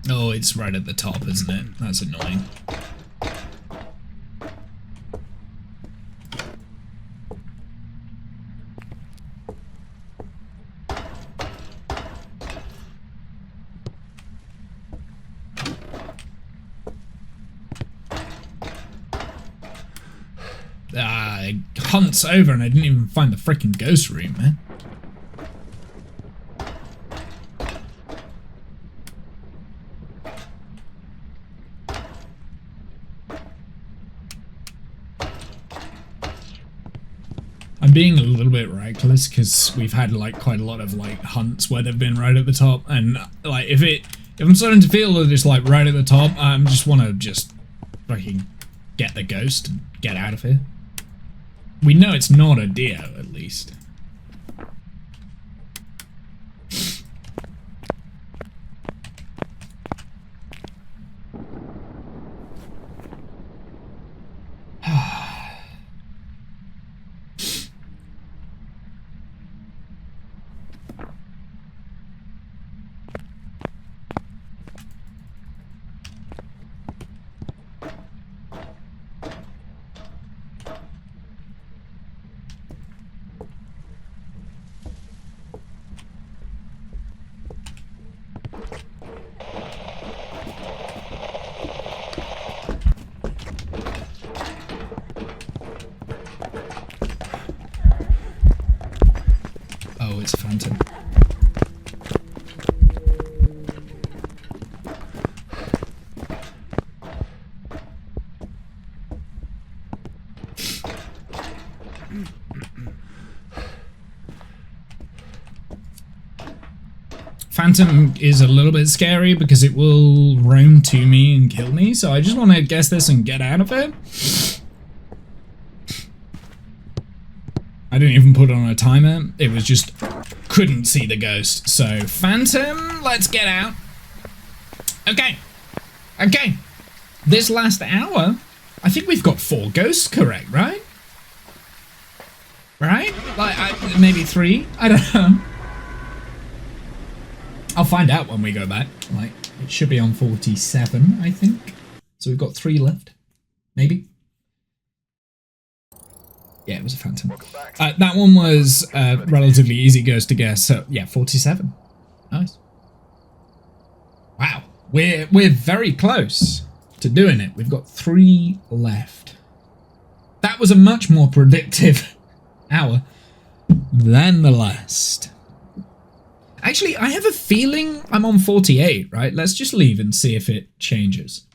Oh, it's right at the top, isn't it? That's annoying. Hunt's over and I didn't even find the freaking ghost room, man. I'm being a little bit reckless because we've had like quite a lot of like hunts where they've been right at the top, and like if If I'm starting to feel that it's like right at the top, I just want to just fucking get the ghost and get out of here. We know it's not a Dio, at least. Oh, it's a phantom. Phantom is a little bit scary because it will roam to me and kill me, so I just want to guess this and get out of it. I didn't even put on a timer, it was just couldn't see the ghost. So Phantom, let's get out. Okay, this last hour, I think we've got 4 ghosts correct, right? Right? Like, maybe 3, I don't know. I'll find out when we go back. Like, it should be on 47, I think. So we've got 3 left. Maybe. Yeah, it was a phantom. That one was relatively easy ghost to guess. So yeah, 47. Nice. Wow, we're very close to doing it. We've got 3 left. That was a much more predictive hour than the last. Actually, I have a feeling I'm on 48, right? Let's just leave and see if it changes.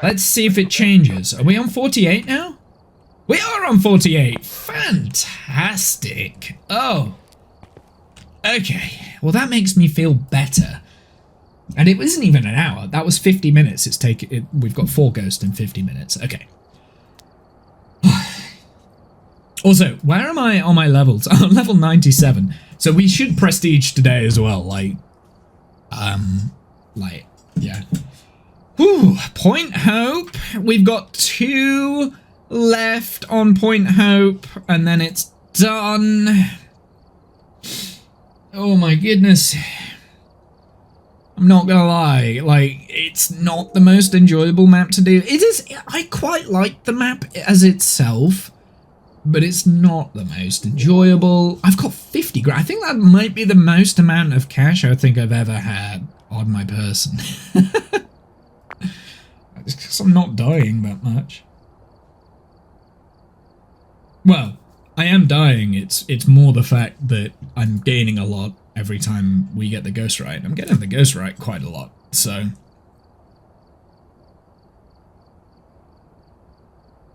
Let's see if it changes. Are we on 48 now? We are on 48. Fantastic. Oh. Okay. Well, that makes me feel better. And it wasn't even an hour. That was 50 minutes. We've got 4 ghosts in 50 minutes. Okay. Also, where am I on my levels? I'm on level 97. So we should prestige today as well. Yeah. Whew. Point Hope. We've got 2 left on Point Hope, and then it's done. Oh my goodness. I'm not gonna lie, like, it's not the most enjoyable map to do. It is, I quite like the map as itself, but it's not the most enjoyable. I've got 50 grand. I think that might be the most amount of cash I think I've ever had on my person. It's because I'm not dying that much. Well, I am dying. It's more the fact that I'm gaining a lot every time we get the ghost right. I'm getting the ghost right quite a lot, so...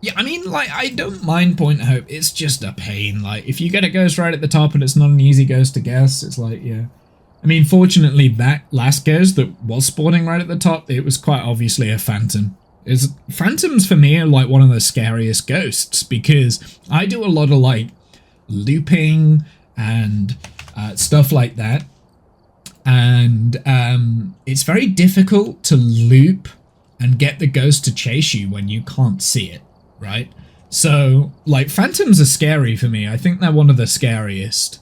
Yeah, I mean, like, I don't mind Point Hope. It's just a pain. Like, if you get a ghost right at the top and it's not an easy ghost to guess, it's like, yeah. I mean, fortunately, that last ghost that was spawning right at the top, it was quite obviously a phantom. Phantoms, for me, are, like, one of the scariest ghosts, because I do a lot of, like, looping and stuff like that. And it's very difficult to loop and get the ghost to chase you when you can't see it. Right? So, like, phantoms are scary for me. I think they're one of the scariest.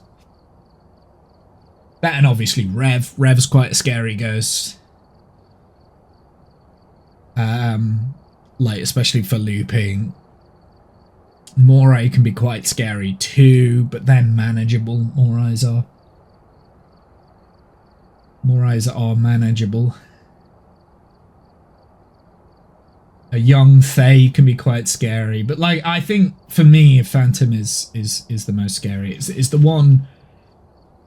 That and obviously Rev. Rev's quite a scary ghost. Like, especially for looping. Moray can be quite scary too, but then manageable. Morays are manageable. A young Fae can be quite scary, but like, I think for me, Phantom is the most scary. It's the one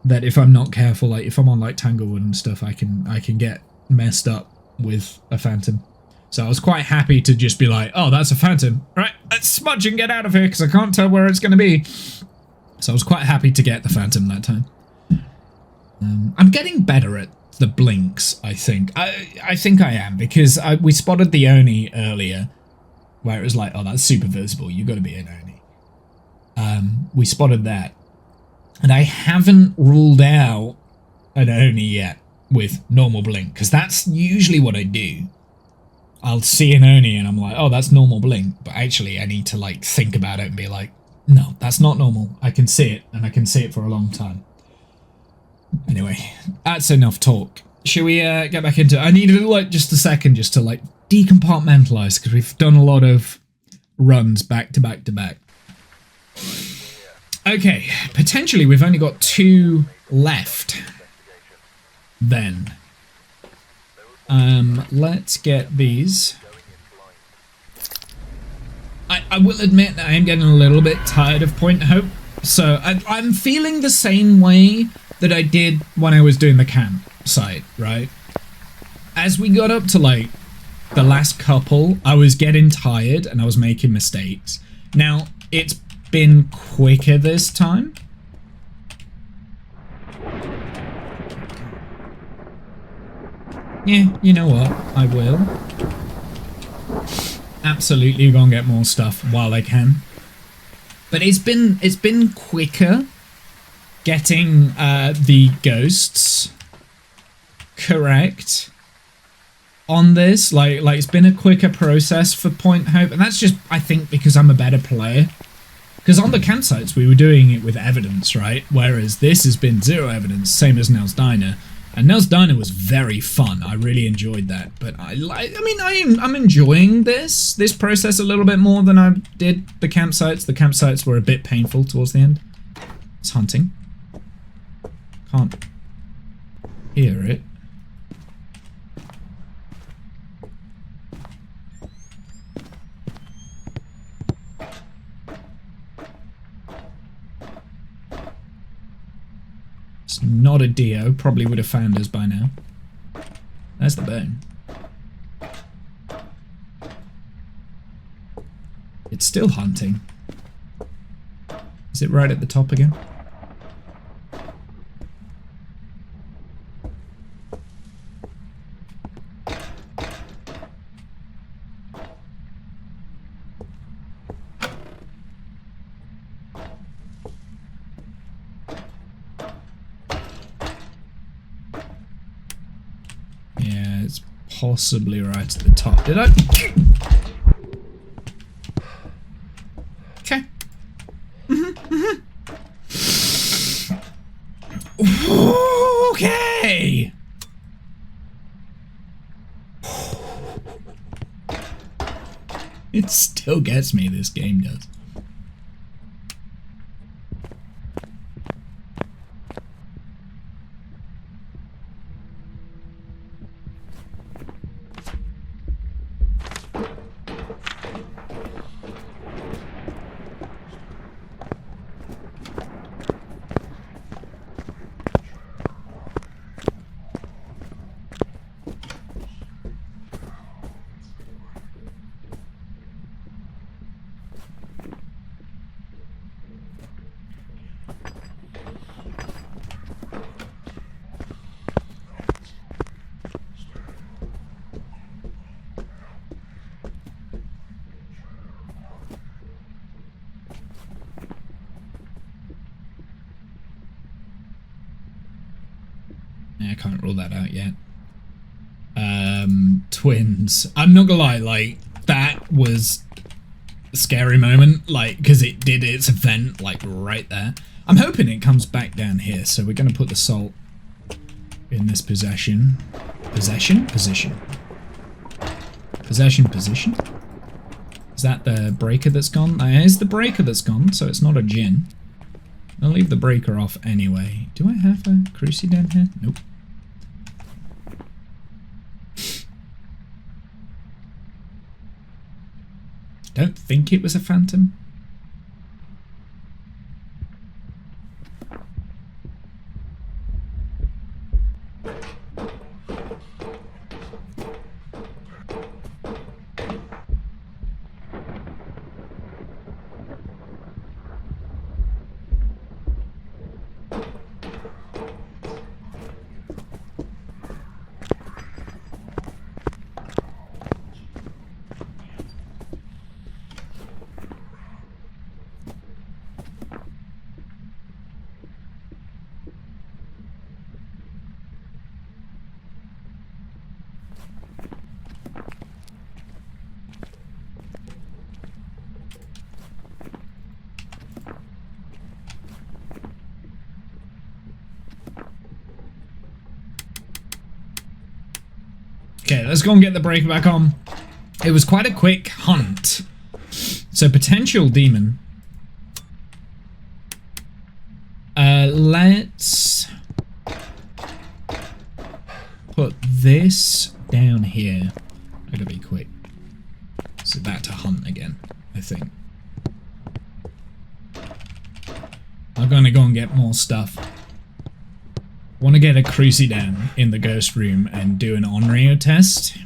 that if I'm not careful, like if I'm on like Tanglewood and stuff, I can get messed up with a Phantom. So I was quite happy to just be like, oh, that's a Phantom. Right, let's smudge and get out of here because I can't tell where it's going to be. So I was quite happy to get the Phantom that time. I'm getting better at the blinks, I think. I think I am, because we spotted the Oni earlier, where it was like, oh, that's super visible, you got to be an Oni. We spotted that. And I haven't ruled out an Oni yet with normal blink, because that's usually what I do. I'll see an Oni and I'm like, oh, that's normal blink, but actually I need to like think about it and be like, no, that's not normal. I can see it, and I can see it for a long time. Anyway, that's enough talk. Should we get back into it? I need like just a second just to like decompartmentalize, because we've done a lot of runs back to back to back. Okay, potentially we've only got 2 left then. Let's get these. I will admit that I am getting a little bit tired of Point Hope, so I'm feeling the same way that I did when I was doing the campsite, right? As we got up to like the last couple, I was getting tired and I was making mistakes. Now, it's been quicker this time. Yeah, you know what? I will. Absolutely gonna get more stuff while I can. But it's been quicker getting the ghosts correct on this. Like it's been a quicker process for Point Hope, and that's just, I think, because I'm a better player. Because on the campsites we were doing it with evidence, right? Whereas this has been 0 evidence, same as Nell's Diner. And Nell's Diner was very fun. I really enjoyed that. But I'm enjoying this process a little bit more than I did the campsites. The campsites were a bit painful towards the end. It's hunting. Can't hear it. It's not a Dio. Probably would have found us by now. There's the bone. It's still hunting. Is it right at the top again? Yeah, it's possibly right at the top. Did I? Okay. Okay. It still gets me, this game does. I can't rule that out yet. Twins. I'm not gonna lie, like, that was a scary moment, like, because it did its event, like, right there. I'm hoping it comes back down here, so we're gonna put the salt in this possession. Possession? Position. Possession position? Is that the breaker that's gone? That is the breaker that's gone, so it's not a gin. I'll leave the breaker off anyway. Do I have a cruci down here? Nope. Don't think it was a phantom. let's go and get the breaker back on. It was quite a quick hunt. So potential demon. Let's put this down here. It'll be quick. So back to hunt again, I think. I'm gonna go and get more stuff. Want to get a crucie down in the ghost room and do an on-radio test.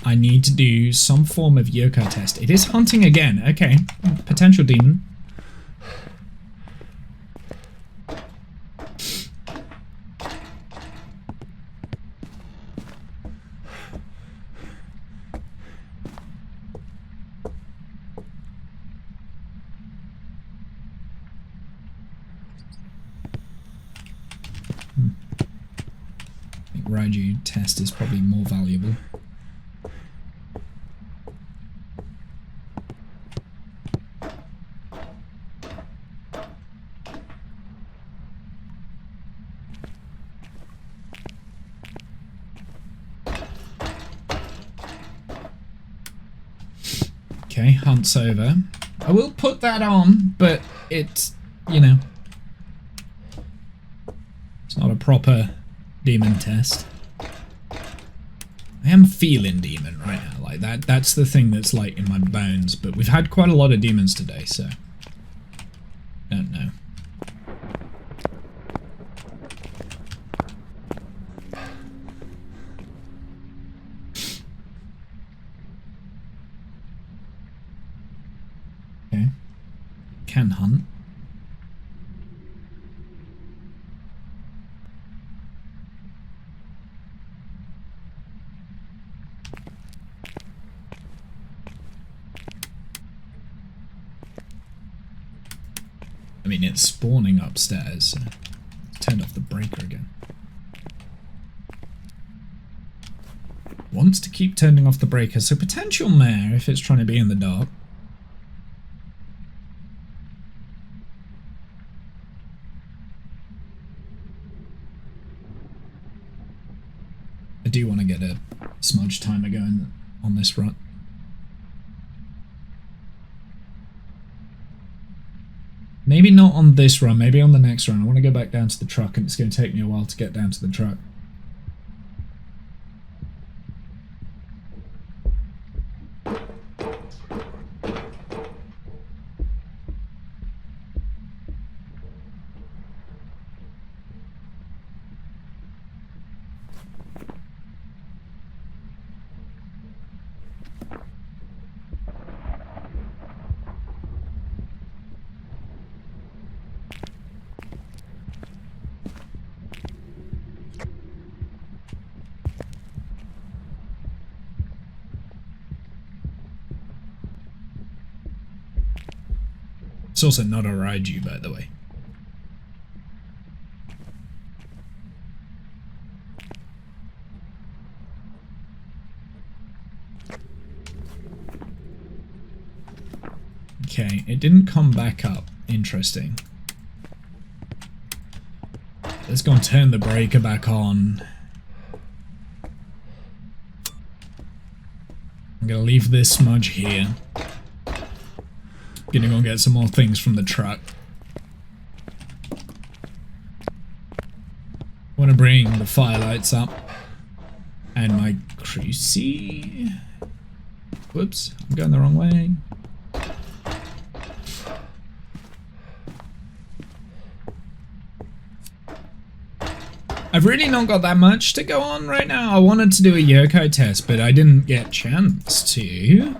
I need to do some form of yokai test. It is hunting again. Okay, potential demon. I think Raiju test is probably more valuable. Okay, hunt's over. I will put that on, but it's, you know, it's not a proper demon test. I am feeling demon right now, like that's the thing that's like in my bones, but we've had quite a lot of demons today, so don't know. Okay. Can hunt. I mean, it's spawning upstairs, so turned off the breaker again. Wants to keep turning off the breaker, so potential mare if it's trying to be in the dark. I do want to get a smudge timer going on this run. Maybe not on this run, maybe on the next run. I want to go back down to the truck and it's going to take me a while to get down to the truck. It's also not a Raiju, by the way. Okay, it didn't come back up. Interesting. Let's go and turn the breaker back on. I'm gonna leave this smudge here. Gonna go and get some more things from the truck. Want to bring the firelights up and my crucie. Whoops, I'm going the wrong way. I've really not got that much to go on right now. I wanted to do a yokai test, but I didn't get a chance to.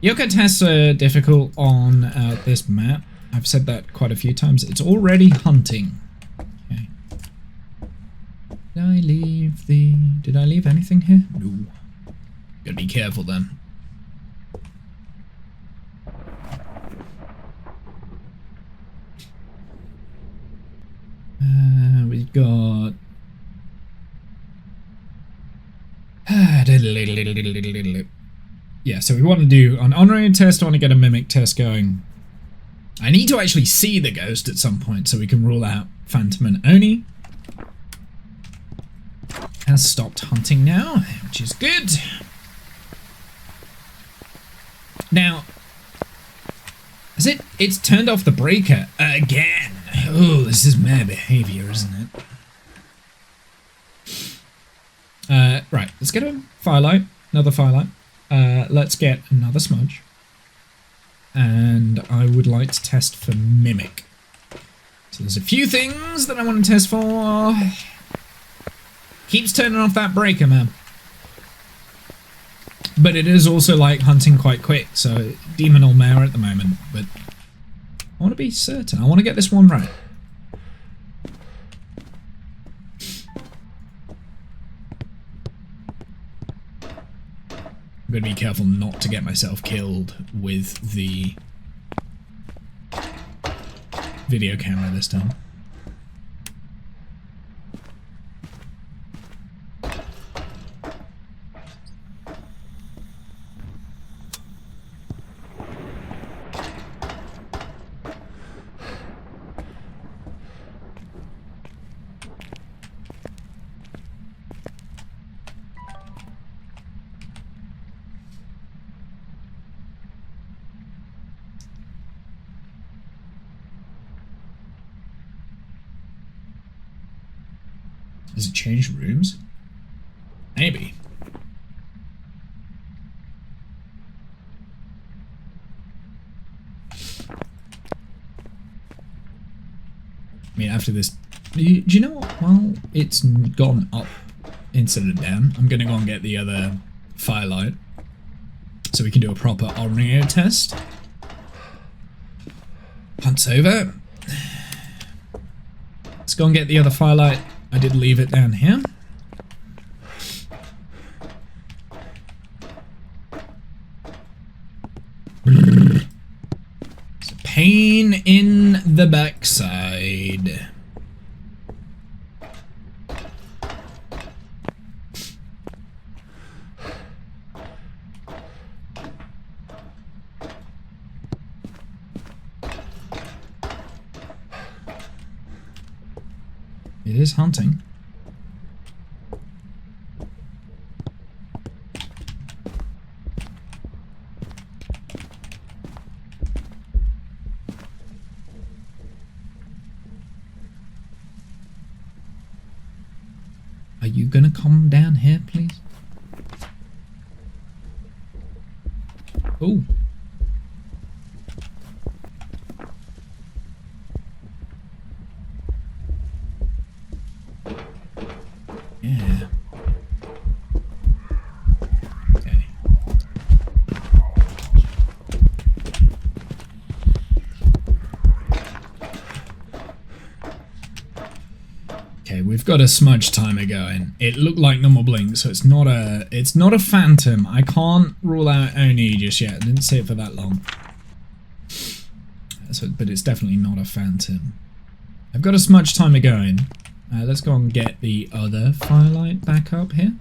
Yokai tests are difficult on this map. I've said that quite a few times. It's already hunting. Okay. Did I leave anything here? No. Gotta be careful then. We've got... Yeah, so we want to do an on-road test. I want to get a mimic test going. I need to actually see the ghost at some point so we can rule out Phantom and Oni. has stopped hunting now, which is good. Now, it's turned off the breaker again. Oh, this is mad behavior, isn't it? Right, let's get a firelight, another firelight. Let's get another smudge. And I would like to test for mimic. So there's a few things that I want to test for. Keeps turning off that breaker, man. But it is also like hunting quite quick, so demon or mare at the moment. But I want to be certain. I want to get this one right. I'm going to be careful not to get myself killed with the video camera this time. Does it change rooms? Maybe. I mean, after this... Do you know what? Well, it's gone up instead of down. I'm going to go and get the other firelight so we can do a proper audio test. Hunt's over. Let's go and get the other firelight. I did leave it down here. It's a pain in the backside. It is hunting. Are you gonna come down here, please? Oh. Yeah. Okay. Okay, we've got a smudge timer going. It looked like normal blink, so it's not a phantom. I can't rule out Oni just yet. I didn't see it for that long. So, but it's definitely not a phantom. I've got a smudge timer going. Let's go and get the other firelight back up here.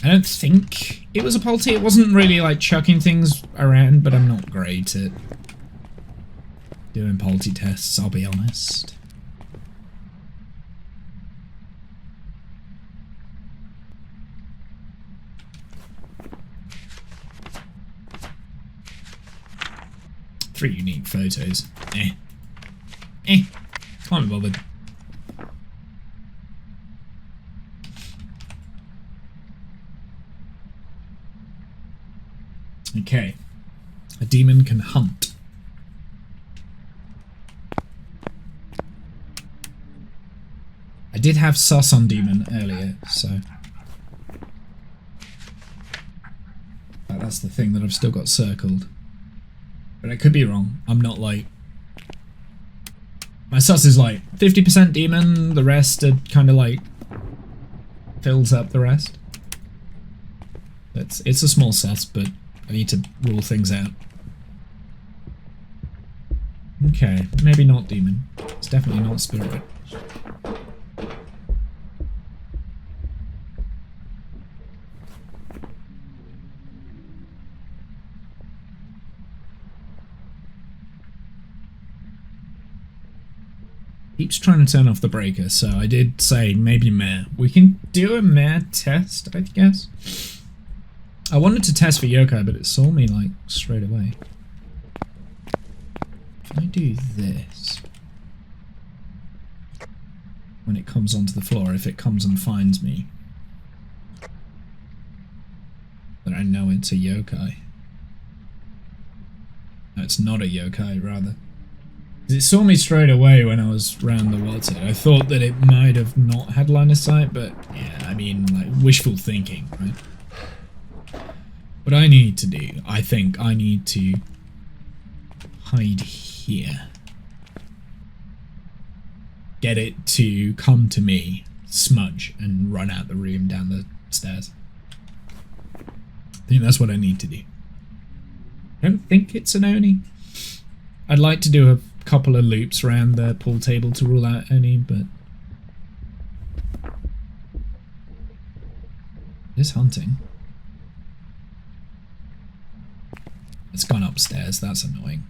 I don't think it was a polty. It wasn't really like chucking things around, but I'm not great at doing polty tests, I'll be honest. Three unique photos. Can't be bothered. Okay. A demon can hunt. I did have sus on demon earlier, so... that's the thing that I've still got circled. But I could be wrong. I'm not like... My sus is like 50% demon, the rest are kind of like fills up the rest. It's a small sus, but I need to rule things out. Okay, maybe not demon. It's definitely not spirit. Keeps trying to turn off the breaker, so I did say maybe mare. We can do a mare test, I guess. I wanted to test for yokai, but it saw me like straight away. If I do this, when it comes onto the floor, if it comes and finds me, then I know it's a yokai. No, it's not a yokai, rather. It saw me straight away when I was round the what's it. I thought that it might have not had line of sight, but yeah, I mean, like, wishful thinking, right? What I need to do, I think I need to hide here. Get it to come to me, smudge, and run out the room down the stairs. I think that's what I need to do. I don't think it's an Oni. I'd like to do a couple of loops around the pool table to rule out Oni, but it's hunting. It's gone upstairs, that's annoying.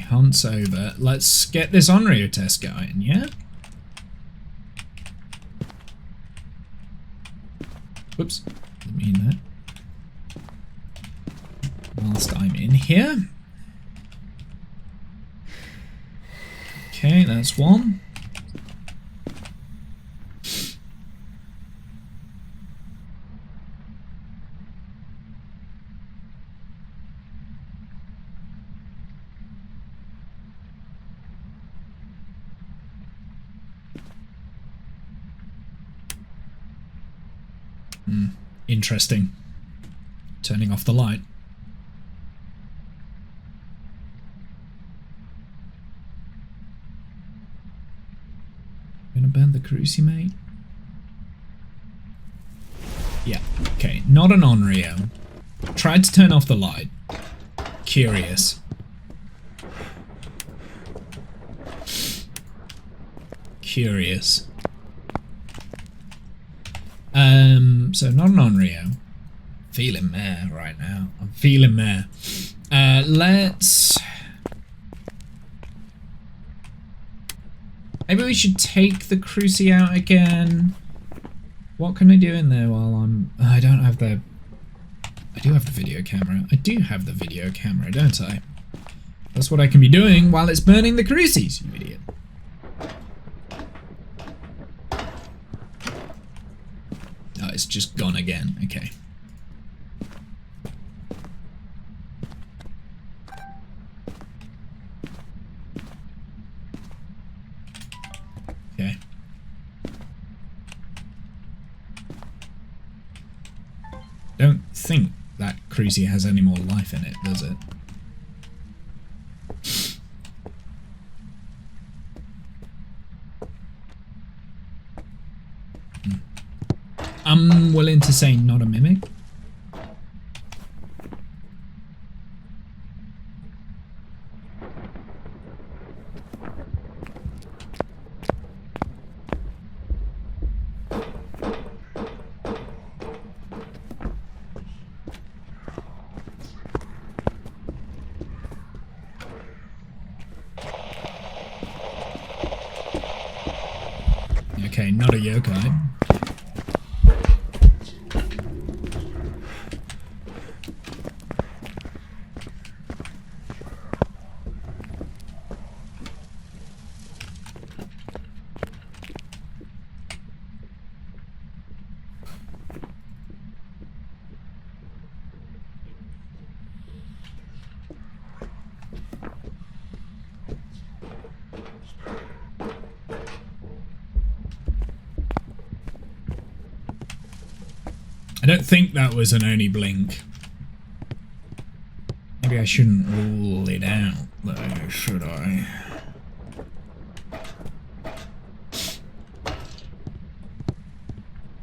Hunt's over. Let's get this Onryo test going, yeah? Whoops, didn't mean that. Whilst I'm in here. Okay, that's one. Interesting. Turning off the light. Gonna burn the cruci, mate? Yeah, okay. Not an Onryo. Tried to turn off the light. Curious. Curious. So not an Onryo. Feeling meh right now. I'm feeling meh. Let's... Maybe we should take the cruci out again. What can I do in there while I'm... I don't have the... I do have the video camera. I do have the video camera, don't I? That's what I can be doing while it's burning the crucis, you idiot. Oh, it's just gone again. Okay. Okay. Don't think that cruci has any more life in it, does it? I'm willing to say not a mimic. Okay, not a yokai. don't think that was an only blink. Maybe I shouldn't rule it out, though, should I?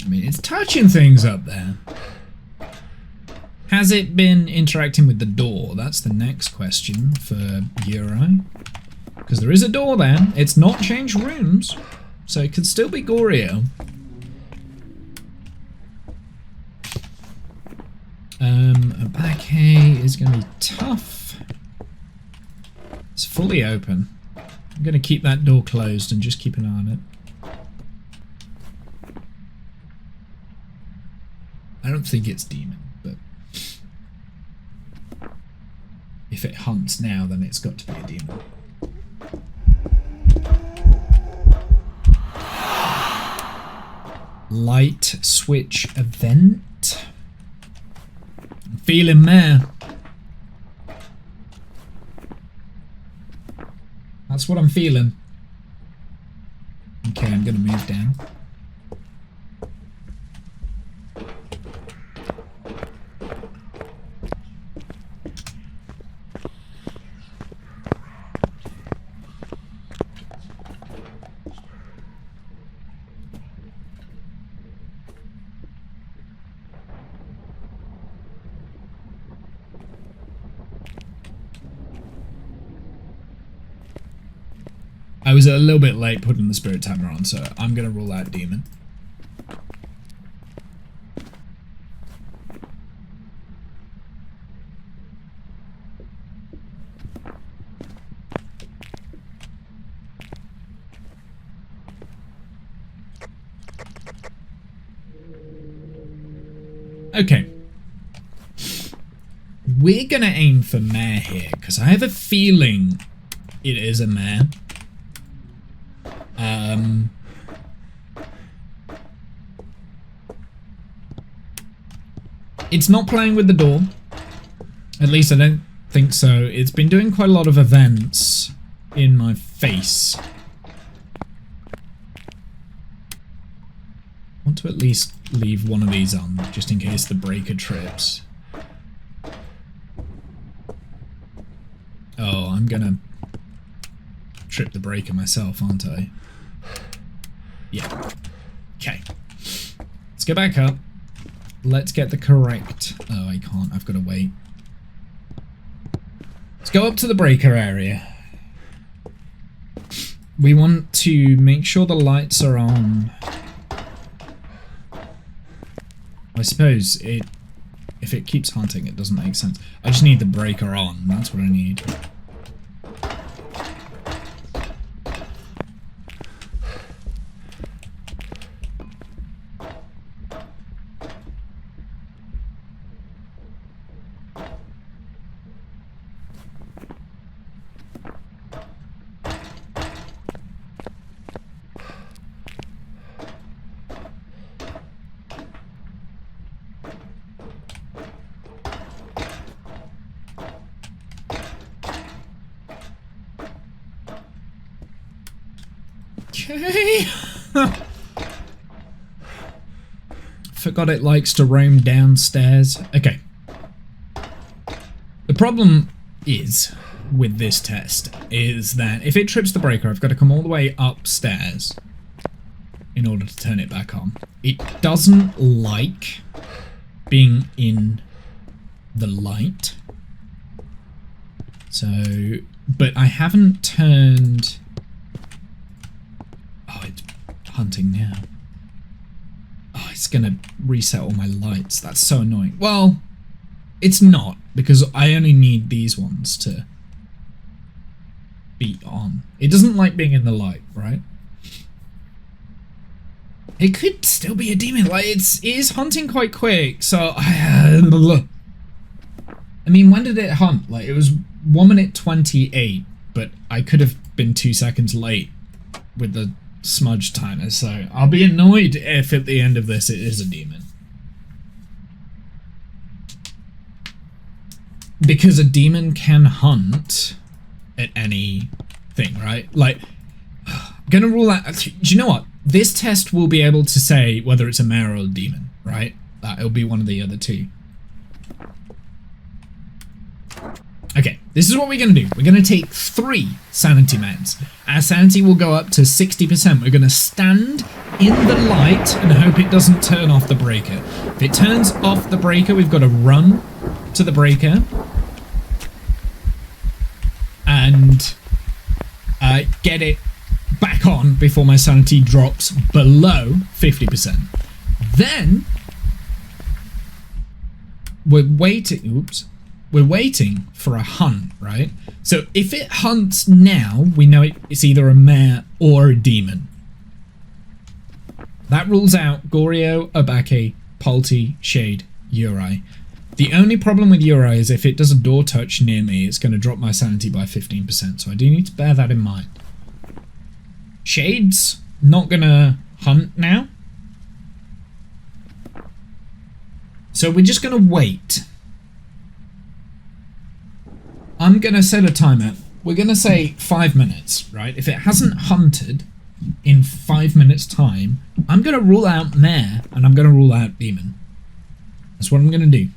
I mean, it's touching things up there. Has it been interacting with the door? That's the next question for Uri. Because there is a door there. It's not changed rooms, so it could still be Gorio. A back hay is going to be tough. It's fully open. I'm going to keep that door closed and just keep an eye on it. I don't think it's demon, but if it hunts now, then it's got to be a demon. Light switch event. I'm feeling meh. That's what I'm feeling. Okay, I'm gonna move down. I was a little bit late putting the spirit timer on, so I'm gonna rule out demon. Okay. We're gonna aim for mare here, because I have a feeling it is a mare. It's not playing with the door. At least I don't think so. It's been doing quite a lot of events in my face. I want to at least leave one of these on, just in case the breaker trips. Oh, I'm gonna trip the breaker myself, aren't I? Yeah. Okay. Let's go back up. Let's get the correct... Oh, I can't. I've got to wait. Let's go up to the breaker area. We want to make sure the lights are on. I suppose if it keeps hunting, it doesn't make sense. I just need the breaker on. That's what I need. Okay. Forgot it likes to roam downstairs. Okay. The problem is with this test is that if it trips the breaker, I've got to come all the way upstairs in order to turn it back on. It doesn't like being in the light. So, but I haven't turned... Oh, it's hunting now. Oh, it's gonna reset all my lights. That's so annoying. Well, it's not, because I only need these ones to be on. It doesn't like being in the light, right? It could still be a demon. Like, it is hunting quite quick, so... I mean, when did it hunt? Like, it was 1 minute 28, but I could have been 2 seconds late with the smudge timer, so I'll be annoyed if at the end of this it is a demon. Because a demon can hunt at anything, right? Like, I'm gonna rule out... Do you know what? This test will be able to say whether it's a mare or a demon, right? It'll be one of the other two. Okay, this is what we're going to do. We're going to take 3 sanity meds. Our sanity will go up to 60%. We're going to stand in the light and hope it doesn't turn off the breaker. If it turns off the breaker, we've got to run to the breaker and get it back on before my sanity drops below 50%. Then we're waiting for a hunt, right? So if it hunts now, we know it's either a mare or a demon. That rules out Goryo, Obake, Polty, Shade, Uri. The only problem with Uri is if it does a door touch near me, it's going to drop my sanity by 15%, so I do need to bear that in mind. Shade's not going to hunt now. So we're just going to wait. I'm going to set a timer. We're going to say 5 minutes, right? If it hasn't hunted in 5 minutes time, I'm going to rule out mare and I'm going to rule out demon. That's what I'm going to do.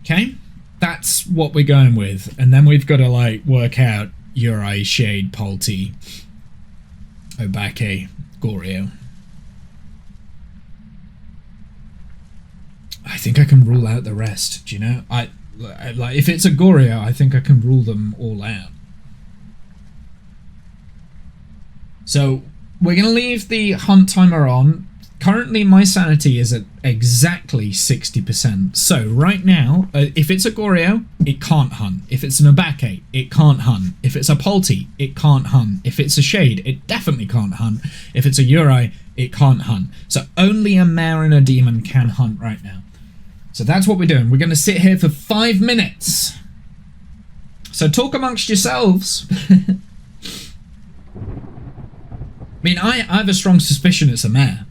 Okay? That's what we're going with. And then we've got to like work out Uri, Shade, Polty, Obake, Goryo. I think I can rule out the rest, do you know? Like if it's a Goryo, I think I can rule them all out. So we're going to leave the hunt timer on. Currently my sanity is at exactly 60%. So right now, if it's a Goryo, it can't hunt. If it's an Obake, it can't hunt. If it's a Polty, it can't hunt. If it's a Shade, it definitely can't hunt. If it's a Uri, it can't hunt. So only a mare and a demon can hunt right now. So that's what we're doing. We're going to sit here for 5 minutes. So talk amongst yourselves. I mean, I have a strong suspicion it's a mare.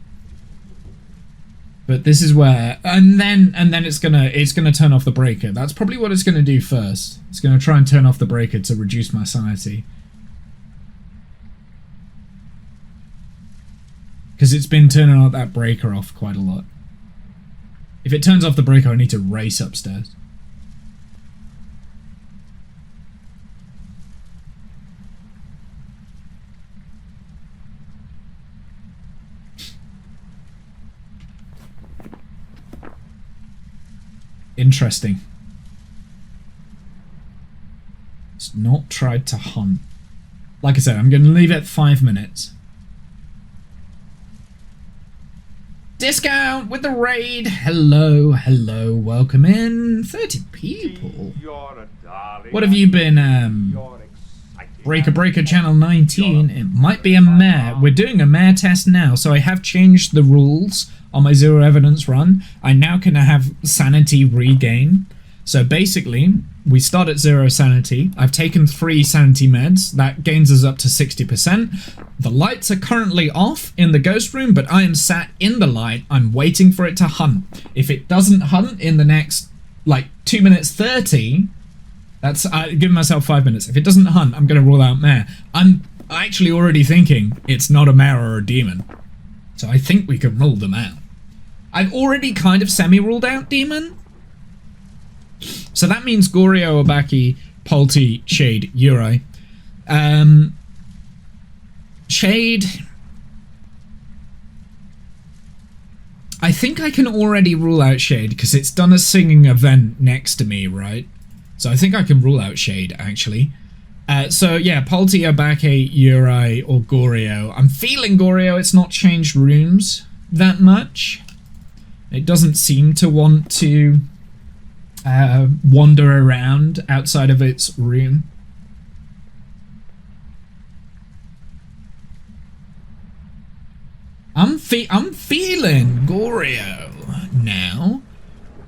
But this is where, and then it's gonna turn off the breaker. That's probably what it's gonna do first. It's gonna try and turn off the breaker to reduce my sanity. Because it's been turning that breaker off quite a lot. If it turns off the breaker, I need to race upstairs. Interesting. It's not tried to hunt. Like I said, I'm going to leave it 5 minutes. Discount with the raid. Hello, hello, welcome in. 30 people. What have you been, Breaker channel 19. It might be a mare. We're doing a mare test now, so I have changed the rules on my zero evidence run. I now can have sanity regain. So basically, we start at 0 sanity. I've taken 3 sanity meds. That gains us up to 60%. The lights are currently off in the ghost room, but I am sat in the light. I'm waiting for it to hunt. If it doesn't hunt in the next, like, 2 minutes 30, that's giving myself 5 minutes. If it doesn't hunt, I'm going to rule out mare. I'm actually already thinking it's not a mare or a demon. So I think we can rule them out. I've already kind of semi-ruled out demon. So that means Goryo, Obake, Polty, Shade, Uri. Shade. I think I can already rule out Shade because it's done a singing event next to me, right? So I think I can rule out Shade, actually. So yeah, Polty, Obake, Uri, or Goryo. I'm feeling Goryo. It's not changed rooms that much. It doesn't seem to want to wander around outside of its room. I'm feeling Goryo now.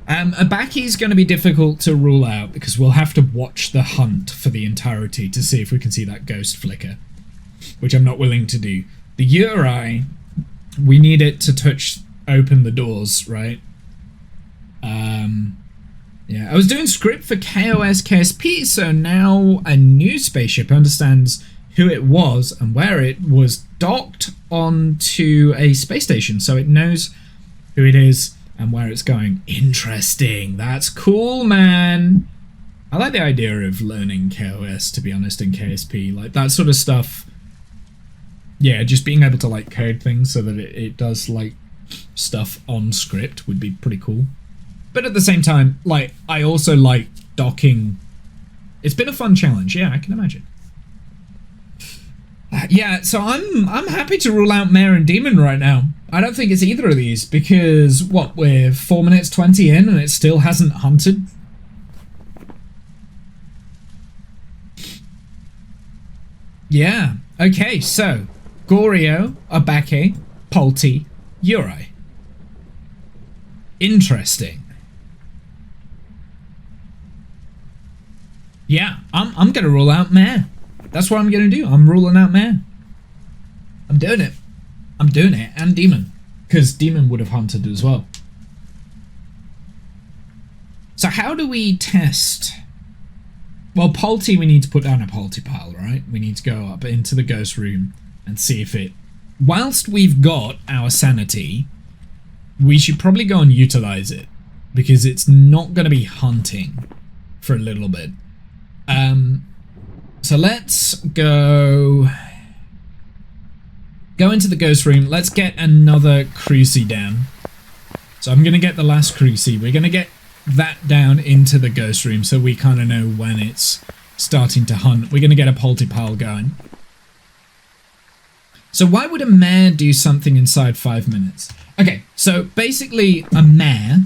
Obake's going to be difficult to rule out because we'll have to watch the hunt for the entirety to see if we can see that ghost flicker, which I'm not willing to do. The Uri, we need it to open the doors, right? Yeah, I was doing script for KOS KSP, so now a new spaceship understands who it was and where it was docked onto a space station, so it knows who it is, and where it's going. Interesting. That's cool, man. I like the idea of learning KOS, to be honest, in KSP. Like, that sort of stuff. Yeah, just being able to, like, code things so that it does, like, stuff on script would be pretty cool. But at the same time, like, I also like docking. It's been a fun challenge. Yeah, I can imagine. Yeah, so I'm happy to rule out Mare and Demon right now. I don't think it's either of these because, what, we're 4 minutes 20 in and it still hasn't hunted? Yeah, okay, so Goryo, Abake, Polti, Uri. Interesting. Yeah, I'm gonna rule out Mare. That's what I'm gonna do. I'm ruling out Mare. I'm doing it. I'm doing it. And Demon. Because Demon would have hunted as well. So how do we test? Well, Polti, we need to put down a Polti pile, right? We need to go up into the ghost room and see if it... Whilst we've got our sanity, we should probably go and utilize it. Because it's not going to be hunting for a little bit. So let's go into the ghost room. Let's get another crucie down. So I'm going to get the last crucie. We're going to get that down into the ghost room so we kind of know when it's starting to hunt. We're going to get a Polti pile going. So why would a mare do something inside 5 minutes? Okay, so basically a mare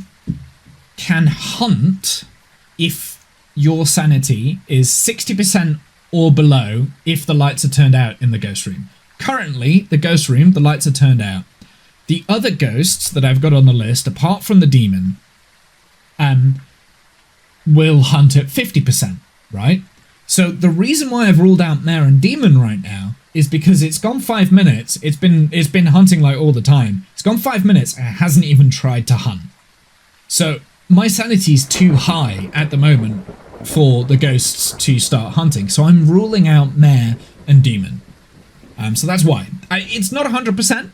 can hunt if your sanity is 60% or below if the lights are turned out in the ghost room. Currently, the ghost room, the lights are turned out. The other ghosts that I've got on the list, apart from the demon, will hunt at 50%, right? So the reason why I've ruled out Mare and Demon right now is because it's gone 5 minutes. It's been hunting like all the time. It's gone 5 minutes and it hasn't even tried to hunt. So my sanity's too high at the moment for the ghosts to start hunting. So I'm ruling out Mare and Demon. So that's why. It's not 100%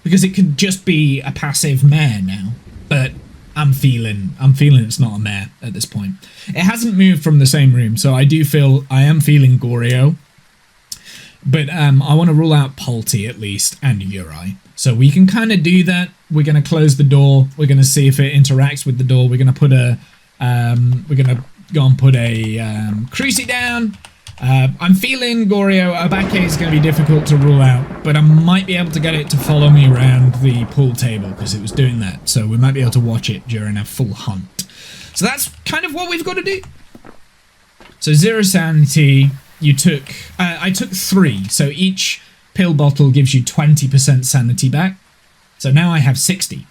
because it could just be a passive mare now, but I'm feeling it's not a mare at this point. It hasn't moved from the same room, so I am feeling Goryo. But I want to rule out Polti at least and Uri. So we can kind of do that. We're going to close the door. We're going to see if it interacts with the door. We're going to put a go and put a crucie down. I'm feeling Goryo. Abake is going to be difficult to rule out, but I might be able to get it to follow me around the pool table because it was doing that. So we might be able to watch it during a full hunt. So that's kind of what we've got to do. So 0 sanity. You took... I took 3. So each pill bottle gives you 20% sanity back. So now I have 60.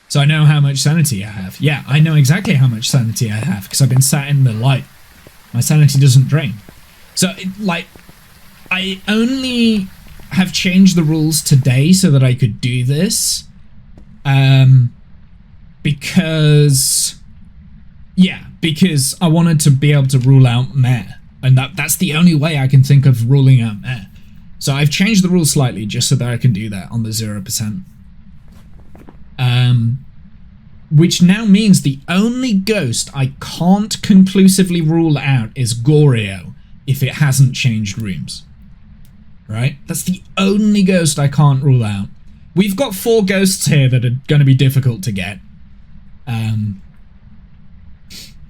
So I know how much sanity I have. Yeah, I know exactly how much sanity I have because I've been sat in the light. My sanity doesn't drain. So, I only have changed the rules today so that I could do this. Because I wanted to be able to rule out Mare. And that's the only way I can think of ruling out Mare. So I've changed the rules slightly just so that I can do that on the 0%. Which now means the only ghost I can't conclusively rule out is Goryo if it hasn't changed rooms. Right? That's the only ghost I can't rule out. We've got 4 ghosts here that are going to be difficult to get.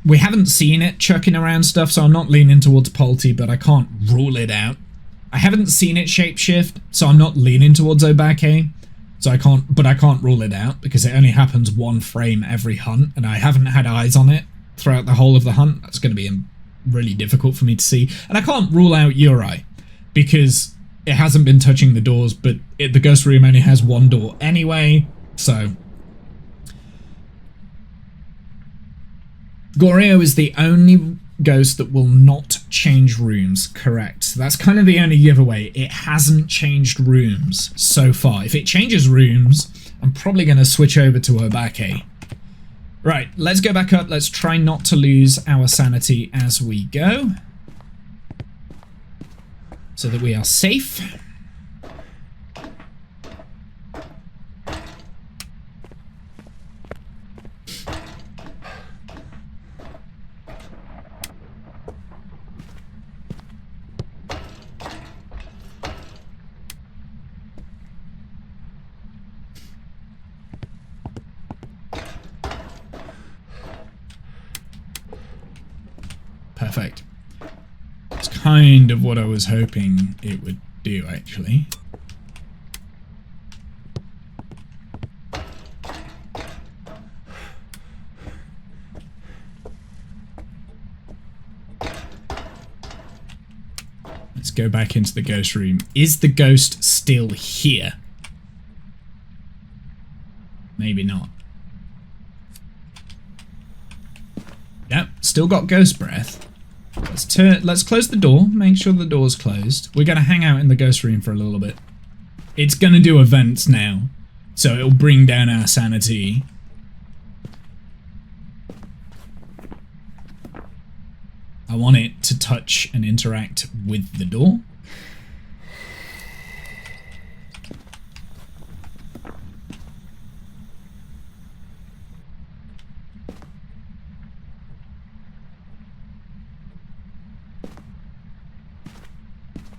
We haven't seen it chucking around stuff, so I'm not leaning towards Polti, but I can't rule it out. I haven't seen it shapeshift, so I'm not leaning towards Obake. So I can't rule it out because it only happens 1 frame every hunt and I haven't had eyes on it throughout the whole of the hunt. That's going to be really difficult for me to see. And I can't rule out Uri because it hasn't been touching the doors, but the ghost room only has 1 door anyway. So Goryo is the only ghost that will not change rooms, correct? So that's kind of the only giveaway. It hasn't changed rooms so far. If it changes rooms, I'm probably going to switch over to Obake. Right, let's go back up. Let's try not to lose our sanity as we go, so that we are safe. Perfect. It's kind of what I was hoping it would do, actually. Let's go back into the ghost room. Is the ghost still here? Maybe not. Yep, still got ghost breath. Let's close the door, make sure the door's closed. We're gonna hang out in the ghost room for a little bit. It's gonna do events now, so it'll bring down our sanity. I want it to touch and interact with the door.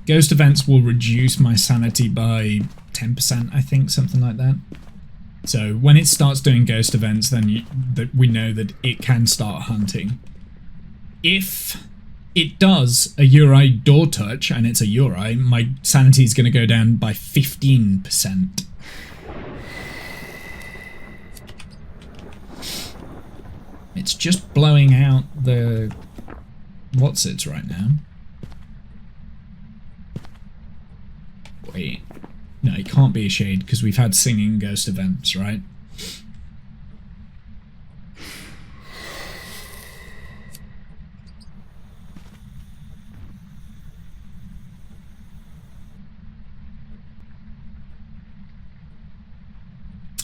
Ghost events will reduce my sanity by 10%, I think, something like that. So when it starts doing ghost events, then we know that it can start hunting. If it does a Uri door touch, and it's a Uri, my sanity is going to go down by 15%. It's just blowing out the what's-its right now. Wait. No, it can't be a shade, because we've had singing ghost events, right?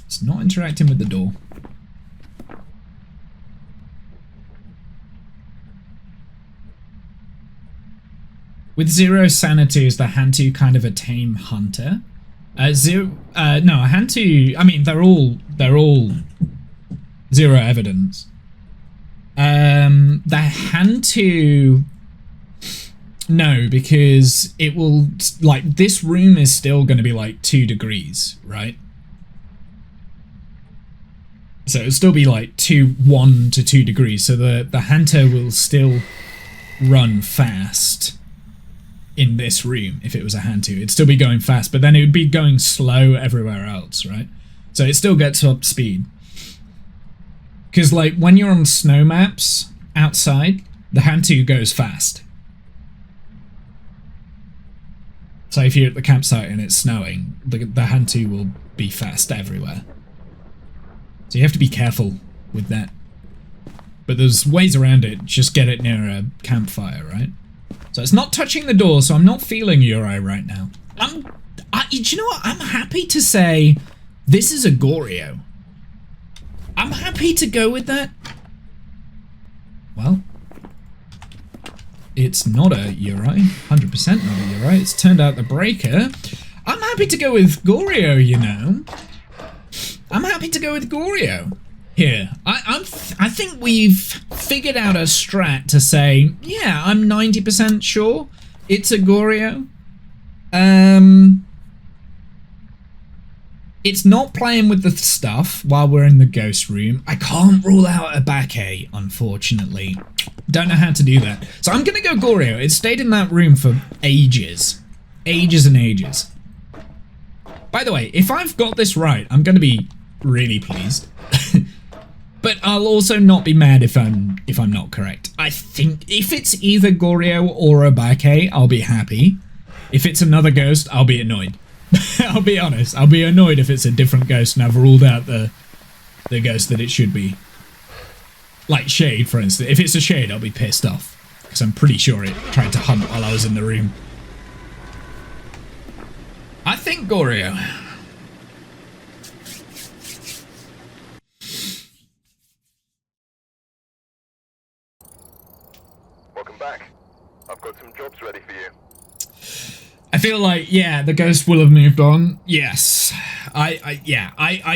It's not interacting with the door. With 0 sanity, is the Hantu kind of a tame hunter? No, a Hantu. I mean, they're all 0 evidence. The Hantu. No, because it will, like, this room is still going to be like 2 degrees, right? So it'll still be like 1 to 2 degrees. So the hunter will still run fast in this room. If it was a Hantu, it'd still be going fast, but then it would be going slow everywhere else, right? So it still gets up speed. Because, like, when you're on snow maps outside, the Hantu goes fast. So if you're at the campsite and it's snowing, the Hantu will be fast everywhere. So you have to be careful with that. But there's ways around it. Just get it near a campfire, right? So it's not touching the door, so I'm not feeling Uri right now. Do you know what? I'm happy to say this is a Goryo. I'm happy to go with that. Well, it's not a Uri. 100% not a Uri. It's turned out the breaker. I'm happy to go with Goryo, you know. I'm happy to go with Goryo here. I think we've figured out a strat to say, yeah, I'm 90% sure it's a Goryo. It's not playing with the stuff while we're in the ghost room. I can't rule out a Bake, unfortunately. Don't know how to do that. So I'm gonna go Goryo. It stayed in that room for ages. Ages and ages. By the way, if I've got this right, I'm gonna be really pleased. But I'll also not be mad if I'm not correct. I think if it's either Goryo or a Bake, I'll be happy. If it's another ghost, I'll be annoyed. I'll be honest. I'll be annoyed if it's a different ghost and I've ruled out the ghost that it should be. Like Shade, for instance. If it's a Shade, I'll be pissed off. Because I'm pretty sure it tried to hunt while I was in the room. I think Goryo. Welcome back. I've got some jobs ready for you. I feel like, yeah, the ghost will have moved on. Yes. I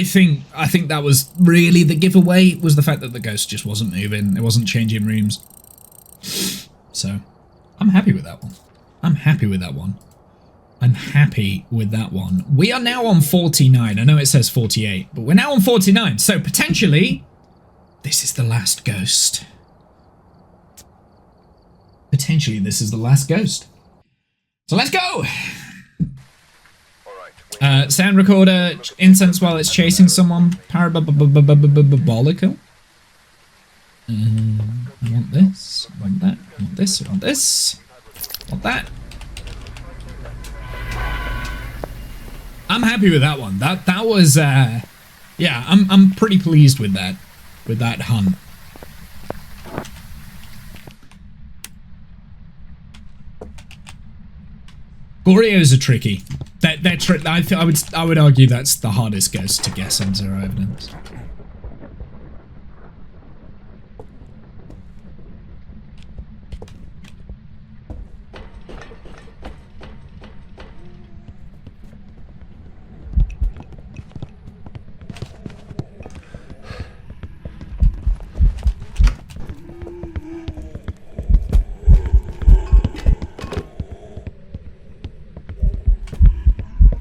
think that was really the giveaway, was the fact that the ghost just wasn't moving. It wasn't changing rooms. So, I'm happy with that one. I'm happy with that one. I'm happy with that one. We are now on 49. I know it says 48, but we're now on 49. So, potentially, this is the last ghost. potentially this is the last ghost. So let's go! Sound recorder, incense while it's chasing someone, parabolical. I want this, I want that, I want this, I want this, I want that. I'm happy with that one. That was, yeah, I'm pretty pleased with that hunt. Gorios are tricky. I would argue that's the hardest ghost to guess on zero evidence.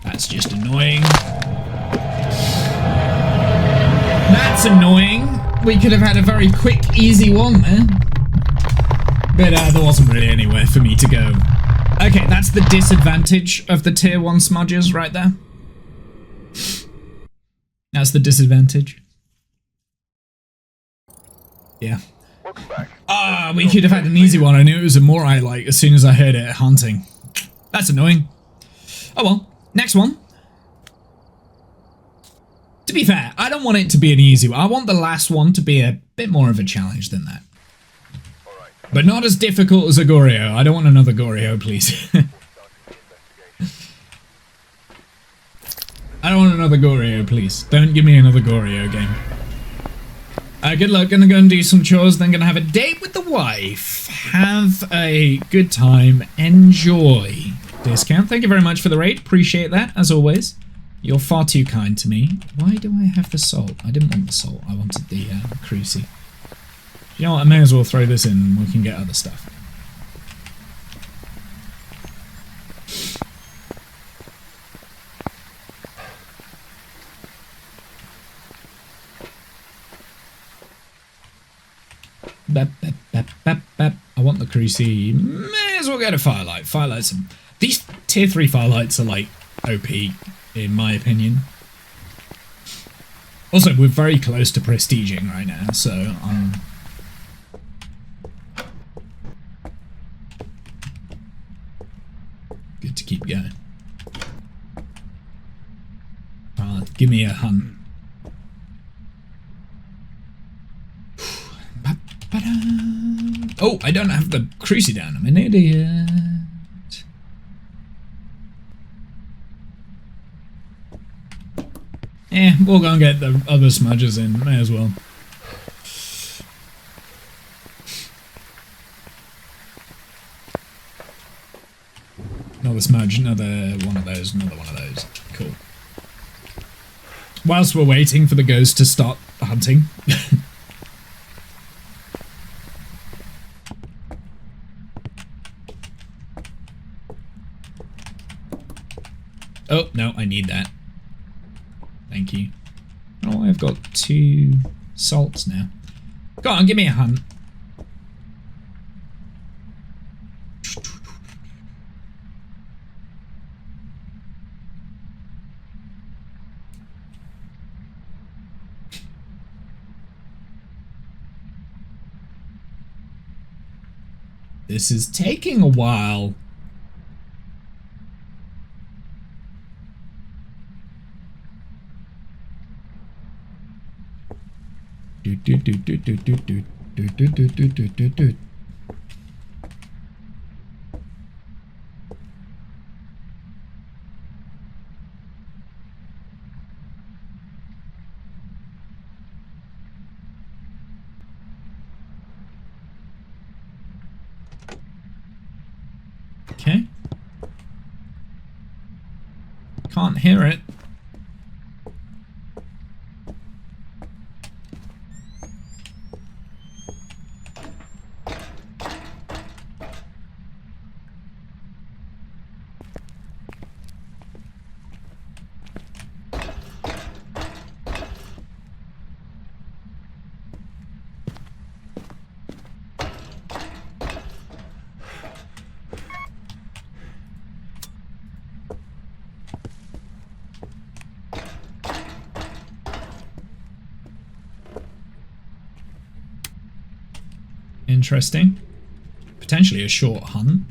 That's just annoying. That's annoying. We could have had a very quick, easy one there. But there wasn't really anywhere for me to go. Okay, that's the disadvantage of the tier 1 smudges right there. That's the disadvantage. Yeah. Welcome back. Ah, we could have had an easy one. I knew it was a Morai, like, as soon as I heard it hunting. That's annoying. Oh well. Next one. To be fair, I don't want it to be an easy one. I want the last one to be a bit more of a challenge than that. But not as difficult as a Goryo. I don't want another Goryo, please. I don't want another Goryo, please. Don't give me another Goryo game. Good luck. Gonna go and do some chores, then gonna have a date with the wife. Have a good time. Enjoy. Discount. Thank you very much for the raid. Appreciate that, as always. You're far too kind to me. Why do I have the salt? I didn't want the salt. I wanted the cruci. You know what? I may as well throw this in and we can get other stuff. Bap, bap, bap, bap, bap. I want the cruci. May as well get a firelight. Firelights. These tier 3 firelights are like OP, in my opinion. Also, we're very close to prestiging right now, so good to keep going. Give me a hunt. Oh, I don't have the cruci down. I'm an idiot. We'll go and get the other smudges in. May as well. Another smudge, another one of those, another one of those. Cool. Whilst we're waiting for the ghost to start hunting. Oh, no, I need that. Thank you. Oh, I've got 2 salts now. Go on, give me a hunt. This is taking a while. Okay. Can't hear it. Interesting. Potentially a short hunt.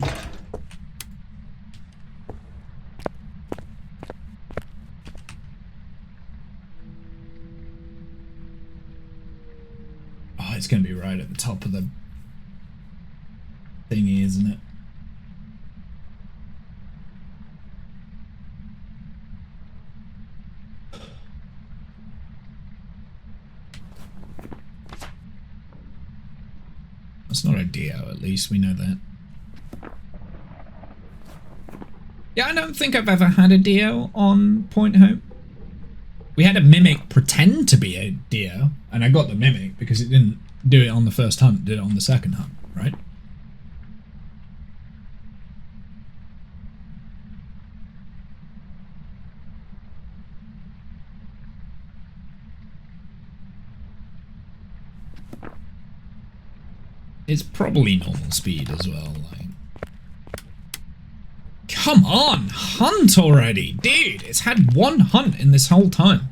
Oh, it's going to be right at the top of the thingy, isn't it? That's not a Dio, at least we know that. Yeah, I don't think I've ever had a Dio on Point Hope. We had a Mimic pretend to be a Dio, and I got the Mimic because it didn't do it on the first hunt, did it on the second hunt, right? It's probably normal speed as well, like. Come on, hunt already, dude! It's had one hunt in this whole time.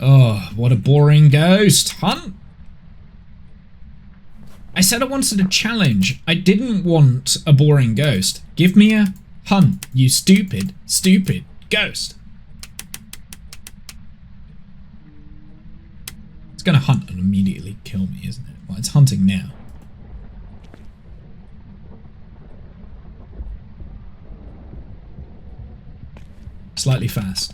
Oh, what a boring ghost. Hunt! I said I wanted a challenge. I didn't want a boring ghost. Give me a hunt, you stupid, stupid ghost. It's gonna hunt and immediately kill me, isn't it? Well, it's hunting now. Slightly fast.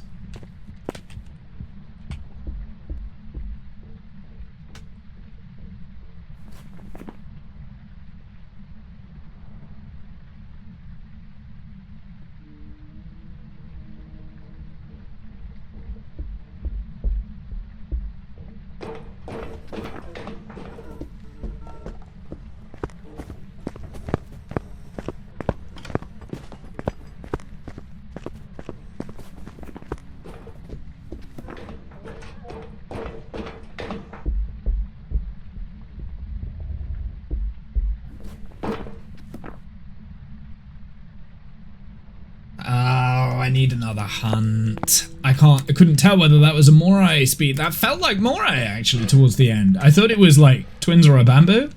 I need another hunt. I couldn't tell whether that was a Morai speed. That felt like Morai actually towards the end. I thought it was like twins or a bamboo,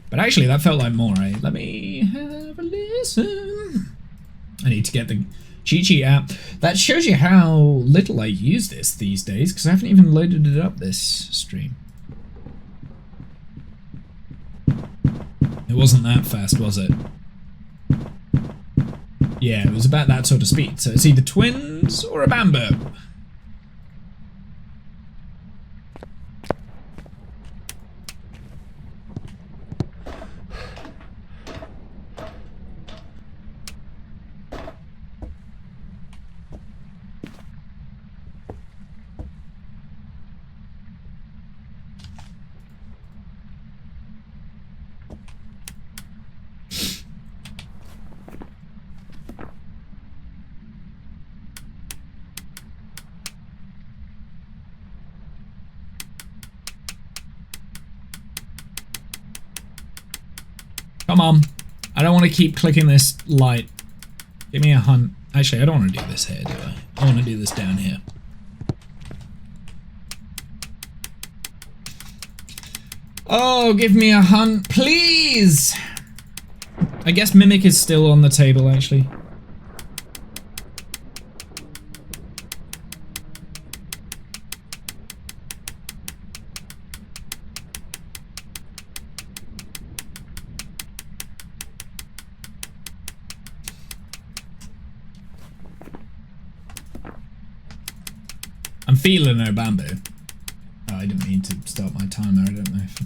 but actually that felt like Morai. Let me have a listen. I need to get the cheat sheet app. That shows you how little I use this these days because I haven't even loaded it up this stream. It wasn't that fast, was it? Yeah, it was about that sort of speed. So it's either twins or a bamboo. Come on. I don't want to keep clicking this light. Give me a hunt. Actually, I don't want to do this here, do I? I want to do this down here. Oh, give me a hunt, please! I guess Mimic is still on the table, actually. I'm feeling no bamboo. Oh, I didn't mean to start my timer, I don't know if...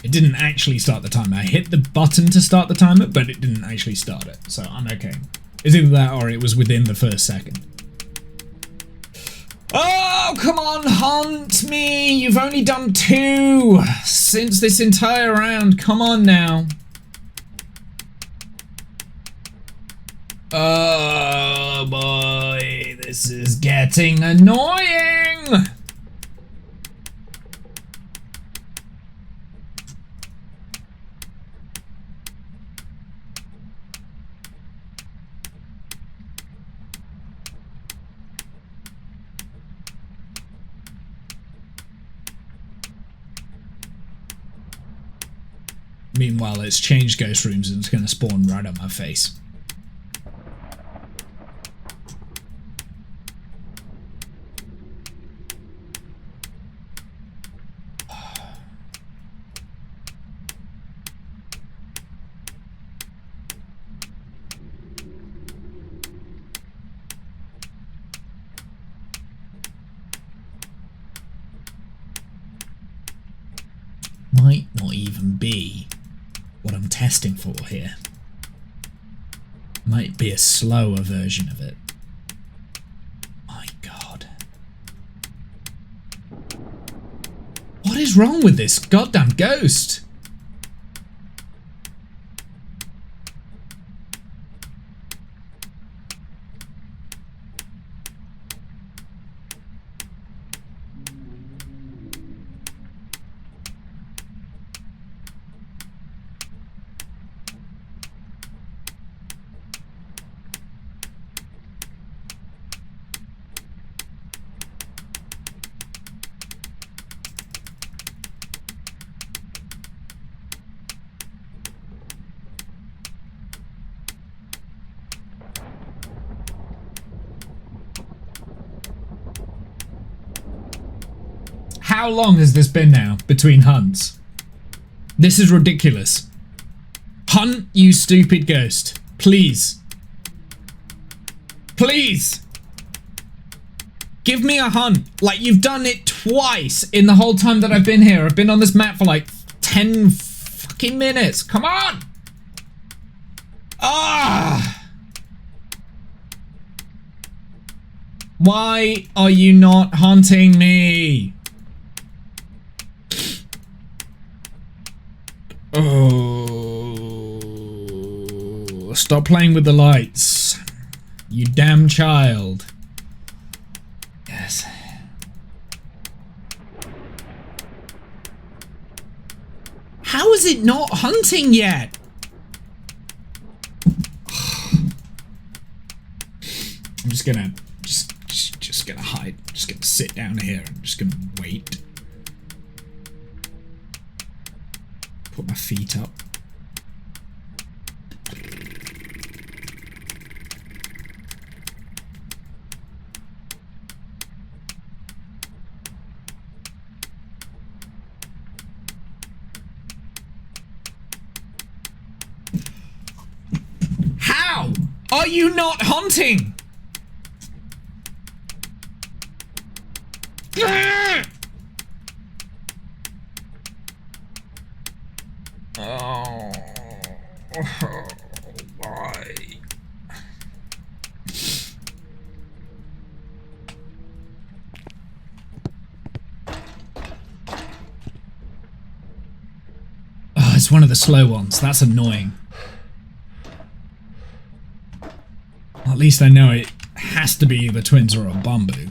It didn't actually start the timer. I hit the button to start the timer, but it didn't actually start it, so I'm okay. It's either that or it was within the first second. Oh, come on, hunt me! You've only done 2 since this entire round. Come on now. Oh boy, This is getting annoying! Meanwhile, it's changed ghost rooms and it's going to spawn right on my face. Might not even be what I'm testing for here. Might be a slower version of it. My God. What is wrong with this goddamn ghost? How long has this been now between hunts? This is ridiculous. Hunt, you stupid ghost. Please. Please. Give me a hunt. Like, you've done it twice in the whole time that I've been here. I've been on this map for like 10 fucking minutes. Come on. Ah. Why are you not hunting me? Oh, stop playing with the lights, you damn child. Yes. How is it not hunting yet? I'm just gonna hide. Just gonna sit down here. I'm just gonna wait. Put my feet up. How are you not hunting? Oh, why? Oh, it's one of the slow ones. That's annoying. Well, at least I know it has to be the twins or a bamboo.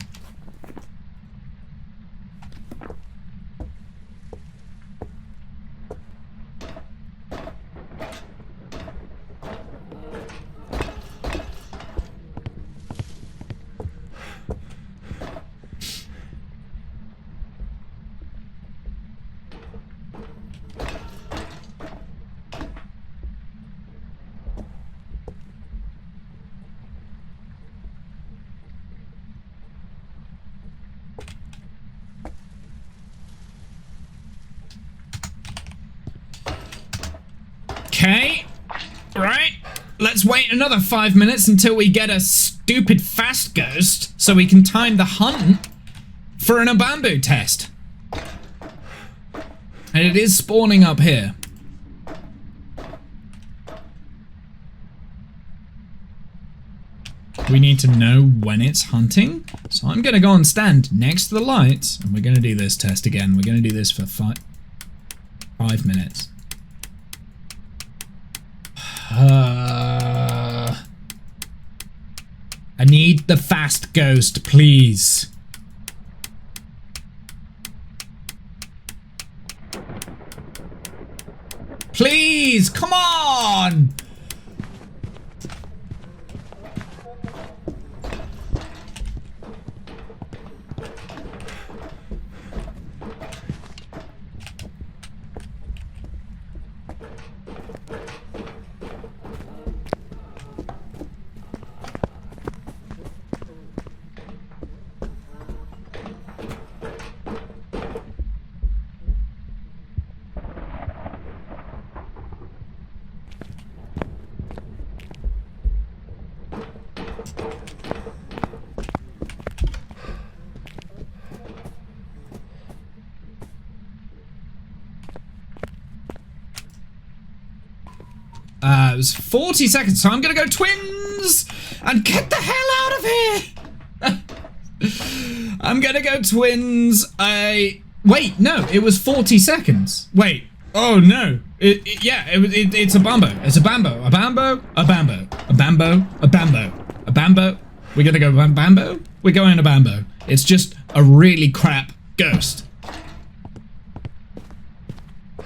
Okay, right, let's wait another 5 minutes until we get a stupid fast ghost so we can time the hunt for an bamboo test. And it is spawning up here. We need to know when it's hunting, so I'm gonna go and stand next to the lights and we're gonna do this test again. We're gonna do this for 5 minutes. I need the fast ghost, please. Please, come on! It was 40 seconds, so I'm gonna go twins and get the hell out of here. I'm gonna go twins. Wait, no, it was 40 seconds. Wait, oh no. It's a bambo. It's a bambo. A bambo. A bambo. A bambo. A bambo. A bambo. We're gonna go bambo? We're going to bambo. It's just a really crap ghost.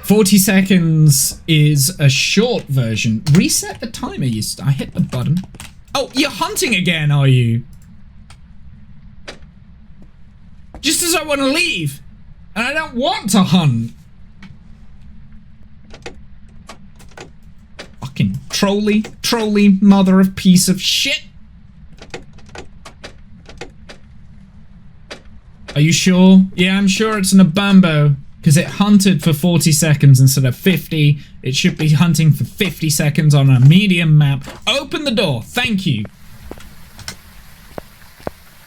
40 seconds is a short version. Reset the timer. I hit the button. Oh, you're hunting again, are you? Just as I want to leave. And I don't want to hunt. Fucking trolly mother of piece of shit. Are you sure? Yeah, I'm sure it's an Abambo. Because it hunted for 40 seconds instead of 50. It should be hunting for 50 seconds on a medium map. Open the door. Thank you.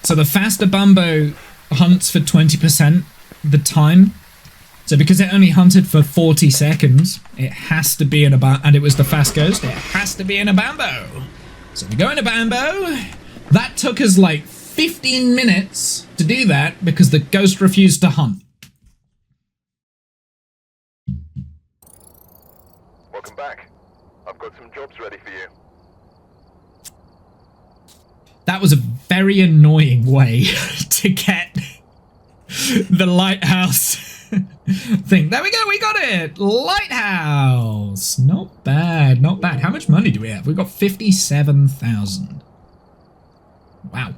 So the faster Bumbo hunts for 20% the time. So because it only hunted for 40 seconds, it has to be in a and it was the fast ghost, it has to be in a Bambo. So we go in a Bambo. That took us like 15 minutes to do that because the ghost refused to hunt. Welcome back. I've got some jobs ready for you. That was a very annoying way to get the lighthouse thing. There we go, we got it! Lighthouse! Not bad, not bad. How much money do we have? We've got 57,000. Wow.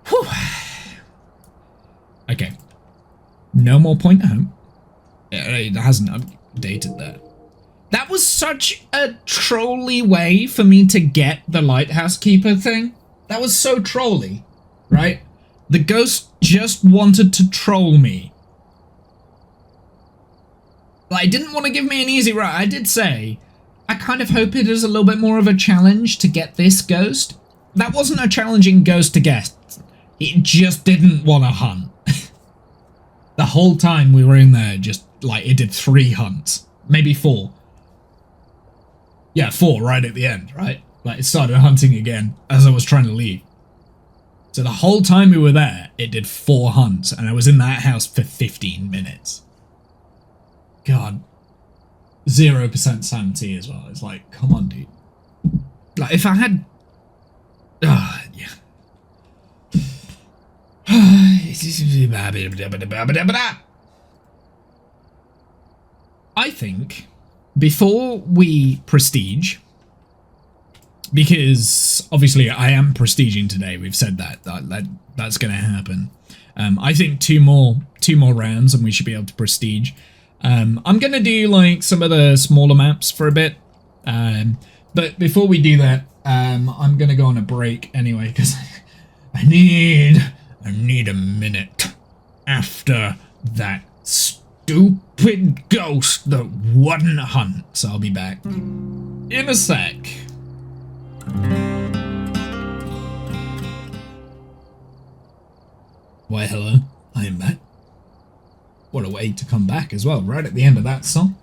Whew. Okay. No more point home. It hasn't updated that. That was such a trolly way for me to get the lighthouse keeper thing. That was so trolly, right? The ghost just wanted to troll me. Like, didn't want to give me an easy ride. I did say, I kind of hope it is a little bit more of a challenge to get this ghost. That wasn't a challenging ghost to get. It just didn't want to hunt. The whole time we were in there, just like it did 3 hunts, maybe 4. Yeah, 4 right at the end, right? Like it started hunting again as I was trying to leave. So the whole time we were there, it did 4 hunts, and I was in that house for 15 minutes. God, 0% sanity as well. It's like, come on, dude. Like if I had, yeah. I think before we prestige, because obviously I am prestiging today, we've said that's going to happen. I think two more rounds and we should be able to prestige. I'm going to do like some of the smaller maps for a bit, but before we do that, I'm going to go on a break anyway because I need a minute after that stupid ghost that wouldn't hunt. So I'll be back in a sec. Why, hello, I am back. What a way to come back as well, right at the end of that song.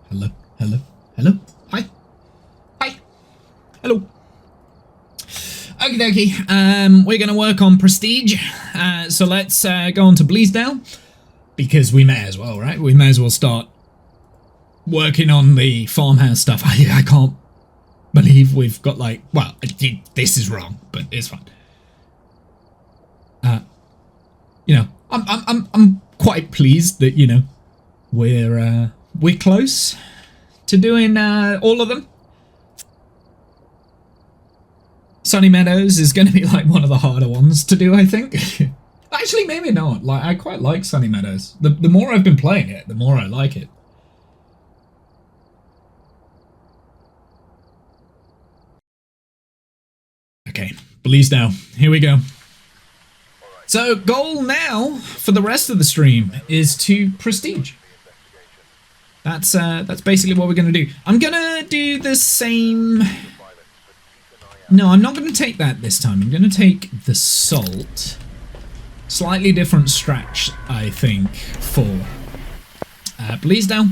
Hello, hello, hello, hi, hi, hello. Okie dokie, we're going to work on prestige, so let's go on to Bleasdale, because we may as well, right? We may as well start working on the farmhouse stuff. I believe we've got like, well, this is wrong, but it's fine. You know, I'm quite pleased that, you know, we're close to doing all of them. Sunny Meadows is going to be like one of the harder ones to do, I think. Actually, maybe not. Like, I quite like Sunny Meadows. The more I've been playing it, the more I like it. Okay, Bleasdale. Here we go. So, goal now for the rest of the stream is to prestige. That's basically what we're gonna do. I'm gonna do the same. No, I'm not gonna take that this time. I'm gonna take the salt. Slightly different stretch, I think, for Bleasdale.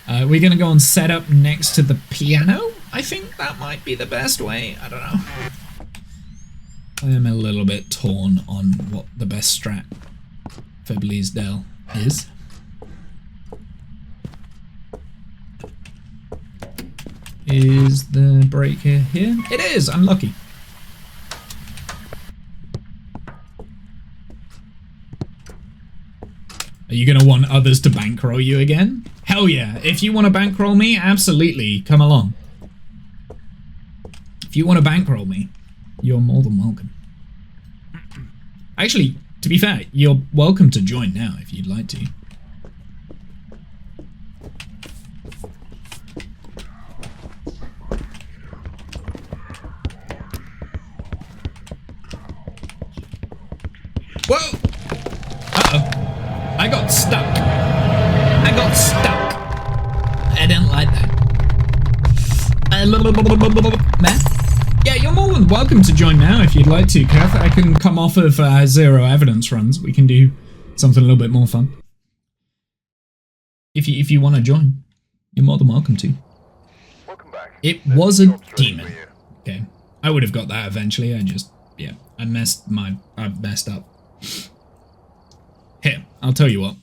We're gonna go and set up next to the piano. I think that might be the best way. I don't know. I am a little bit torn on what the best strat for Bleasdale is. Is the breaker here? It is! I'm lucky. Are you gonna want others to bankroll you again? Hell yeah! If you want to bankroll me, absolutely, come along. If you want to bankroll me, you're more than welcome. Actually, to be fair, you're welcome to join now if you'd like to. Whoa! Uh-oh. I got stuck. I got stuck. I didn't like that. Man? Yeah, you're more than welcome to join now if you'd like to, Kath. I can come off of 0 evidence runs. We can do something a little bit more fun. If you want to join, you're more than welcome to. Welcome back. It was a demon. Okay, I would have got that eventually. I messed up. Here, I'll tell you what.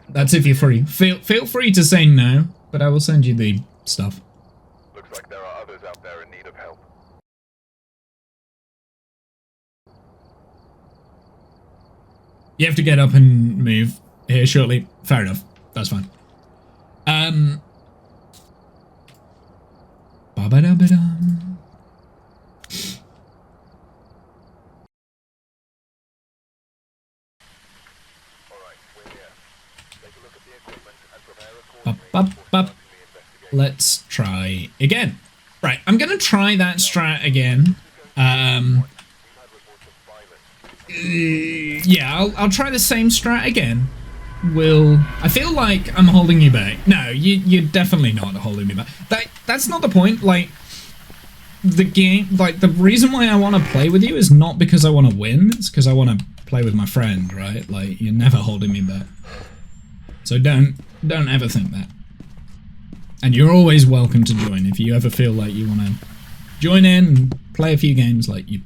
That's if you're free. Feel free to say no, but I will send you the stuff. Looks like there are others out there in need of help. You have to get up and move here shortly. Fair enough. That's fine. Ba-ba-da-ba-dum. Ba-ba-ba. Let's try again. Right, I'm gonna try that strat again. Yeah, I'll try the same strat again. I feel like I'm holding you back. No, you're definitely not holding me back. That's not the point. Like, the game, like, the reason why I want to play with you is not because I want to win. It's because I want to play with my friend, right? Like, you're never holding me back. So don't ever think that. And you're always welcome to join if you ever feel like you want to join in and play a few games. Like, you,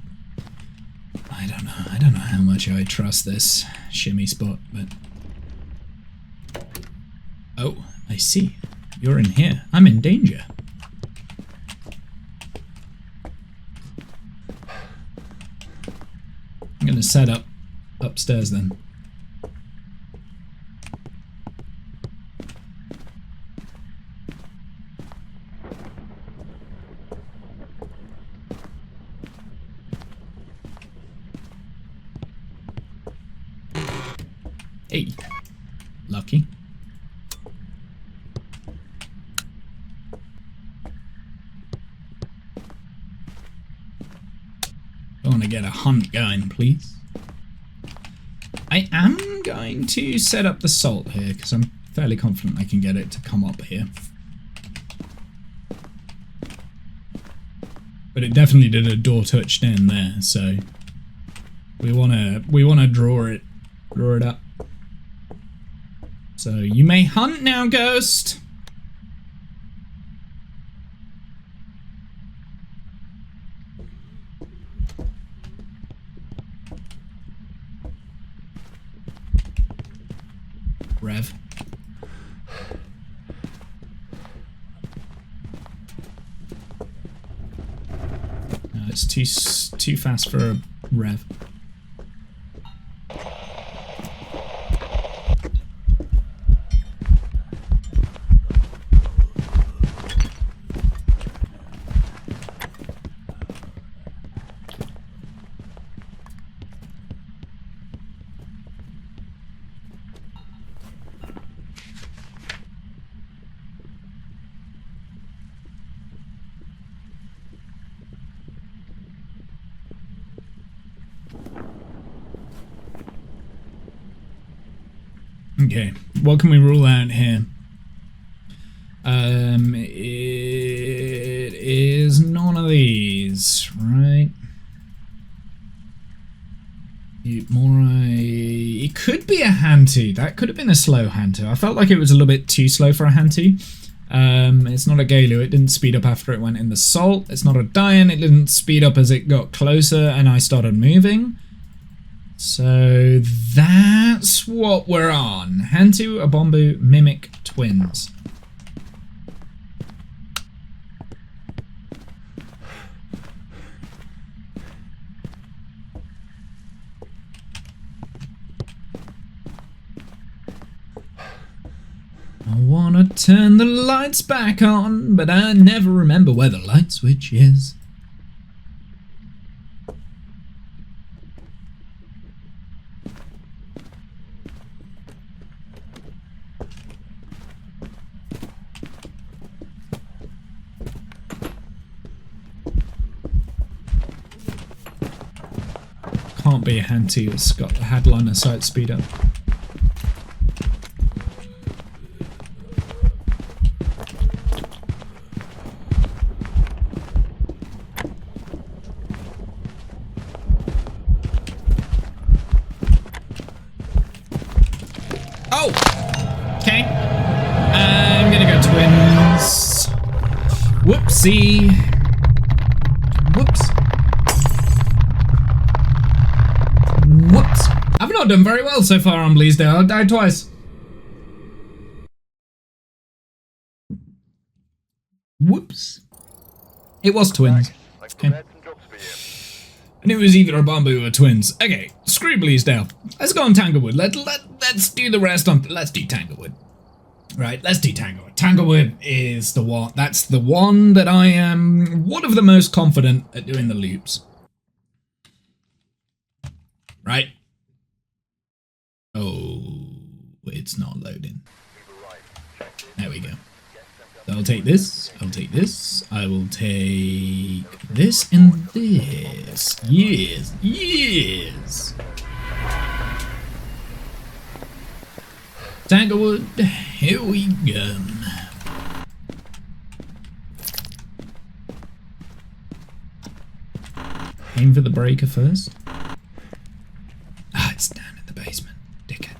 I don't know how much I trust this shimmy spot, but oh, I see. You're in here. I'm in danger. I'm gonna set up upstairs then. Hey, lucky. I want to get a hunt going, please. I am going to set up the salt here because I'm fairly confident I can get it to come up here. But it definitely did a door touch down there, so we wanna draw it up. So you may hunt now, Ghost. Rev. It's too fast for a rev. Okay, what can we rule out here? It is none of these, right? It could be a Hantu. That could have been a slow Hantu. I felt like it was a little bit too slow for a Hantu. It's not a Galu. It didn't speed up after it went in the salt. It's not a Dian. It didn't speed up as it got closer and I started moving. So that's what we're on. Hantu, Abombu, Mimic, Twins. I wanna turn the lights back on, but I never remember where the light switch is. Can't be a Hantu that's got the headliner sight speed up. Oh! Okay. I'm gonna go Twins. Whoopsie. Whoops. Whoops. I've not done very well so far on Bleasdale. I died twice. Whoops. It was Twins. Okay. And it was either a Bamboo or Twins. Okay, screw Bleasdale. Let's go on Tanglewood. Let's do the rest on... Let's do Tanglewood. Right, let's do Tanglewood. Tanglewood is the one... That's the one that I am one of the most confident at doing the loops. Right? Oh, it's not loading. There we go. I'll take this, I'll take this, I will take this and this. Yes, yes. Tanglewood, here we go. Aim for the breaker first. Ah, it's down in the basement, dickhead.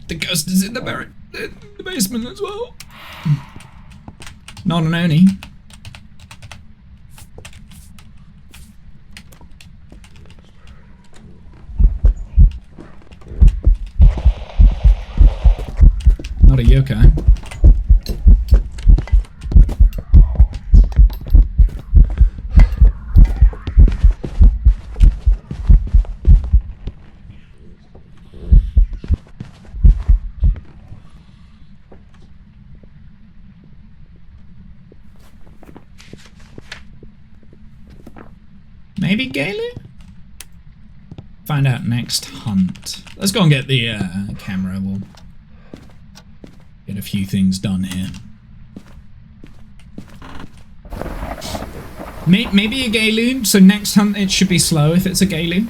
The ghost is in the basement as well. Not an Oni. Not a yokai. Maybe Galu? Find out next hunt. Let's go and get the camera. We'll get a few things done here. Maybe a Galu, so next hunt it should be slow if it's a Galu.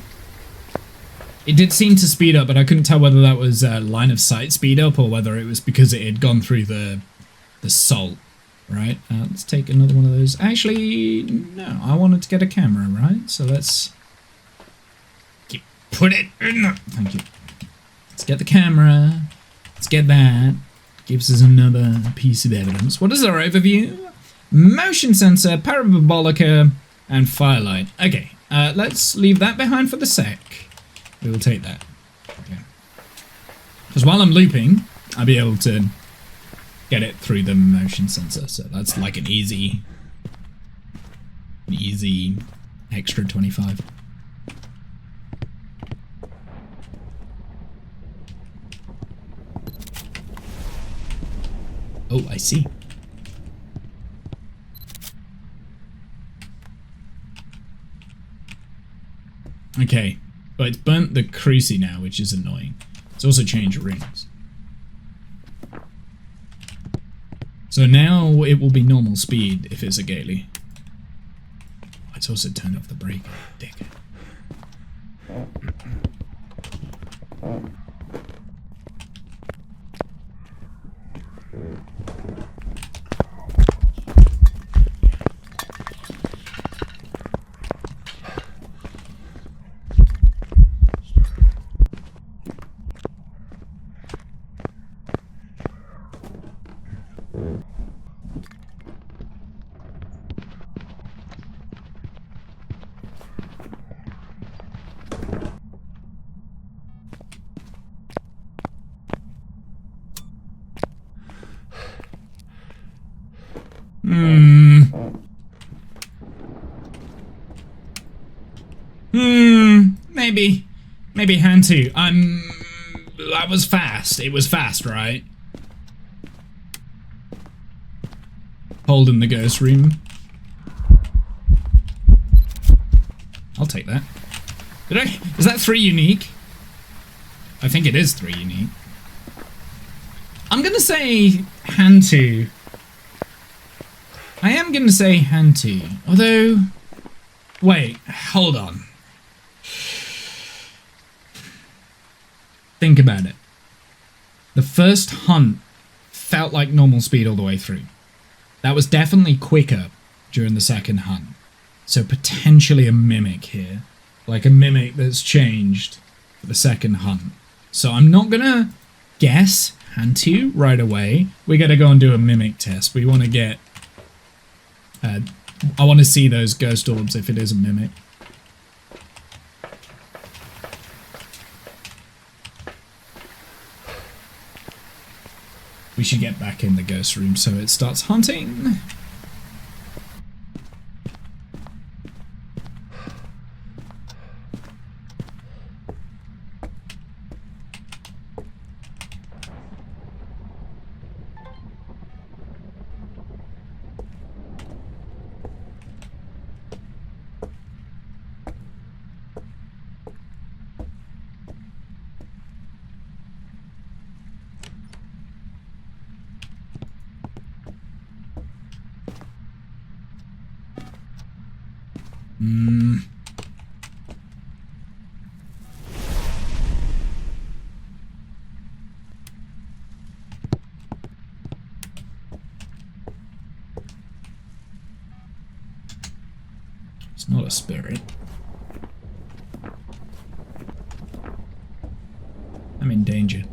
It did seem to speed up, but I couldn't tell whether that was line of sight speed up or whether it was because it had gone through the salt. Right, let's take another one of those. Actually, no, I wanted to get a camera, right? So let's put it in there. Thank you. Let's get the camera. Let's get that. Gives us another piece of evidence. What is our overview? Motion sensor, parabolica, and firelight. Okay, let's leave that behind for the sec. We will take that. Okay. Because while I'm looping, I'll be able to get it through the motion sensor. So that's like an easy extra 25. Oh, I see. Okay, but it's burnt the cruci now, which is annoying. It's also changed rings. So now it will be normal speed if it's a Gailey. It's also turned off the brake, dick. Maybe hand to. That was fast. It was fast, right? Holding the ghost room. I'll take that. Is that 3 unique? I think it is 3 unique. I'm gonna say hand to. I am gonna say hand to. Although, wait, hold on. Think about it. The first hunt felt like normal speed all the way through. That was definitely quicker during the second hunt. So potentially a mimic here. Like a mimic that's changed for the second hunt. So I'm not gonna guess Hantu right away. We gotta go and do a mimic test. We want to get... I want to see those ghost orbs if it is a mimic. We should get back in the ghost room so it starts hunting. It's not a spirit. I'm in danger.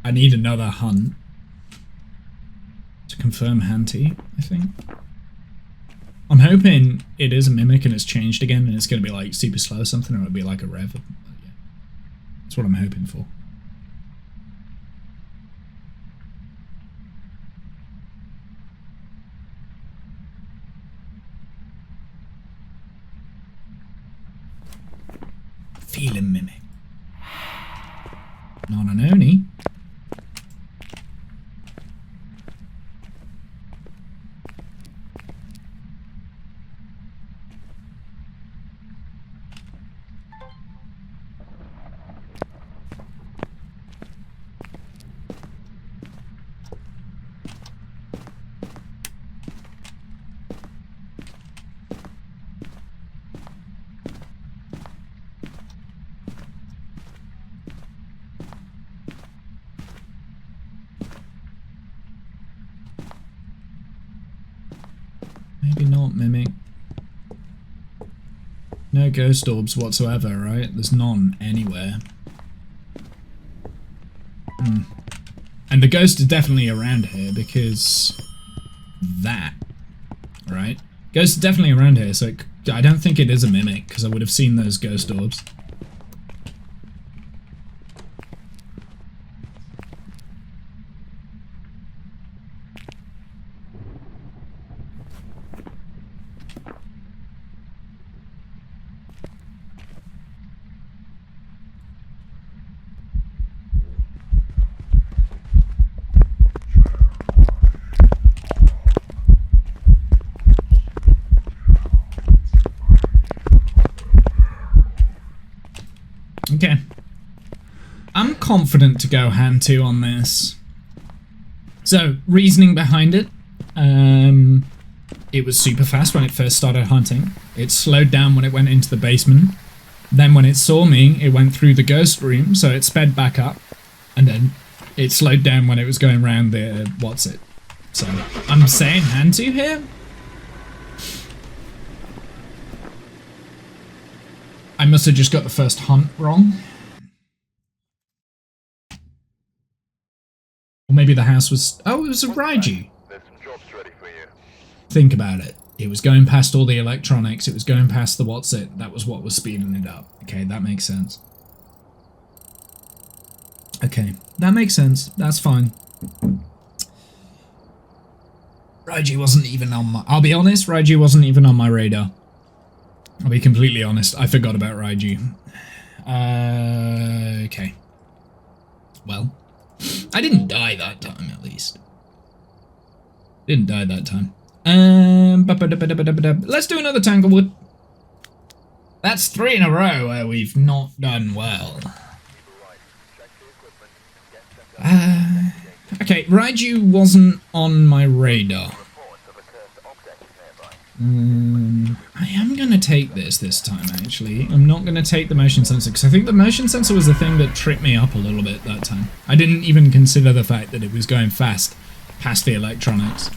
I need another hunt to confirm Hanty, I think. I'm hoping it is a mimic and it's changed again and it's going to be like super slow or something, or it'll be like a rev. Yeah. That's what I'm hoping for. Feeling mimic. Not an Oni. Maybe not mimic. No ghost orbs whatsoever, right? There's none anywhere. And the ghost is definitely around here because that, right? Ghost is definitely around here, so I don't think it is a mimic because I would have seen those ghost orbs. Okay. I'm confident to go hand 2 on this. So, reasoning behind it. It was super fast when it first started hunting. It slowed down when it went into the basement. Then when it saw me, it went through the ghost room, so it sped back up. And then it slowed down when it was going around the... what's it? So, I'm saying hand 2 here? I must have just got the first hunt wrong. Or maybe the house was... oh, it was a Raiju. There's some jobs ready for you. Think about it. It was going past all the electronics. It was going past the what's it. That was what was speeding it up. Okay, that makes sense. Okay, that makes sense. That's fine. Raiju wasn't even on my... I'll be honest, Raiju wasn't even on my radar. I'll be completely honest. I forgot about Raiju. Okay. Well, I didn't die that time, at least. Didn't die that time. Let's do another Tanglewood. That's 3 in a row where we've not done well. Okay, Raiju wasn't on my radar. I am going to take this time, actually. I'm not going to take the motion sensor, because I think the motion sensor was the thing that tripped me up a little bit that time. I didn't even consider the fact that it was going fast past the electronics.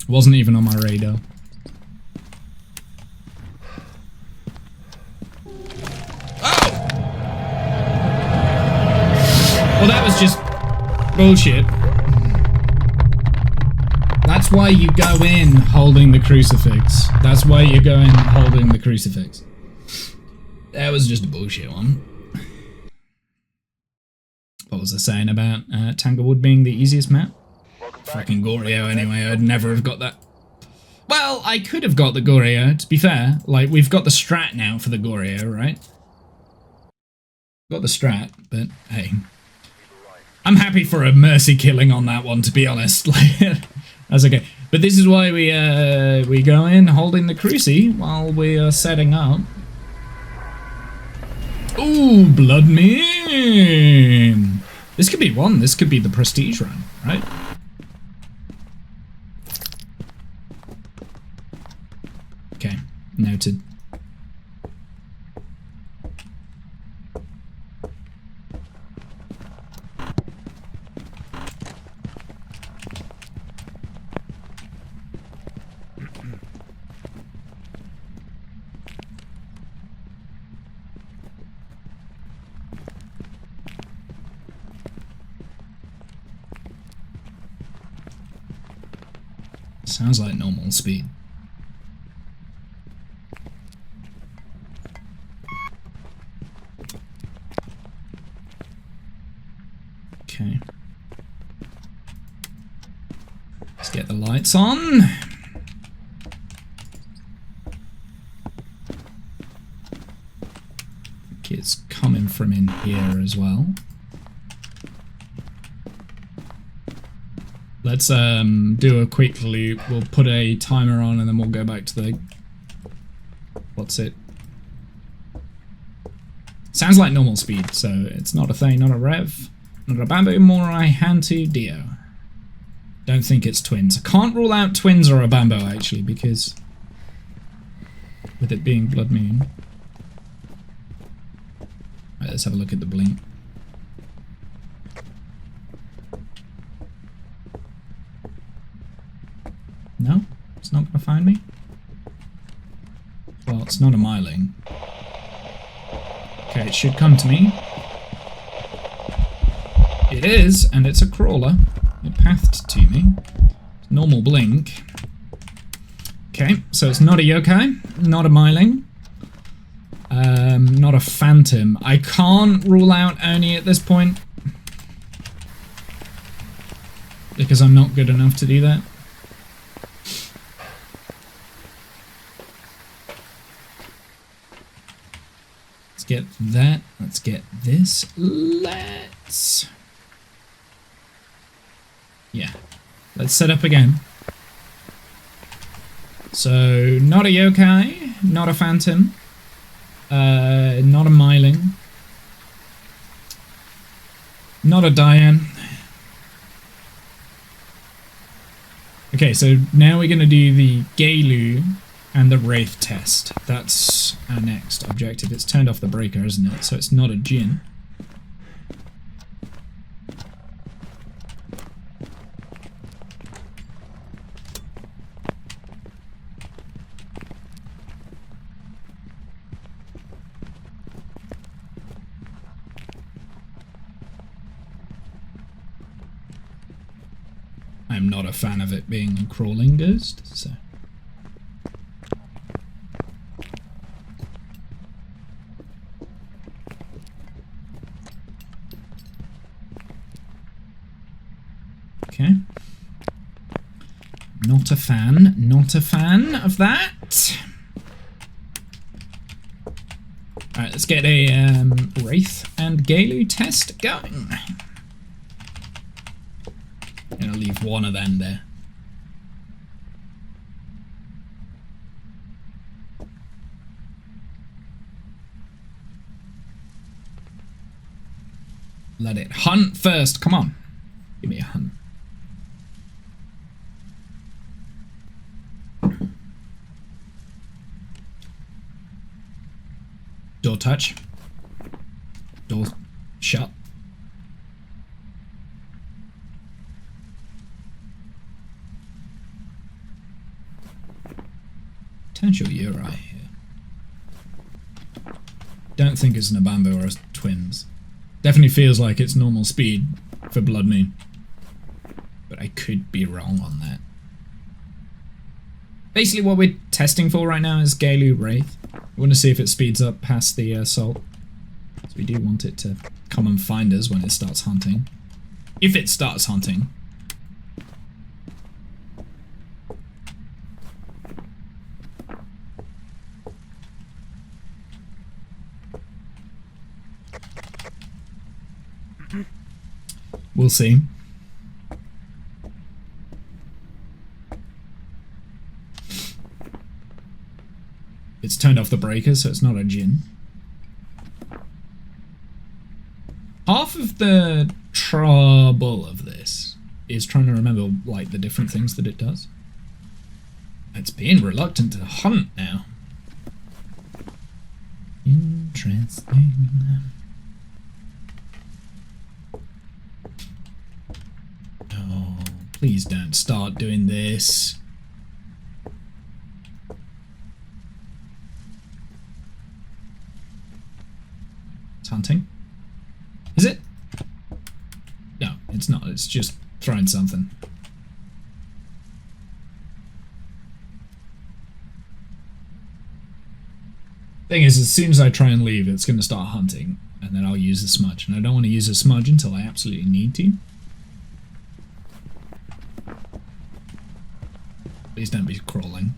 Wasn't even on my radar. Oh! Well, that was just bullshit. That's why you go in holding the crucifix. That's why you go in holding the crucifix. That was just a bullshit one. What was I saying about Tanglewood being the easiest map? Fucking Goryo anyway, I'd never have got that. Well, I could have got the Goryo, to be fair. Like, we've got the strat now for the Goryo, right? Got the strat, but hey. I'm happy for a mercy killing on that one, to be honest. Like, that's okay. But this is why we go in holding the cruci while we are setting up. Ooh, Blood Moon! This could be one. This could be the prestige run, right? Okay, noted. Sounds like normal speed. Okay. Let's get the lights on. It's coming from in here as well. Let's do a quick loop. We'll put a timer on and then we'll go back to the... What's it? Sounds like normal speed, so it's not a thing, not a rev, not a bamboo, more I hand to Dio. Don't think it's twins. I can't rule out twins or a bamboo actually, because with it being Blood Moon. Right, let's have a look at the blink. No? It's not gonna find me? Well, It's not a myling. Okay, it should come to me. It is, and it's a crawler. It pathed to me. Normal blink. Okay, so it's not a yokai, not a myling, not a phantom. I can't rule out Oni at this point because I'm not good enough to do that. Let's get that. Let's get this. Yeah. Let's set up again. So, not a yokai, not a phantom, not a myling, not a Diane. Okay, so now we're going to do the Gaelu and the Wraith test. That's our next objective. It's turned off the breaker, isn't it? So it's not a Jinn. I'm not a fan of it being a crawling ghost, so... Okay. Not a fan of that. Alright, let's get a Wraith and Gaelu test going. Gonna leave one of them there. Let it hunt first. Come on. Give me a hunt. Door touch. Door shut. Potential Uri here. Don't think it's an Abambo or a Twins. Definitely feels like it's normal speed for Blood Moon. But I could be wrong on that. Basically what we're testing for right now is Gaelu Wraith. We want to see if it speeds up past the assault. So we do want it to come and find us when it starts hunting. If it starts hunting. We'll see. It's turned off the breaker, so it's not a Jinn. Half of the trouble of this is trying to remember, like, the different things that it does. It's being reluctant to hunt now. Interesting. Oh, please don't start doing this. It's hunting. Is it? No, it's not. It's just throwing something. Thing is, as soon as I try and leave, it's going to start hunting, and then I'll use a smudge. And I don't want to use a smudge until I absolutely need to. Please don't be crawling.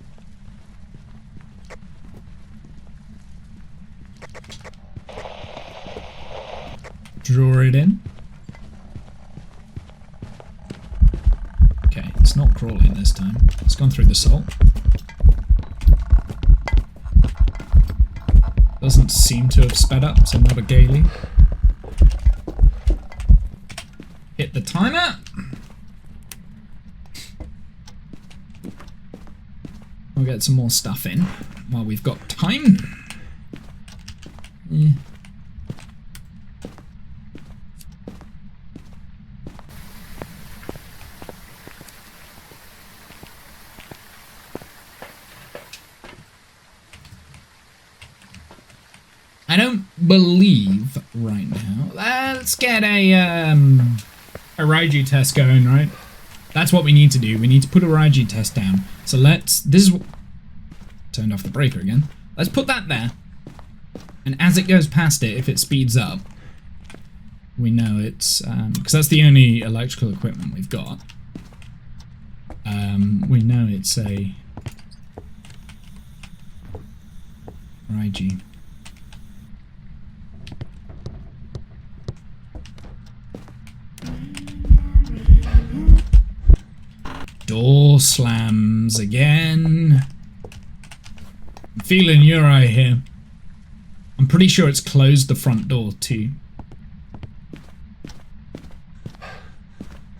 Draw it in. Okay, it's not crawling this time. It's gone through the salt. Doesn't seem to have sped up, so not a Gaily. Hit the timer. We'll get some more stuff in while we've got time. Yeah. I don't believe right now. Let's get a Raiju test going, right? That's what we need to do. We need to put a Raiju test down. So this is... Turned off the breaker again. Let's put that there. And as it goes past it, if it speeds up, we know it's... because that's the only electrical equipment we've got. We know it's a... Raiju. Door slams again. I'm feeling your eye here. I'm pretty sure it's closed the front door too.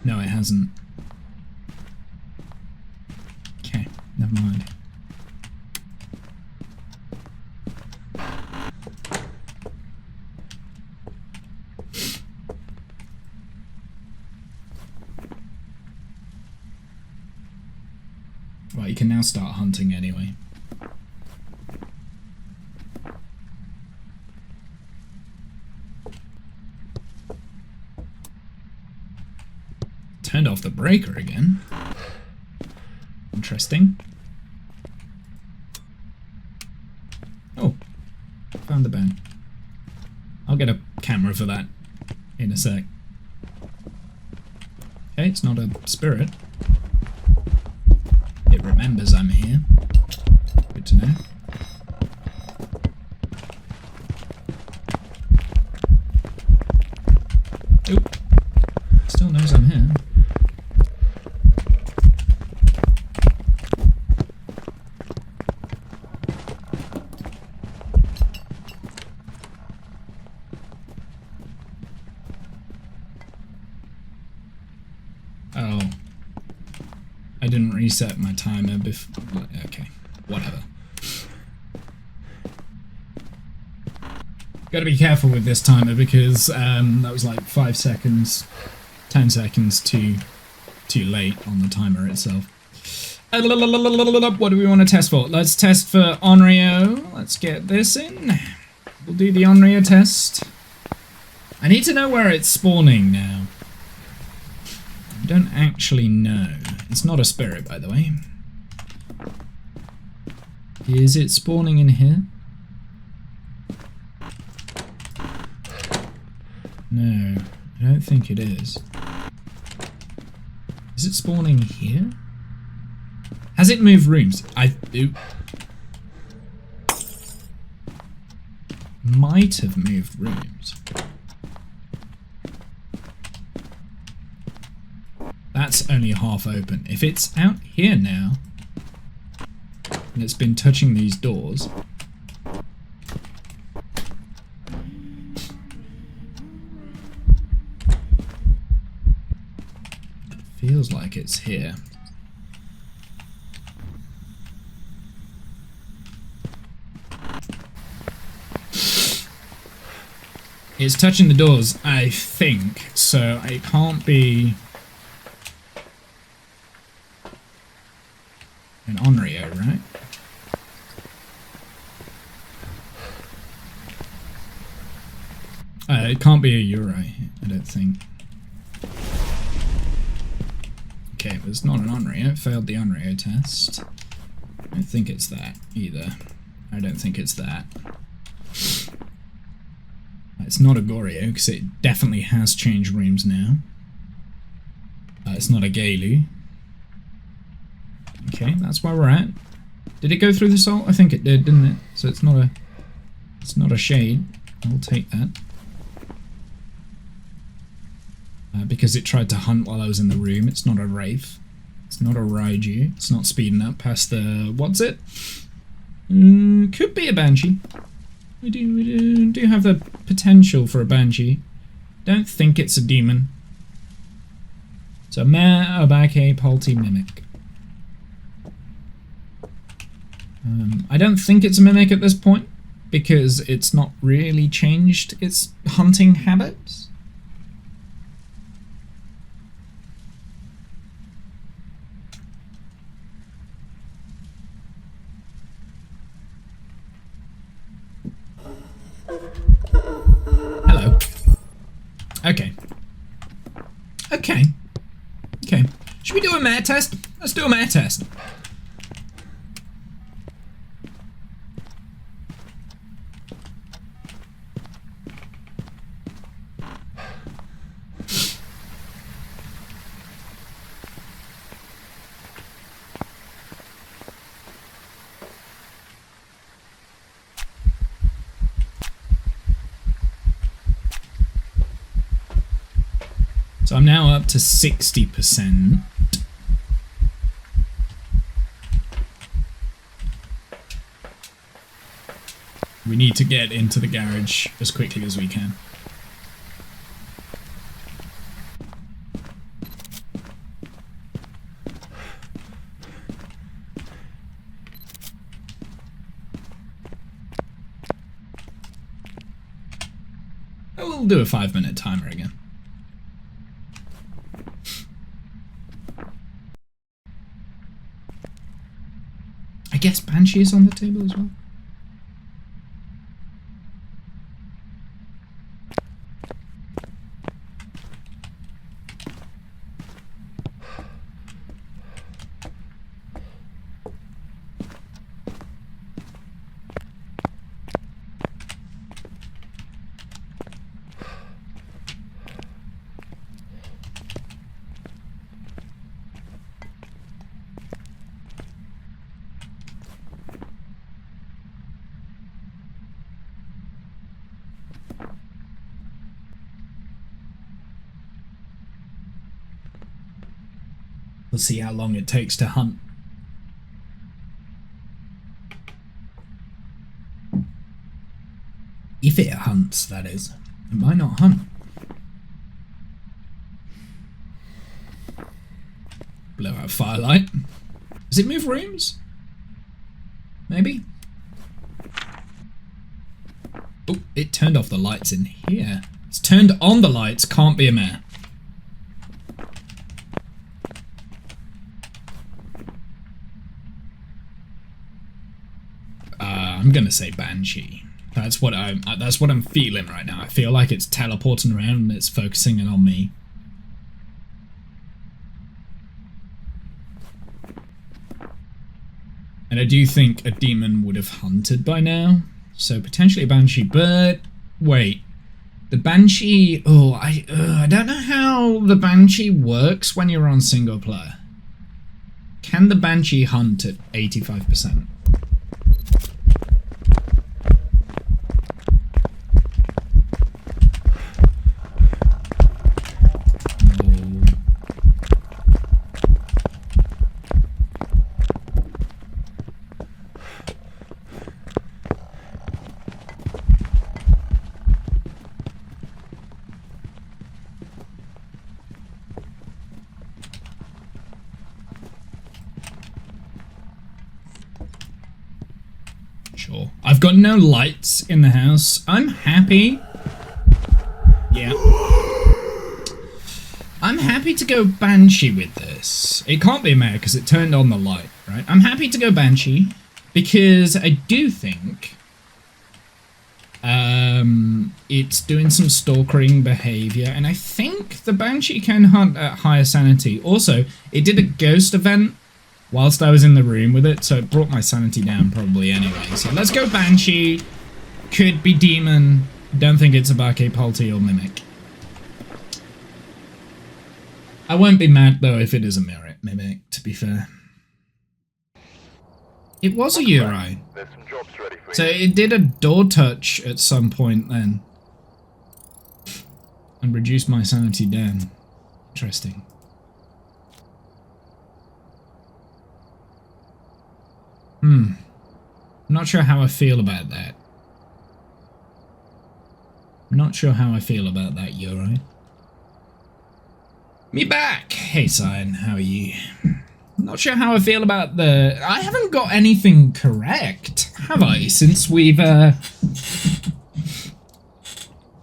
No, it hasn't. Okay, never mind. Right, you can now start hunting anyway. Turned off the breaker again. Interesting. Oh, found the bone. I'll get a camera for that in a sec. Okay, it's not a spirit. It remembers I'm here. Good to know. Oop. Still knows I'm here. Oh. I didn't reset my timer before. Okay, whatever. Gotta be careful with this timer because that was like 5 seconds, 10 seconds too late on the timer itself. What do we want to test for? Let's test for Onryo. Let's get this in. We'll do the Onryo test. I need to know where it's spawning now. I don't actually know. It's not a spirit, by the way. Is it spawning in here? No, I don't think it is. Is it spawning here? Has it moved rooms? Might have moved rooms. That's only half open. If it's out here now, and it's been touching these doors, it feels like it's here. It's touching the doors, I think, so it can't be an Onryo, right? It can't be a Yurei, I don't think. Okay, it was not an Onryo, it failed the Onryo test. I don't think it's that either. I don't think it's that. It's not a Goryo, because it definitely has changed rooms now. It's not a Gaelu. Okay, that's where we're at. Did it go through the salt? I think it did, didn't it? So it's not a shade. I'll take that. Because it tried to hunt while I was in the room. It's not a Wraith. It's not a Raiju. It's not speeding up past the... What's it? Could be a Banshee. We do have the potential for a Banshee. Don't think it's a demon. It's a Mare Obake Palti Mimic. I don't think it's a Mimic at this point, because it's not really changed its hunting habits. Hello. Okay. Okay. Okay. Should we do a mare test? Let's do a mare test. So I'm now up to 60%. We need to get into the garage as quickly as we can. We'll do a 5-minute timer again. I guess Banshee is on the table as well. We'll see how long it takes to hunt. If it hunts, that is. It might not hunt. Blow out firelight. Does it move rooms? Maybe? Oh, it turned off the lights in here. It's turned on the lights, can't be a mare. I'm gonna say Banshee. That's what I'm feeling right now. I feel like it's teleporting around and it's focusing in on me. And I do think a demon would have hunted by now, so potentially a Banshee. But wait, the Banshee. Oh, I don't know how the Banshee works when you're on single player. Can the Banshee hunt at 85%? Sure. I've got no lights in the house. I'm happy. Yeah. I'm happy to go Banshee with this. It can't be a mare because it turned on the light, right? I'm happy to go Banshee because I do think it's doing some stalkering behavior, and I think the Banshee can hunt at higher sanity. Also, it did a ghost event whilst I was in the room with it, so it brought my sanity down probably anyway. So let's go Banshee. Could be demon. Don't think it's a Barke Palti or Mimic. I won't be mad though if it is a Mimic, to be fair. It was a Uri. There's some jobs ready for So you. it did a door touch at some point then. And reduced my sanity down. Interesting. I'm not sure how I feel about that. I'm not sure how I feel about that, Uri. Me back! Hey, Cyan, how are you? Not sure how I feel about the... I haven't got anything correct, have I? Since we've,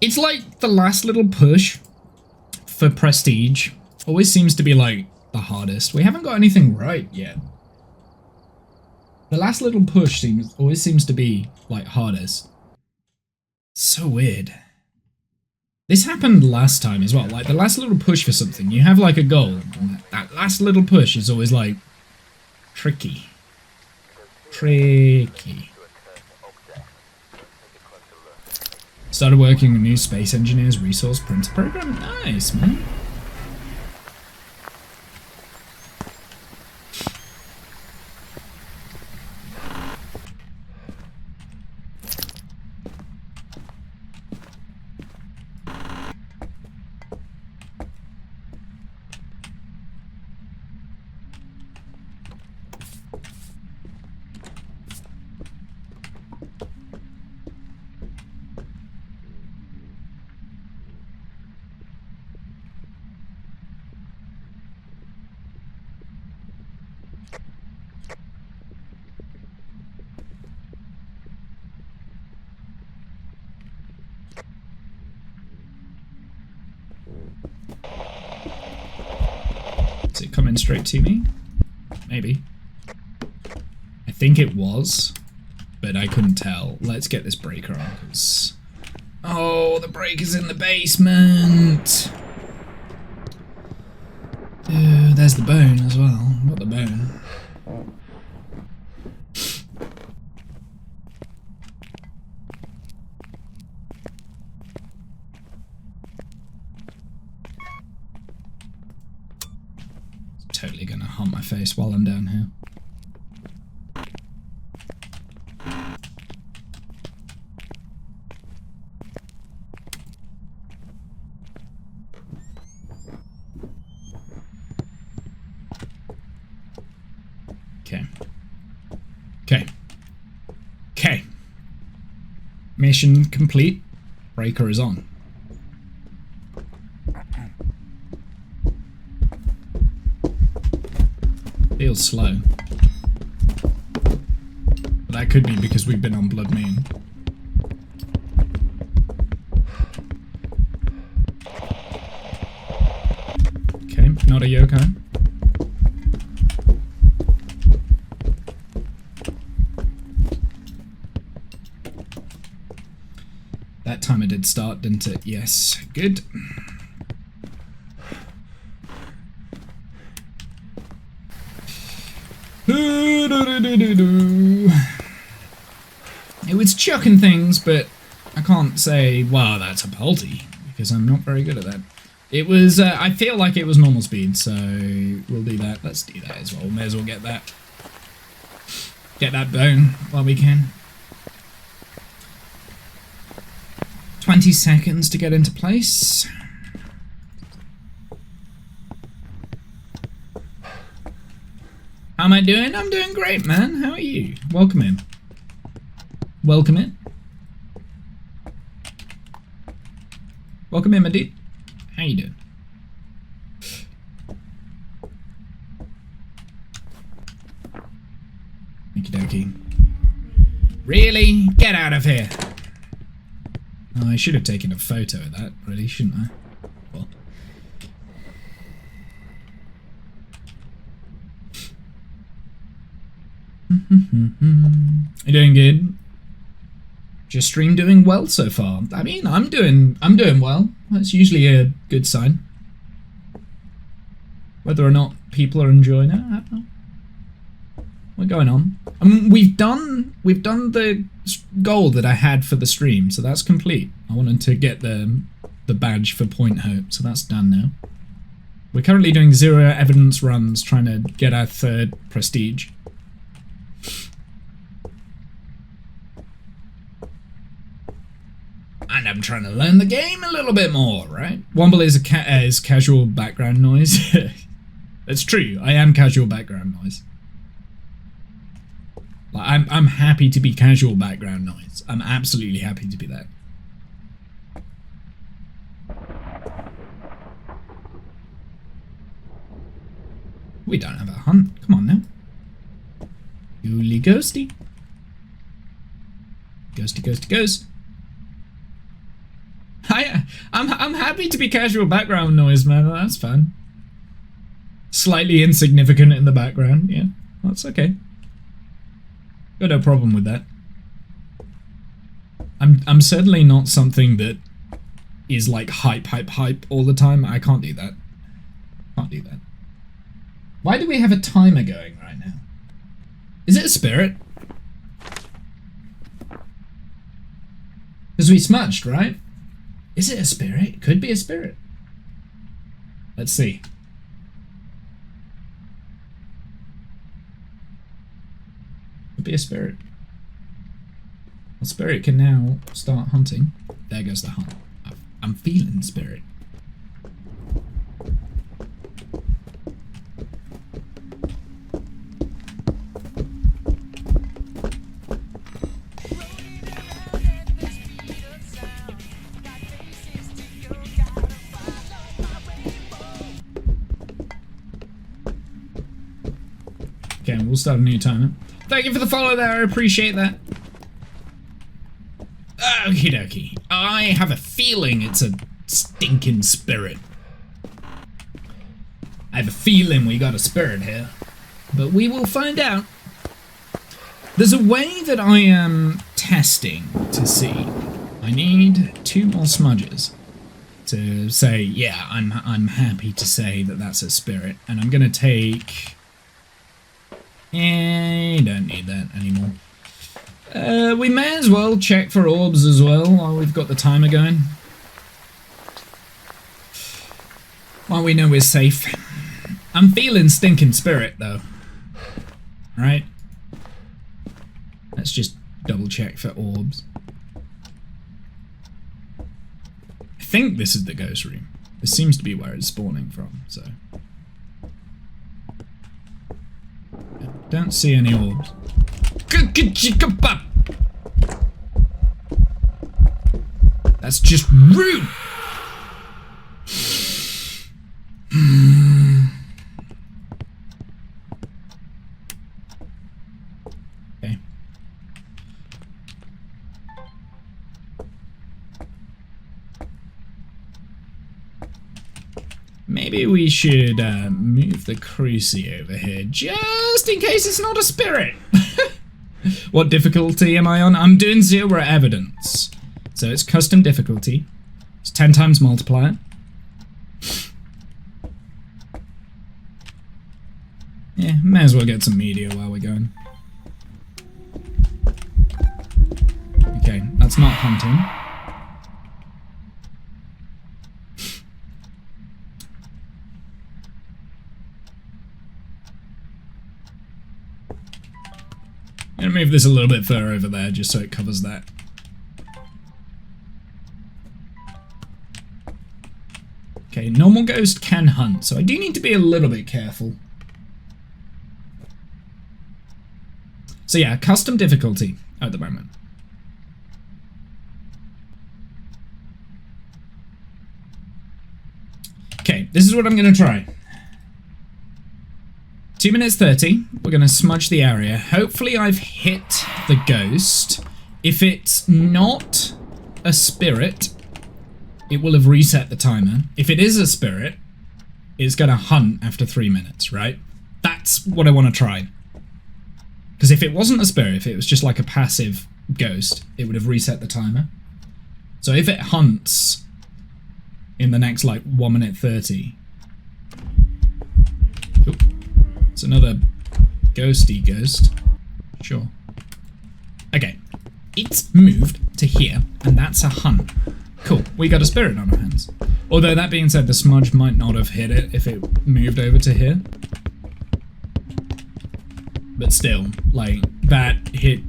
It's like the last little push for Prestige. Always seems to be, like, the hardest. We haven't got anything right yet. The last little push always seems to be, like, hardest. So weird. This happened last time as well. Like the last little push for something, you have like a goal, and that last little push is always like tricky. Tricky. Started working on new Space Engineers Resource Printer program. Nice, man. Is it coming straight to me? Maybe. I think it was, but I couldn't tell. Let's get this breaker on, because... Oh, the breaker's in the basement! There's the bone as well. Got the bone. Totally gonna haunt my face while I'm down here. Okay. Okay. Okay. Mission complete. Breaker is on. Feels slow. But that could be because we've been on Blood Moon. Okay, not a yokai. That time it did start, didn't it? Yes. Good. It was chucking things, but I can't say, wow, that's a palty, because I'm not very good at that. It was, I feel like it was normal speed, so we'll do that. Let's do that as well. May as well get that. Get that bone while we can. 20 seconds to get into place. How am I doing? I'm doing great, man. How are you? Welcome in. Welcome in. Welcome in, my dude. How you doing? Okie dokie. Really? Get out of here. Oh, I should have taken a photo of that, really, shouldn't I? Well. You doing good? Just stream doing well so far. I mean, I'm doing well. That's usually a good sign. Whether or not people are enjoying it, I don't know. What's going on? I mean, we've done the goal that I had for the stream, so that's complete. I wanted to get the badge for Point Hope, so that's done now. We're currently doing 0 evidence runs, trying to get our 3rd prestige. And I'm trying to learn the game a little bit more, right? Womble is casual background noise. That's true. I am casual background noise. Like, I'm happy to be casual background noise. I'm absolutely happy to be that. We don't have a hunt. Come on now. Ghouly ghosty. Ghosty ghosty ghost. I'm happy to be casual background noise, man. That's fun. Slightly insignificant in the background. Yeah, that's okay. Got no problem with that. I'm certainly not something that is like hype all the time. I can't do that. Can't do that. Why do we have a timer going right now? Is it a spirit? Because we smudged, right? Is it a spirit? It could be a spirit. Let's see. Could be a spirit. A spirit can now start hunting. There goes the hunt. I'm feeling spirit. Okay, we'll start a new timer. Thank you for the follow there, I appreciate that. Okie dokie. I have a feeling it's a stinking spirit. I have a feeling we got a spirit here. But we will find out. There's a way that I am testing to see. I need 2 more smudges to say, yeah, I'm happy to say that that's a spirit. And I'm gonna take... don't need that anymore. We may as well check for orbs as well while we've got the timer going. While we know we're safe. I'm feeling stinking spirit though. Alright. Let's just double check for orbs. I think this is the ghost room. This seems to be where it's spawning from, so. Don't see any orbs. That's just rude. Okay. Maybe we should move the cruci over here, just in case it's not a spirit. What difficulty am I on? I'm doing 0 evidence. So it's custom difficulty. It's 10 times multiplier. Yeah, may as well get some media while we're going. Okay, that's not hunting. I'm gonna move this a little bit further over there just so it covers that. Okay, normal ghost can hunt, so I do need to be a little bit careful. So yeah, custom difficulty at the moment. Okay, this is what I'm gonna try. 2 minutes 30, we're going to smudge the area. Hopefully I've hit the ghost. If it's not a spirit, it will have reset the timer. If it is a spirit, it's going to hunt after 3 minutes, right? That's what I want to try. Because if it wasn't a spirit, if it was just like a passive ghost, it would have reset the timer. So if it hunts in the next like 1 minute 30... Ooh. It's another ghosty ghost. Sure. Okay. It's moved to here, and that's a hunt. Cool. We got a spirit on our hands. Although, that being said, the smudge might not have hit it if it moved over to here. But still, like, that hit...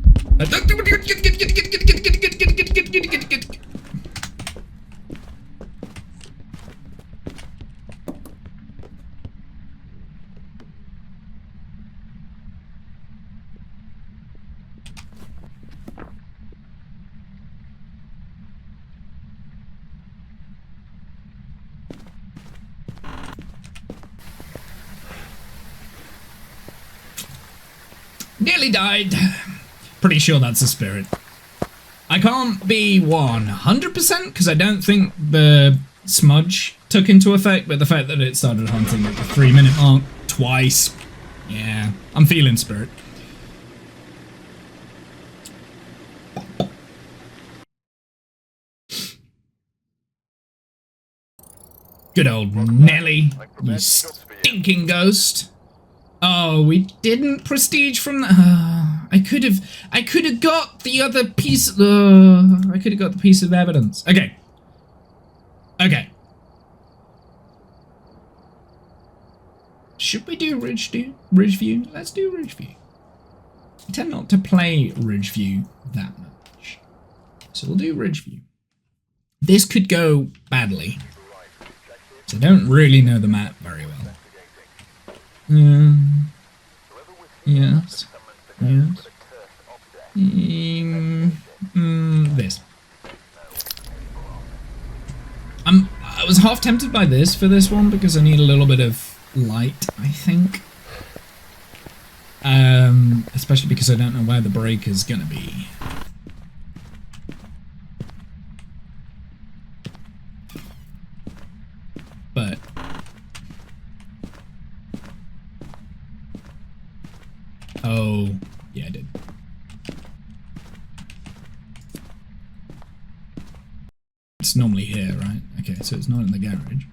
Nearly died. Pretty sure that's a spirit. I can't be 100% because I don't think the smudge took into effect, but the fact that it started hunting at the 3 minute mark twice. Yeah, I'm feeling spirit. Good old Nelly, you stinking ghost. Oh, we didn't prestige from that. I could have got the other piece. I could have got the piece of evidence. Okay. Okay. Should we do Ridgeview? Let's do Ridgeview. I tend not to play Ridgeview that much, so we'll do Ridgeview. This could go badly. I don't really know the map very well. Yes. Yes. This. I was half tempted by this for this one because I need a little bit of light, I think. Especially because I don't know where the break is gonna be. But oh, yeah, I did. It's normally here, right? Okay, so it's not in the garage.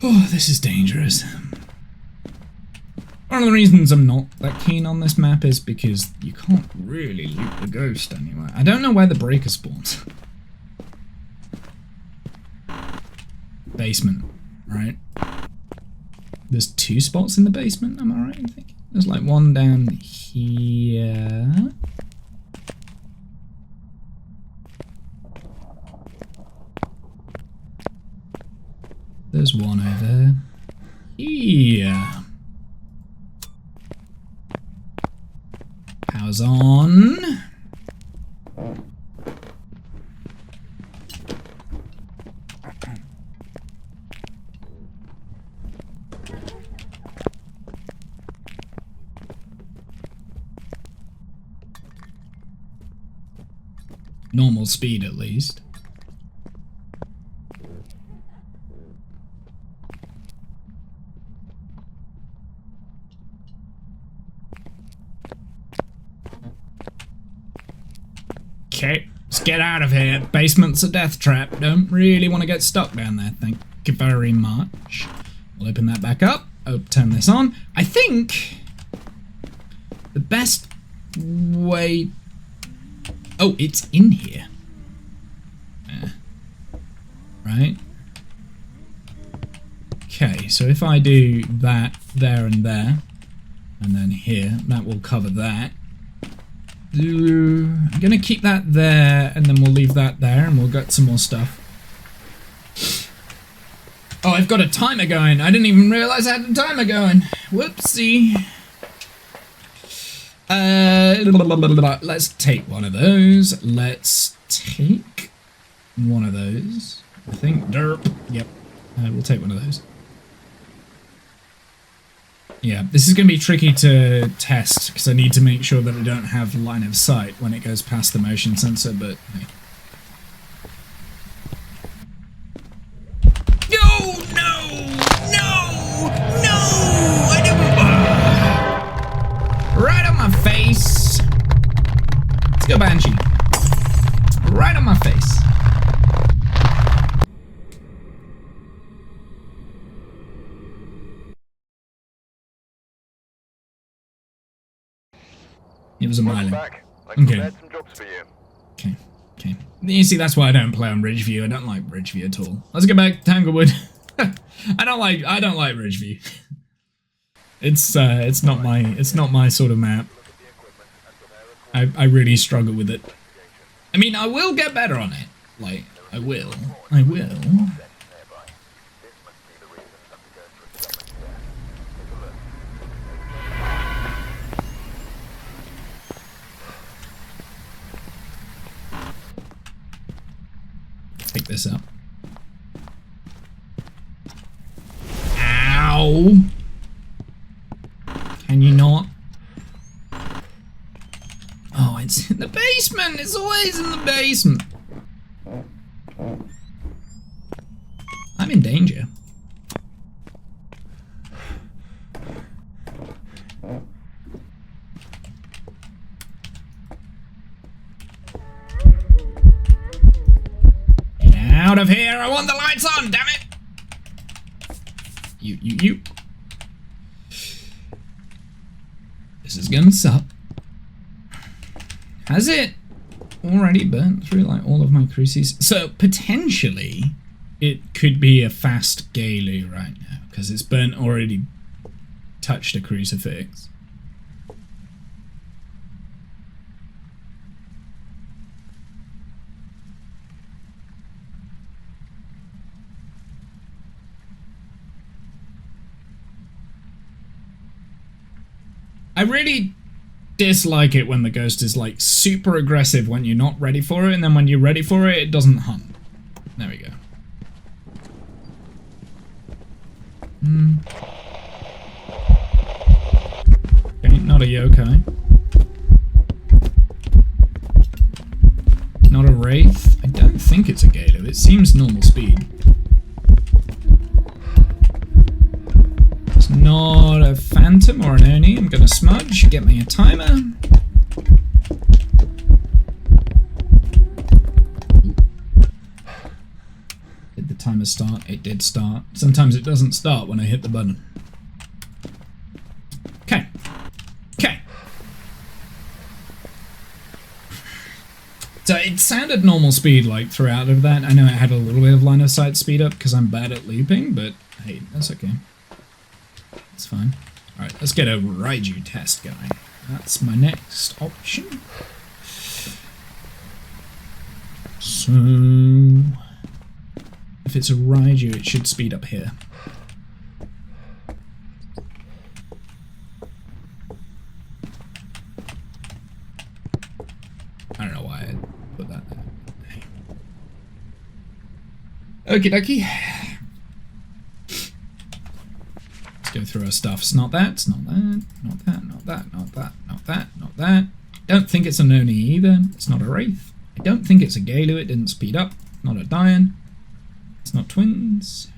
Oh, this is dangerous. One of the reasons I'm not that keen on this map is because you can't really loot the ghost anywhere. I don't know where the breaker spawns. Basement, right? There's 2 spots in the basement, am I right? I think there's like one down here. There's one over here. Power's on. Normal speed, at least. Okay, let's get out of here. Basement's a death trap. Don't really want to get stuck down there. Thank you very much. We'll open that back up. Oh, turn this on. I think the best way... Oh, it's in here. Right. Okay, so if I do that there and there, and then here, that will cover that. I'm gonna keep that there, and then we'll leave that there, and we'll get some more stuff. Oh, I've got a timer going. I didn't even realize I had a timer going. Whoopsie. Let's take one of those. Let's take one of those. I think derp. Yep. We'll take one of those. Yeah, this is going to be tricky to test because I need to make sure that I don't have line of sight when it goes past the motion sensor, but hey. No! I didn't... Right on my face! Let's go, Banshee. Right on my face. It was a mile. Okay. Okay. You see, that's why I don't play on Ridgeview. I don't like Ridgeview at all. Let's get back to Tanglewood. I don't like Ridgeview. It's not my sort of map. I really struggle with it. I mean, I will get better on it. Like, I will. Pick this up. Ow! Can you not? Oh, it's in the basement! It's always in the basement! I'm in danger. out of here. I want the lights on, damn it. You. This is gonna suck. Has it already burnt through like all of my cruces? So potentially it could be a fast Galu right now because it's already touched a crucifix. I really dislike it when the ghost is like super aggressive when you're not ready for it, and then when you're ready for it, it doesn't hunt. There we go. Okay, not a yokai. Not a wraith. I don't think it's a Galu. It seems normal speed. It's not a phantom or an Oni. I'm gonna smudge, get me a timer. Did the timer start? It did start. Sometimes it doesn't start when I hit the button. Okay. Okay. So it sounded normal speed like throughout of that. I know it had a little bit of line of sight speed up because I'm bad at looping, but hey, that's okay. It's fine. Alright, let's get a Raiju test going. That's my next option. So, if it's a Raiju, it should speed up here. I don't know why I put that there. Okie dokie. Go through our stuff. It's not that, it's not that, not that, not that, not that, not that, not that. Don't think it's a Noni either. It's not a Wraith. I don't think it's a Galu. It didn't speed up. Not a Dian. It's not twins.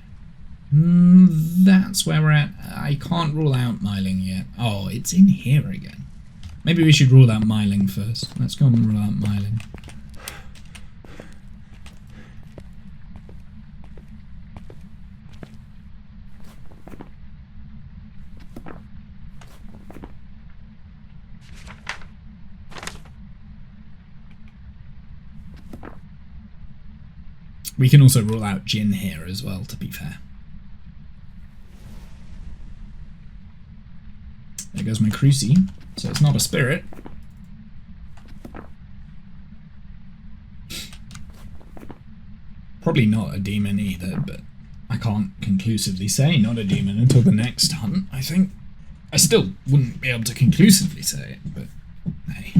That's where we're at. I can't rule out Myling yet. Oh, it's in here again. Maybe we should rule out Myling first. Let's go and rule out Myling. We can also rule out Jinn here as well, to be fair. There goes my Cruci. So it's not a spirit. Probably not a demon either, but I can't conclusively say not a demon until the next hunt, I think. I still wouldn't be able to conclusively say it, but hey.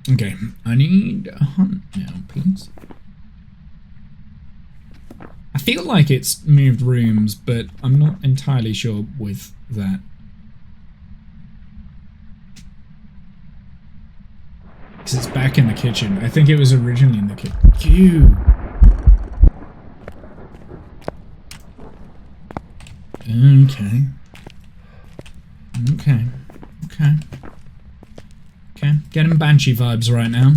Okay, I need a hunt now, please. I feel like it's moved rooms, but I'm not entirely sure with that. Because it's back in the kitchen. I think it was originally in the kitchen. Okay. Okay. Okay. Okay, getting Banshee vibes right now.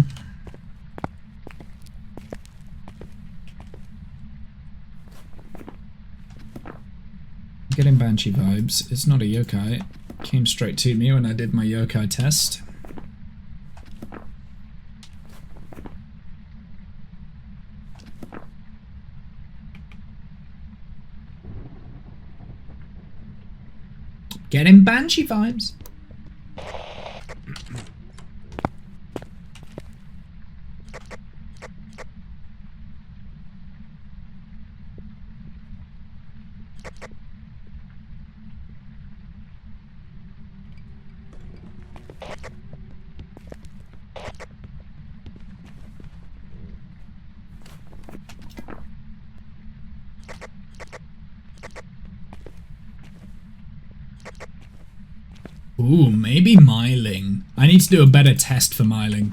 Getting Banshee vibes. It's not a yokai. It came straight to me when I did my yokai test. Getting Banshee vibes. Ooh, maybe Myling. I need to do a better test for Myling.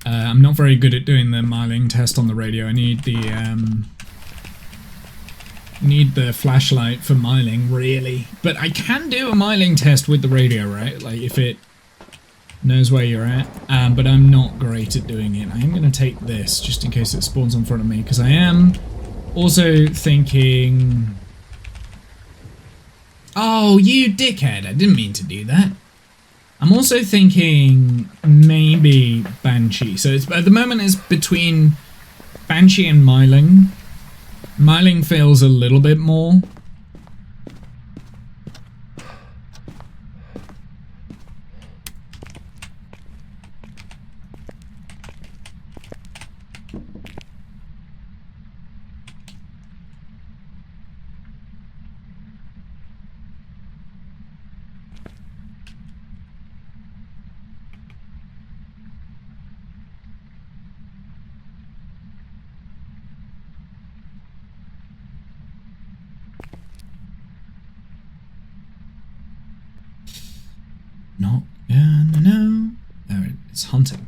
I'm not very good at doing the Myling test on the radio. I need the flashlight for Myling, really. But I can do a Myling test with the radio, right? Like, if it knows where you're at, but I'm not great at doing it. I am going to take this just in case it spawns in front of me, because I am also thinking... Oh, you dickhead, I didn't mean to do that. I'm also thinking maybe Banshee. So it's, at the moment it's between Banshee and Myling. Myling feels a little bit more. Not gonna know. Oh, it's hunting.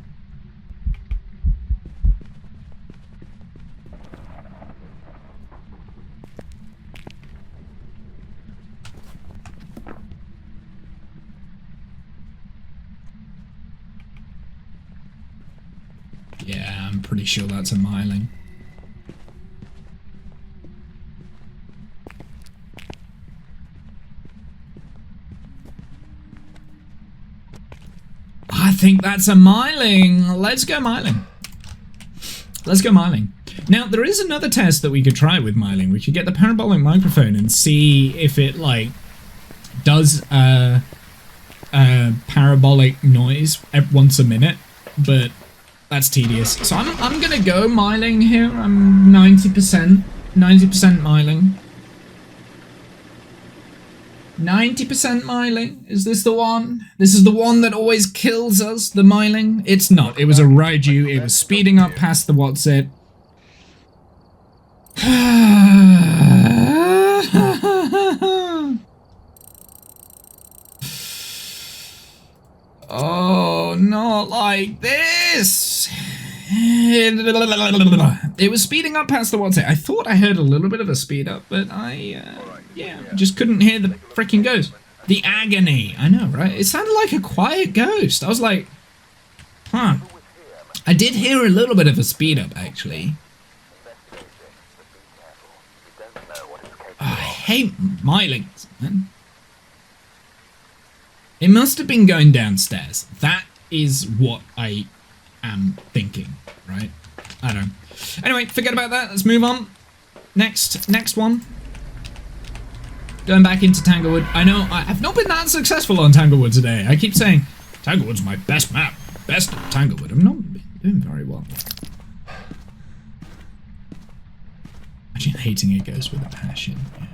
Yeah, I'm pretty sure that's a Myling. I think that's a Myling. Let's go Myling. Let's go Myling. Now, there is another test that we could try with Myling. We could get the parabolic microphone and see if it, like, does a parabolic noise once a minute, but that's tedious. So I'm gonna go Myling here. I'm 90% Myling. 90% Myling. Is this the one? This is the one that always kills us, the Myling? It's not. It was a Raiju. It was speeding up past the what's it. Oh, not like this. It was speeding up past the what's it. I thought I heard a little bit of a speed up, but yeah, just couldn't hear the freaking ghost. The agony. I know, right? It sounded like a quiet ghost. I was like, huh. I did hear a little bit of a speed up, actually. Oh, I hate Mylings, man. It must have been going downstairs. That is what I am thinking, right? I don't know. Anyway, forget about that. Let's move on. Next one. Going back into Tanglewood. I know I've not been that successful on Tanglewood today. I keep saying Tanglewood's my best map. Best Tanglewood. I'm not doing very well. Imagine hating a ghost with a passion. Yeah.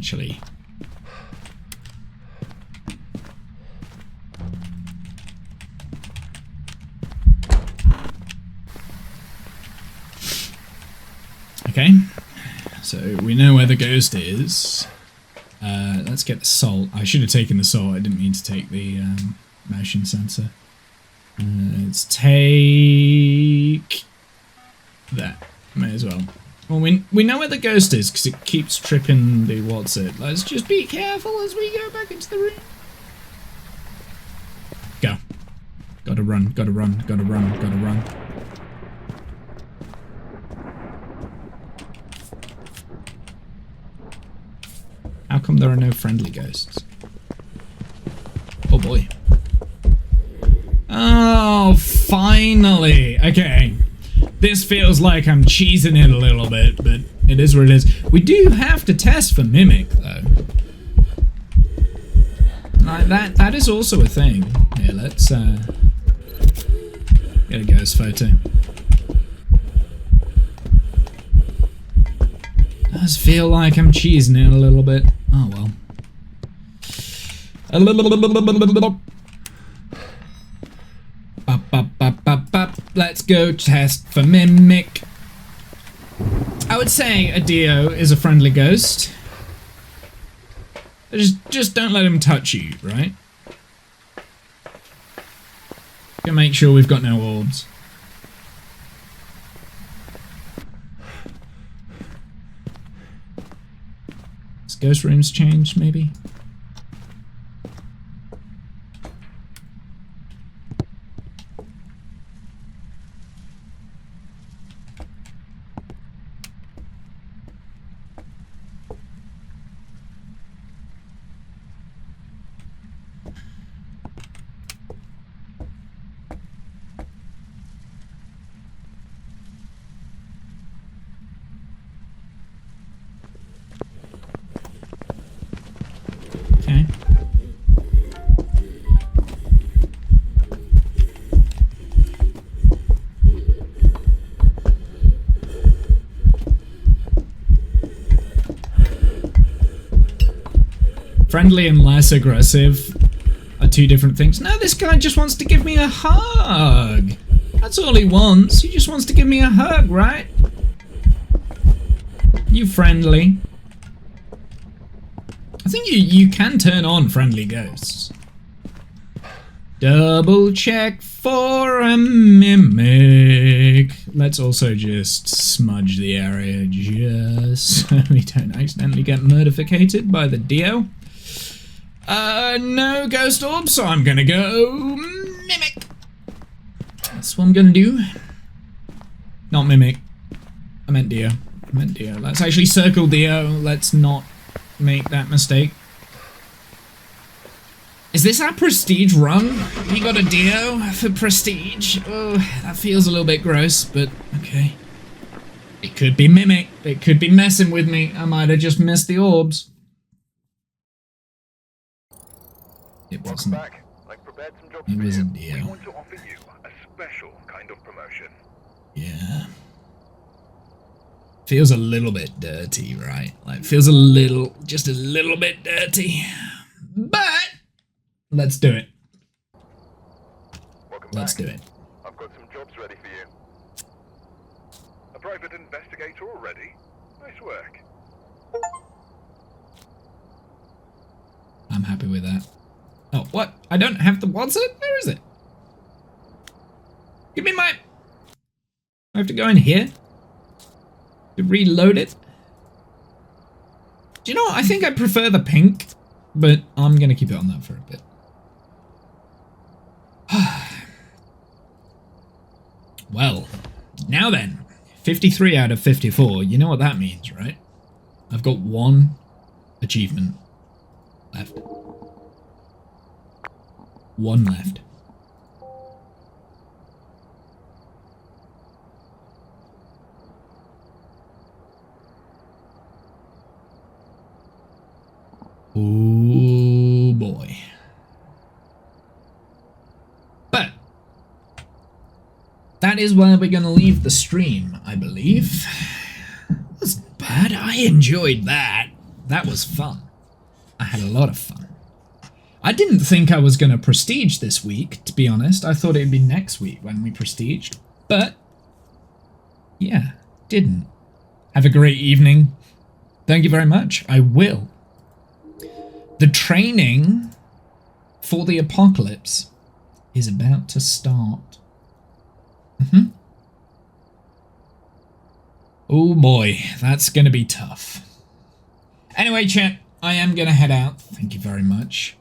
Actually, okay, so we know where the ghost is. Let's get the salt. I should have taken the salt. I didn't mean to take the motion sensor. Let's take that. May as well. Well, we know where the ghost is because it keeps tripping the what's it. Let's just be careful as we go back into the room. Go. Gotta run, gotta run, gotta run, gotta run. How come there are no friendly ghosts? Oh boy. Oh, finally. Okay. This feels like I'm cheesing it a little bit, but it is what it is. We do have to test for Mimic, though. Like that is also a thing. Here, let's get a ghost photo. Does feel like I'm cheesing it a little bit. Oh well. Let's go test for Mimic. would say a Dio is a friendly ghost. Just don't let him touch you, right? Gonna make sure we've got no orbs. Has ghost rooms changed, maybe? Okay. Friendly and less aggressive are two different things. No, this guy just wants to give me a hug. That's all he wants. He just wants to give me a hug, right? You friendly. I think you can turn on friendly ghosts. Double check for a mimic. Let's also just smudge the area just so we don't accidentally get murdificated by the Dio. No ghost orb, so I'm gonna go mimic. That's what I'm gonna do. Not mimic. I meant Dio. Let's actually circle Dio. Let's not make that mistake. Is this our prestige run? We got a Dio for prestige. Oh, that feels a little bit gross, but okay. It could be mimic. It could be messing with me. I might have just missed the orbs. It wasn't. It was a Dio. We want to offer you a special kind of promotion. Yeah. Feels a little bit dirty, right? Like, feels a little, just a little bit dirty. But let's do it. Let's do it. I've got some jobs ready for you. A private investigator already? Nice work. I'm happy with that. Oh, what? I don't have the... What's it? Where is it? Give me my... I have to go in here to reload it. Do you know what? I think I prefer the pink, but I'm going to keep it on that for a bit. Well, now then, 53 out of 54. You know what that means, right? I've got one achievement left. One left. Oh boy. But that is where we're going to leave the stream, I believe. Wasn't bad. I enjoyed that. That was fun. I had a lot of fun. I didn't think I was going to prestige this week, to be honest. I thought it'd be next week when we prestiged. But yeah, didn't. Have a great evening. Thank you very much. I will. The training for the apocalypse is about to start. Oh boy, that's going to be tough. Anyway, chat, I am going to head out. Thank you very much.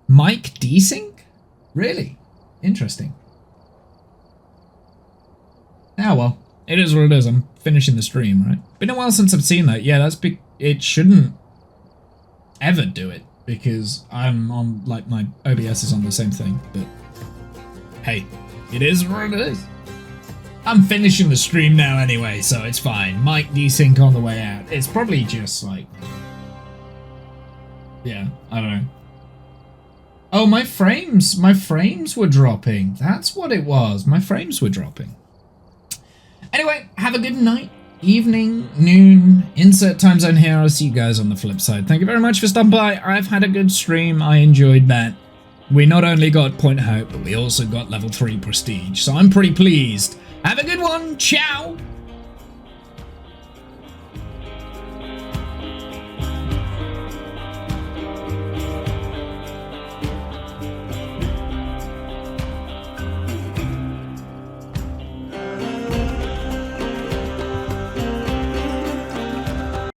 Mike Desync? Really? Interesting. Ah, well, it is what it is. I'm finishing the stream, right? Been a while since I've seen that. Yeah, that's it shouldn't ever do it because I'm on, like, my OBS is on the same thing, but hey, it is what it is. I'm finishing the stream now anyway, so it's fine. Mike Desync on the way out. It's probably just like, yeah, I don't know. Oh, my frames were dropping. That's what it was. My frames were dropping. Anyway, have a good night, evening, noon, insert time zone here. I'll see you guys on the flip side. Thank you very much for stopping by. I've had a good stream. I enjoyed that. We not only got Point Hope, but we also got level 3 prestige. So I'm pretty pleased. Have a good one. Ciao.